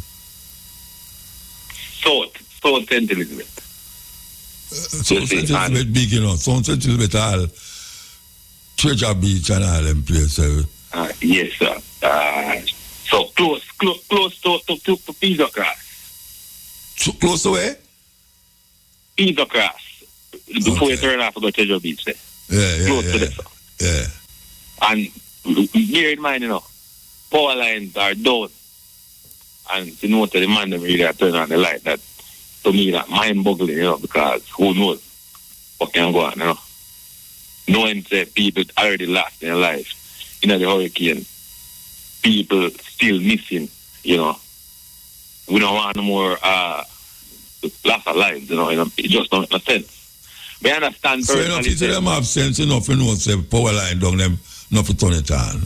South St. Elizabeth. South St. Elizabeth big, you know. South St. Elizabeth all Treasure Beach and all them places. Yes, sir. So close to Pizza Cross. Close to where? Pizza Cross. Before you turn off to go Treasure Beach there. Yeah. Close to there, sir. Yeah. And bear in mind, you know, power lines are down. And to know that the man them really turn on the light, that to me that mind boggling, you know, because who knows what can go on, you know. Knowing that people already lost their life in the hurricane, people still missing, you know. We don't want no more loss of lives, you know, it just don't make sense. But I understand so personally. So you know, them have sense enough, you know, say power line down them, not to turn it on.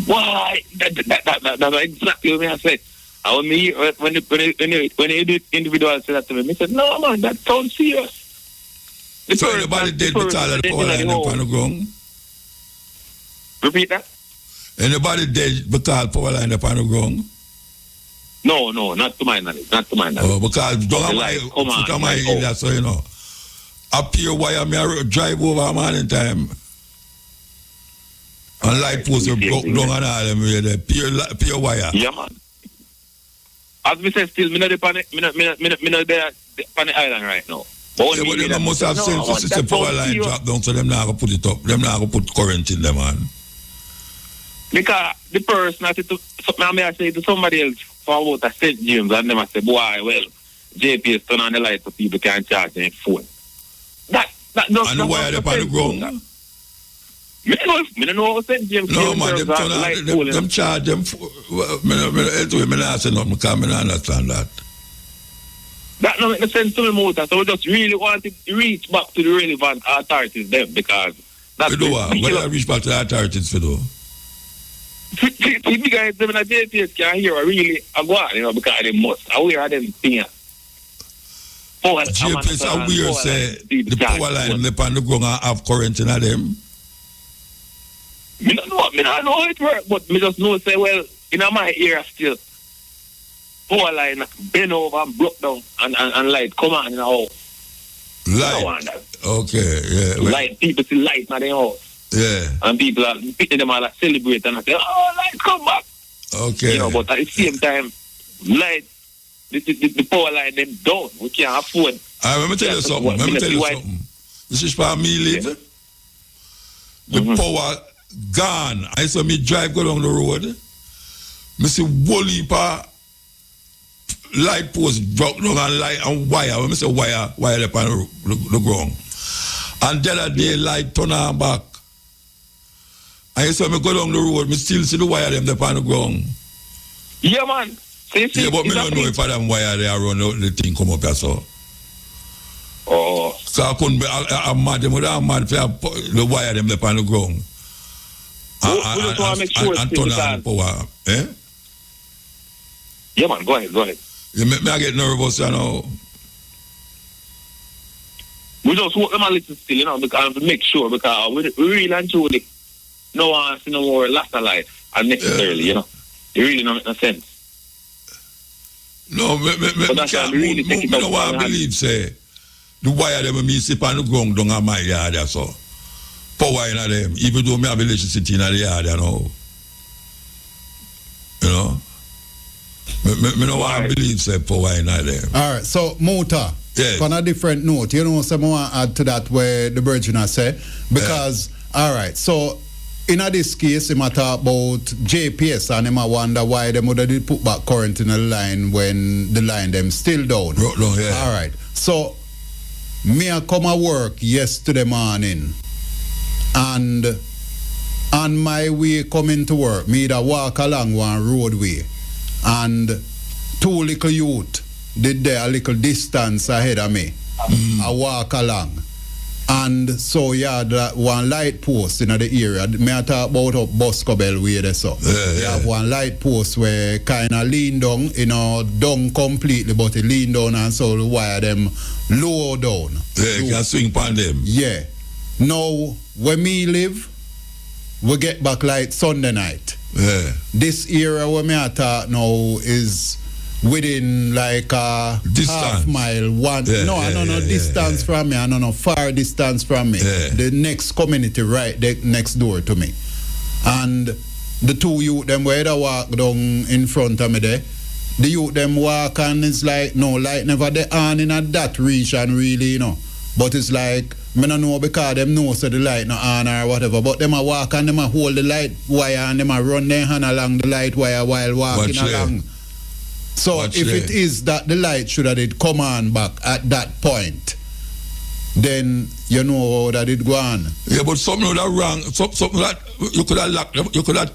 Why? That's exactly what I said. When the individual said that to me, I said, no, man, that sounds serious. So anybody dead because of the power line up on the ground? Repeat that? Anybody dead because power line up on the ground? No, not to my knowledge. Oh, because don't my area, so you know. Up here, why I drive over a morning time. And light posts are broke down and all them way there. Pure wire. Yeah, man. As me say, still, me not there on the island right now. But they must have sense to see the power line drop down, so them not going to put it up. Them not going to put current in them, man. Because the person, I say to somebody else for about a St. James, and them I say, boy, well, JPS turn on the light so people can charge their phone. That and the wire up on the ground? I don't know how St. James. No, man, them charge them. I not say nothing because I don't understand that. That don't make sense to me, Mota. So we just really want to reach back to the relevant authorities them because that's what I reach back to the authorities for though? The guys them in a JPS can hear really a go on, you know, because they must aware of them things. JPS are weird say the power line up on the ground and have current in them. Me don't know how it works, but me just know say, well, in my area still, power line bend over and broke down and light come on in the house. Light? Okay, yeah. Well, light, people see light in their house. Yeah. And people are picking them all celebrate and I say, oh, light come back. Okay. You know, but at the same time, light, the power line them down. We can't afford. Let me tell you something. This is for me live. The power gone. I saw me drive go down the road. Me see whole heap of light post broke down and light and wire. When I say wire up on the ground. And the other day, light turn on back. And you saw me go down the road, me still see the wire them up on the ground. Yeah, man. Yeah, but me don't know if I them wire they are run the thing come up here, so. Oh. So I couldn't be, I'm mad, them would have mad for the wire them up on the ground. And turn on the power. Eh? Yeah, man, go ahead. You make me get nervous, you know. We just want them a little still, you know, because to make sure, because we really and truly no one see no more loss of life unnecessarily, you know. It really don't make no sense. No, me no want to believe, say, the wire them me sit on the ground down on my yard, so. Power in them, even though me have electricity in the yard, you know. You know? Me no want to believe, say, power in them. All right, so, Muta. Yes. On a different note, you know, some more add to that where the Virgin has said, because, all right, so in this case, they talk about JPS and they wonder why they would have put back current in the line when the line them still down. Yeah. All right, so me I come to work yesterday morning and on my way coming to work, me da walk along one roadway and two little youth did there a little distance ahead of me. I walk along. And so, yeah, that one light post in the area. May I talk about up Bosco Bell way there, so. You have one light post where kind of lean down, you know, down completely, but it lean down and so the wire them low down. Yeah, you can swing upon them. Yeah. Now, where me live, we get back light Sunday night. Yeah. This area where me I talk now is within like a half mile, distance from me, I don't know, far distance from me. The next community right next door to me. And the two youth them where they walk down in front of me there, the youth them walk and it's like, no, light never they on in at that region really, you know. But it's like, I don't know because them know so the light no on or whatever, but them a walk and them a hold the light wire and them a run their hand along the light wire while walking along. So if it is that the light should have it come on back at that point, then you know that it go on. Yeah, but something that wrong, something that you could have locked, you could have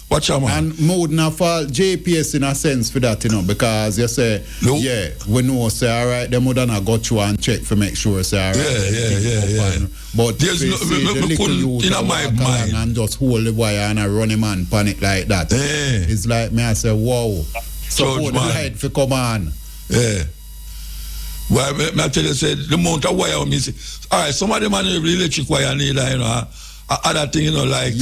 watch out, man. And mood not fall JPS in a sense for that, you know, because you say, yeah, we know, say, all right, them would not go through and check for make sure, say, all right. Yeah. But there's no, the little youth in my mind and just hold the wire and a running man panic like that. It's like me, I say, wow. So the light for come on. Yeah. Well, I tell you, say, the amount of wire me say, all right, some of them are the electric wire need, you know, other thing, you know, like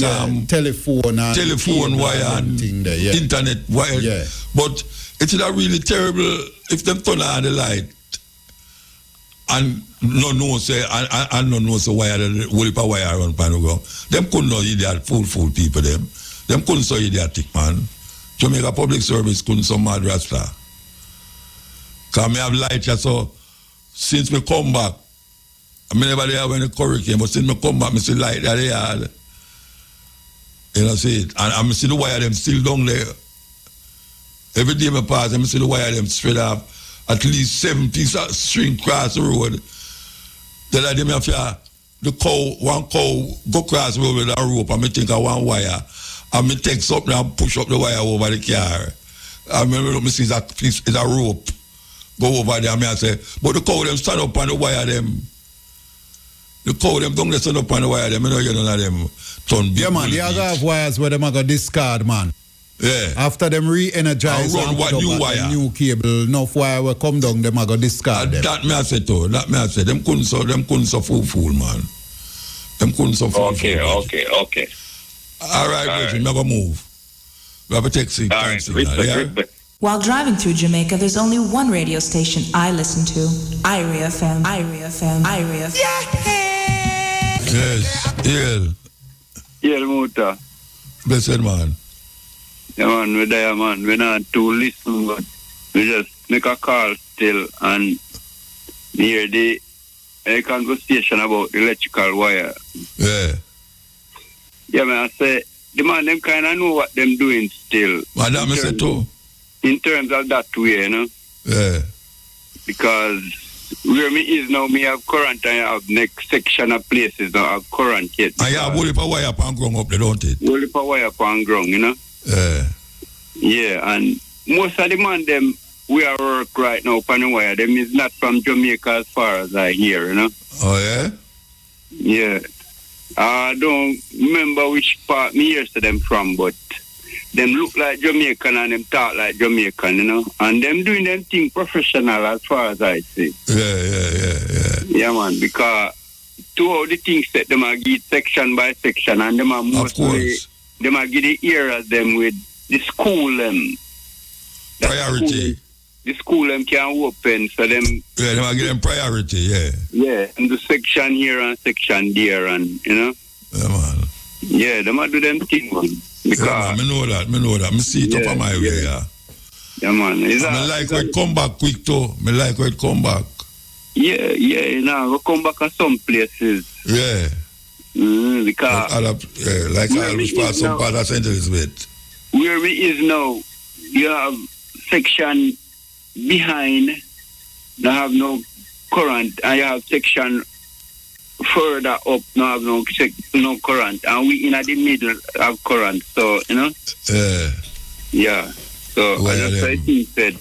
telephone wire and internet wire. Yeah. But it's not really terrible if them turn on the light and no say and no know so wire the whole wire around Panogo. Them couldn't know idiot fool people them. Them couldn't so idiotic, man. Jamaica Public Service couldn't so mad rasta. Cause me have light here, so since me come back, I never there when the hurricane, but since me come back, me see light that they had. You know, see it. And I see the wire them still down there. Every day me pass, I see the wire them straight off. At least 7 pieces of string cross the road. Then I them have one cow go cross the road with a rope, and me think of one wire. And me take something and push up the wire over the car. I remember me see that piece is a rope. Go over there and I say, but the cow them stand up on the wire them. The cow them don't stand up on the wire them. You know you none of them turn big. Yeah man, you have wires where them are going to discard, man. Yeah. After them re-energize and run what new wire. New cable, enough wire will come down, them are going to discard them. That me I say too. That me I say. Them couldn't so fool, man. Them couldn't so fool. Okay. All right, Virgin, never move. We have a taxi. All right, respect. While driving through Jamaica, there's only one radio station I listen to. Irie FM. Yes, Yeah, Muta. Blessed man. Yeah, man, we're there, man. We're not to listen, but we just make a call still and hear the conversation about electrical wire. Yeah. Yeah, man, I say, the man, them kind of know what them doing still. Madam, I say too. In terms of that way, you know. Yeah. Because where me is now, me have current, I have next section of places don't have current yet. And you have whole heap of wire pan ground up there, don't it? Whole heap of wire pan ground, you know? Yeah. Yeah, and most of the man them we are work right now upon the wire, them is not from Jamaica as far as I hear, you know? Oh, yeah? Yeah. I don't remember which part me hears to them from, but them look like Jamaican and them talk like Jamaican, you know? And them doing them thing professional as far as I see. Yeah. Yeah, man, because two of the things that them are give section by section, and them are mostly, them are give the areas them with the school them. Priority. The school them can open, so them... Yeah, them are give them priority, yeah. Yeah, and the section here and section there, and, you know? Yeah, man. Yeah, them are do them thing, man. Because, yeah, man, me know that. Me see it up on my way, yeah. Yeah, man. I like when it come back quick, too. Me like when it come back. Yeah, you know, we come back at some places. Yeah. Because... like I wish part some part of St. Elizabeth. Where we is now, you have section behind, they have no current, and you have section further up, no have no current, and we in the middle have current, so, you know? Yeah. So, that's what I think said.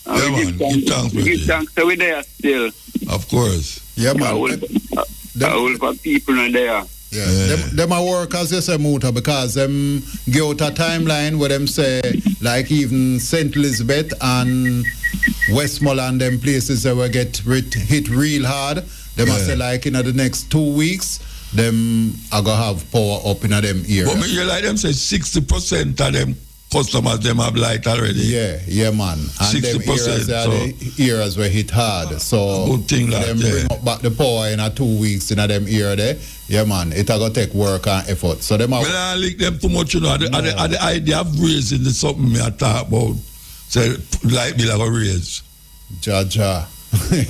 Yeah, man, give thanks, we give thanks, so we're there still. Of course. Yeah, man. All for people are there. Yeah. Them a work as you say, Muta, because them give out a timeline where them say, like even St. Elizabeth and Westmoreland, them places that will get hit real hard. Them a say like in the next 2 weeks, them are going to have power up in them areas. But you like them say 60% of them customers them have light already. Yeah, man. And 60%. Them areas are the areas were hit hard. So good thing like them bring up back the power in 2 weeks in them area there. Yeah, man. It a go take work and effort. So them. Well, I like them too much, you know. The idea of raising the something me I talk about. Say light bill I go raise. Jaja.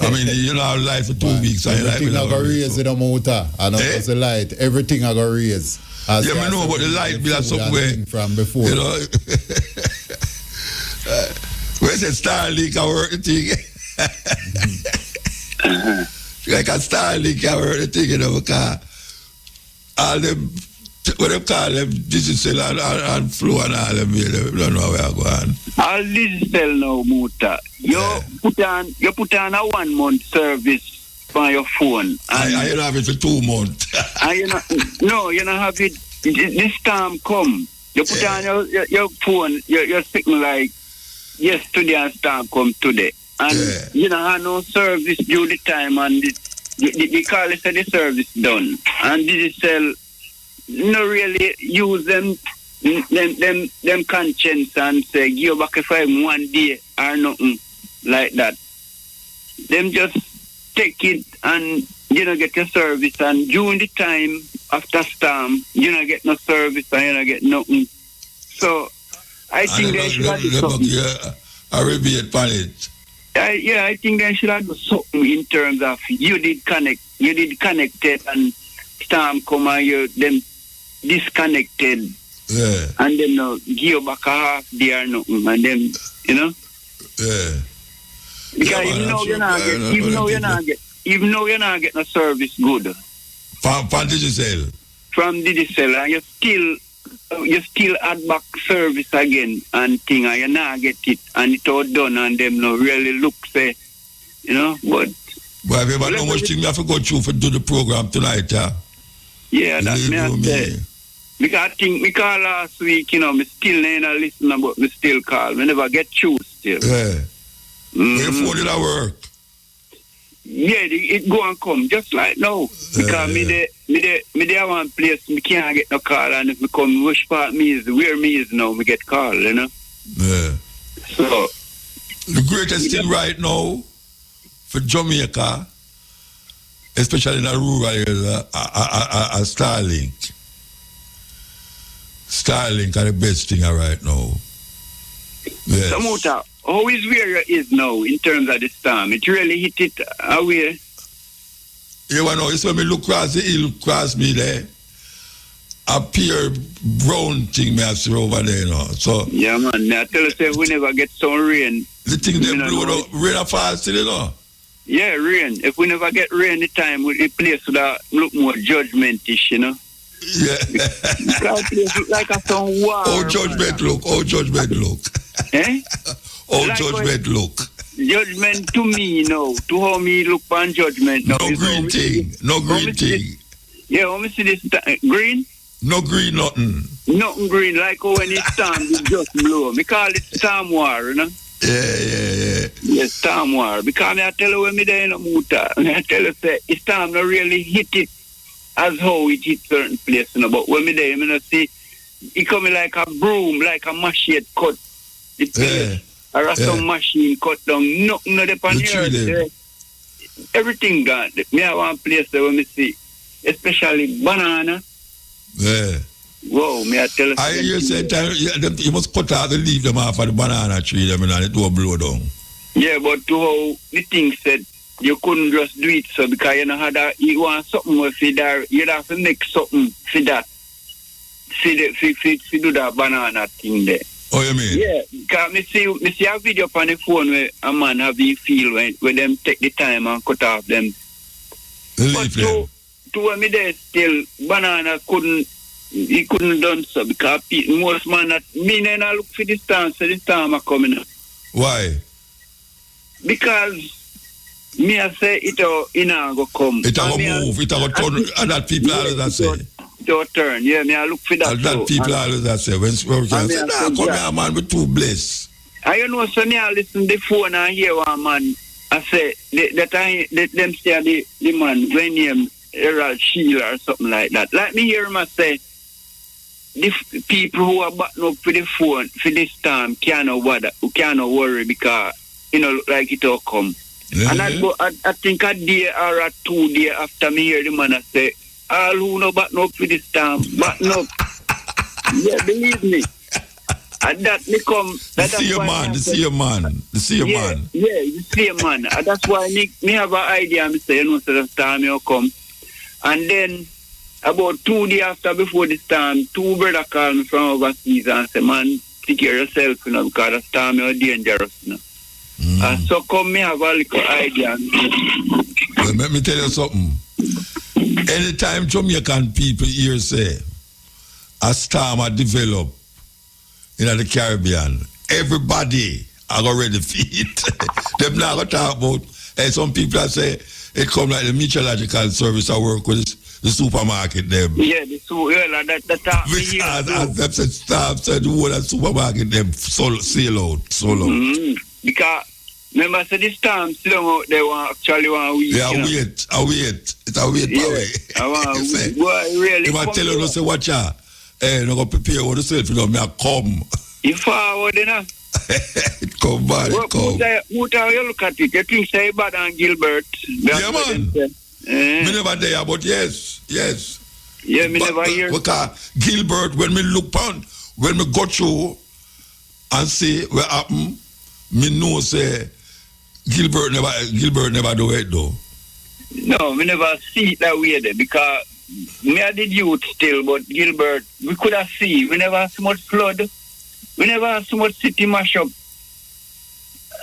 I mean, you know, light for 2 weeks. Everything I go raise in a motor. I know it's the light. Everything I go raise. Yeah, I know about the light bill or something from before. You know, where's the Starlink I work the thing? Like a Starlink I work the thing, you know, because all them, what they call them, digital and flow and all them, you don't know where I go on. All digital now, Muta. You put on a 1 month service on your phone. And you don't have it for 2 months. And you don't have it. This time come. You put on your phone, your signal like yesterday and storm come today. And you don't have no service due the time, and the call is the service done. And digital no really use them conscience and say give back if I'm 1 day or nothing like that. Them just take it and you don't get your service, and during the time after storm you don't get no service and you don't get nothing. So I think they should have something. I rebate on it. I think they should have something in terms of you did connected and storm come and you them disconnected. Yeah. And then give back a half day or nothing, and then you know. Yeah. Because even though you're not getting a service good. From Digicel. From Digicel, and you still add back service again and thing, and you not get it, and it all done, and them no really look say, you know. But have you ever know much thing you have to go through for do the program tonight, yeah? Yeah, that's me. Because I think we call last week, you know, me still ain't listen about me still call. Me never get through still. Yeah. Your phone did work? Yeah, it go and come just like now. Because me there one place me can't get no call, and if me come which part me is where me is now, me get call, you know. Yeah. So the greatest thing right now for Jamaica, especially in the rural areas, are Starlink. Starlink are the best thing right now. Yes. So Muta, how is where it is now in terms of the storm? It really hit it away. You know, it's when me look across the hill, across me there, a pure brown thing me I see over there, you know. So yeah, man. I tell you, say we never get some rain The thing they blow up, rain fall still, you know? Yeah, rain. If we never get rain the time, the place would look more judgmentish, you know? Yeah. The place look like a some war. Oh, judgment look. Oh, judgment look. Eh? Oh, like judgment look. Judgment to me, no. To how me look on judgment now. No green thing. No green thing. Yeah, when we see this green? No green, nothing. Nothing green, like when it storm, it just blow. We call it storm war, you know? Yeah. Yeah, storm war. Because I tell you when me there in the Muta, I tell you, say, it storm not really hit it as how it hit certain place, you know? But when me there, I mean, see, it coming like a broom, like a machete cut. The place. Or some machine cut down, nothing not upon the earth. Everything gone. Me have one place there when me see, especially banana. Yeah. Whoa, me I tell you. I hear say you must cut out the leaf them off of the banana tree them and it will blow down. Yeah, but to how the thing said, you couldn't just do it so because you know how that you want something with it, you'd have to make something for that. For do that banana thing there. Oh, you mean? Yeah, because me see a video on the phone where a man have the feel when them take the time and cut off them. But to when me there still, banana he couldn't done so because most man that me then I look for this time, so this time are coming up. Why? Because me I say it go come. It will move, it will turn, and that people always say. Your turn, yeah, me I look for that. And that people always say, when we can say, nah, come here, man, we're too blessed. I know, so me I listen to the phone and hear one man, I say, them say the man, when name Errol Sheila or something like that. Like me hear him say, the people who are button up for the phone for this time cannot worry because, you know, like it all come. Yeah, and I think a day or a 2 days after me hear the man I say, all who know button up for this time, button up. Yeah, believe me. And that me come. The same man. Yeah, the same man. And that's why me have an idea. Me say, you know, so the time you come. And then about 2 days after before this time, 2 brothers call me from overseas and say, man, take care of yourself, you know, because the time you're dangerous, you know. And so come me have a little idea. Well, let me tell you something. Anytime Jamaican people here say a storm a develop in the Caribbean, everybody are already feet. Them not gonna talk about. And some people that say it come like the meteorological service I work with the supermarket them. Yeah, that because as them said staff said the whole supermarket them sail out. Because remember, so this time, still they actually want to wait. Yeah, wait. It's a wait away. I want to wait. Boy, really. If I tell you, say, watch out. No go prepare for yourself, you know, me I come. You forward, you know? It come bad, it come. Muta, you look at it, you think say bad and Gilbert. Yeah, man. Me never there, but yes. Yeah, me never hear. Because Gilbert, when me look on, when me go through and see what happen, me know say Gilbert never do it though. No, we never see it that way there because me I did youth still, but Gilbert, we could have see. We never have so much flood. We never have so much city mash up.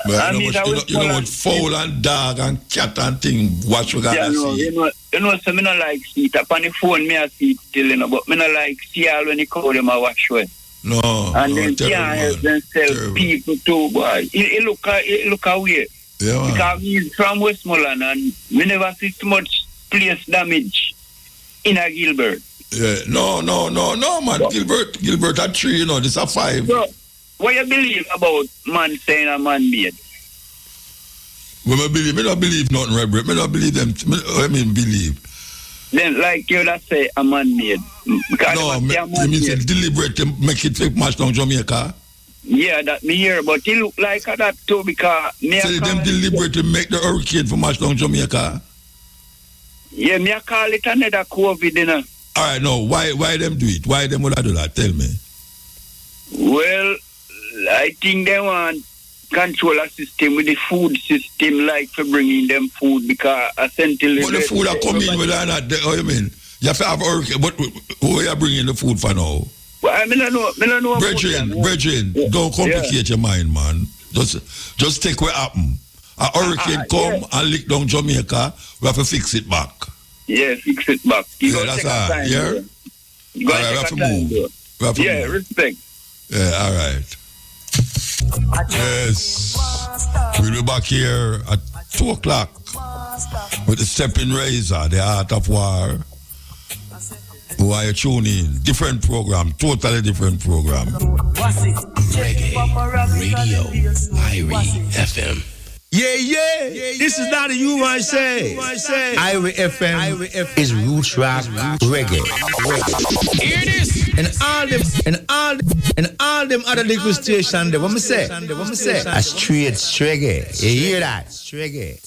But you know what fowl and dog and cat and thing watch we gotta see. You know, so me not like see it. Upon the phone me I see it still, you know, but me not like see all when you call them a watch well. No. And then can't then sell people too, boy. It look away. Yeah, because he's from Westmoreland and we never see too much place damage in a Gilbert. Yeah, no, man. But, Gilbert at 3, you know, this a 5. So, what you believe about man saying a man made? Well, me don't believe nothing, Rebbe. Me don't believe them. Believe. Then, like you that say a man made. No, you mean say deliberate to make it fake match down Jamaica? Yeah, that me hear, but it look like that too because me say them deliberate to make the hurricane for match down Jamaica? Yeah, me I call it another COVID, you know. Alright, no, why them do it? Why them would do that? Tell me. Well, I think they want control a system with the food system, like for bringing them food because essentially. But the food are coming with that. How you mean? You have to have hurricane. But who are you bringing the food for now? Well, I don't know. Brethren, don't complicate your mind, man. Just take what happen. A hurricane come and lick down Jamaica, we have to fix it back. Yeah, fix it back. That's all right. Yeah? You got we have to move. We have to move. Respect. Yeah, all right. Yes. We'll be back here at 2 o'clock with the Stepping Razor, the Art of War. Who are you tuning in? Different program, totally different program. Reggae Radio, Irie FM. Yeah. This is not a you, I say. Irie FM is roots rock reggae. Hear this. And all them other liquid stations there. What me say? A straight reggae. You hear that? Reggae.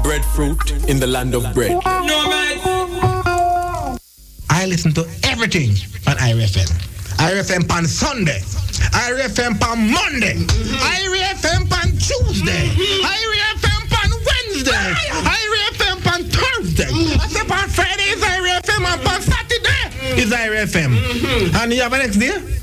Breadfruit in the land of bread. No, man. I listen to everything on IRFM. IRFM on Sunday. IRFM on Monday. IRFM on Tuesday. IRFM on Wednesday. IRFM on Thursday. I say on Friday is IRFM and on Saturday is IRFM. And you have a next day?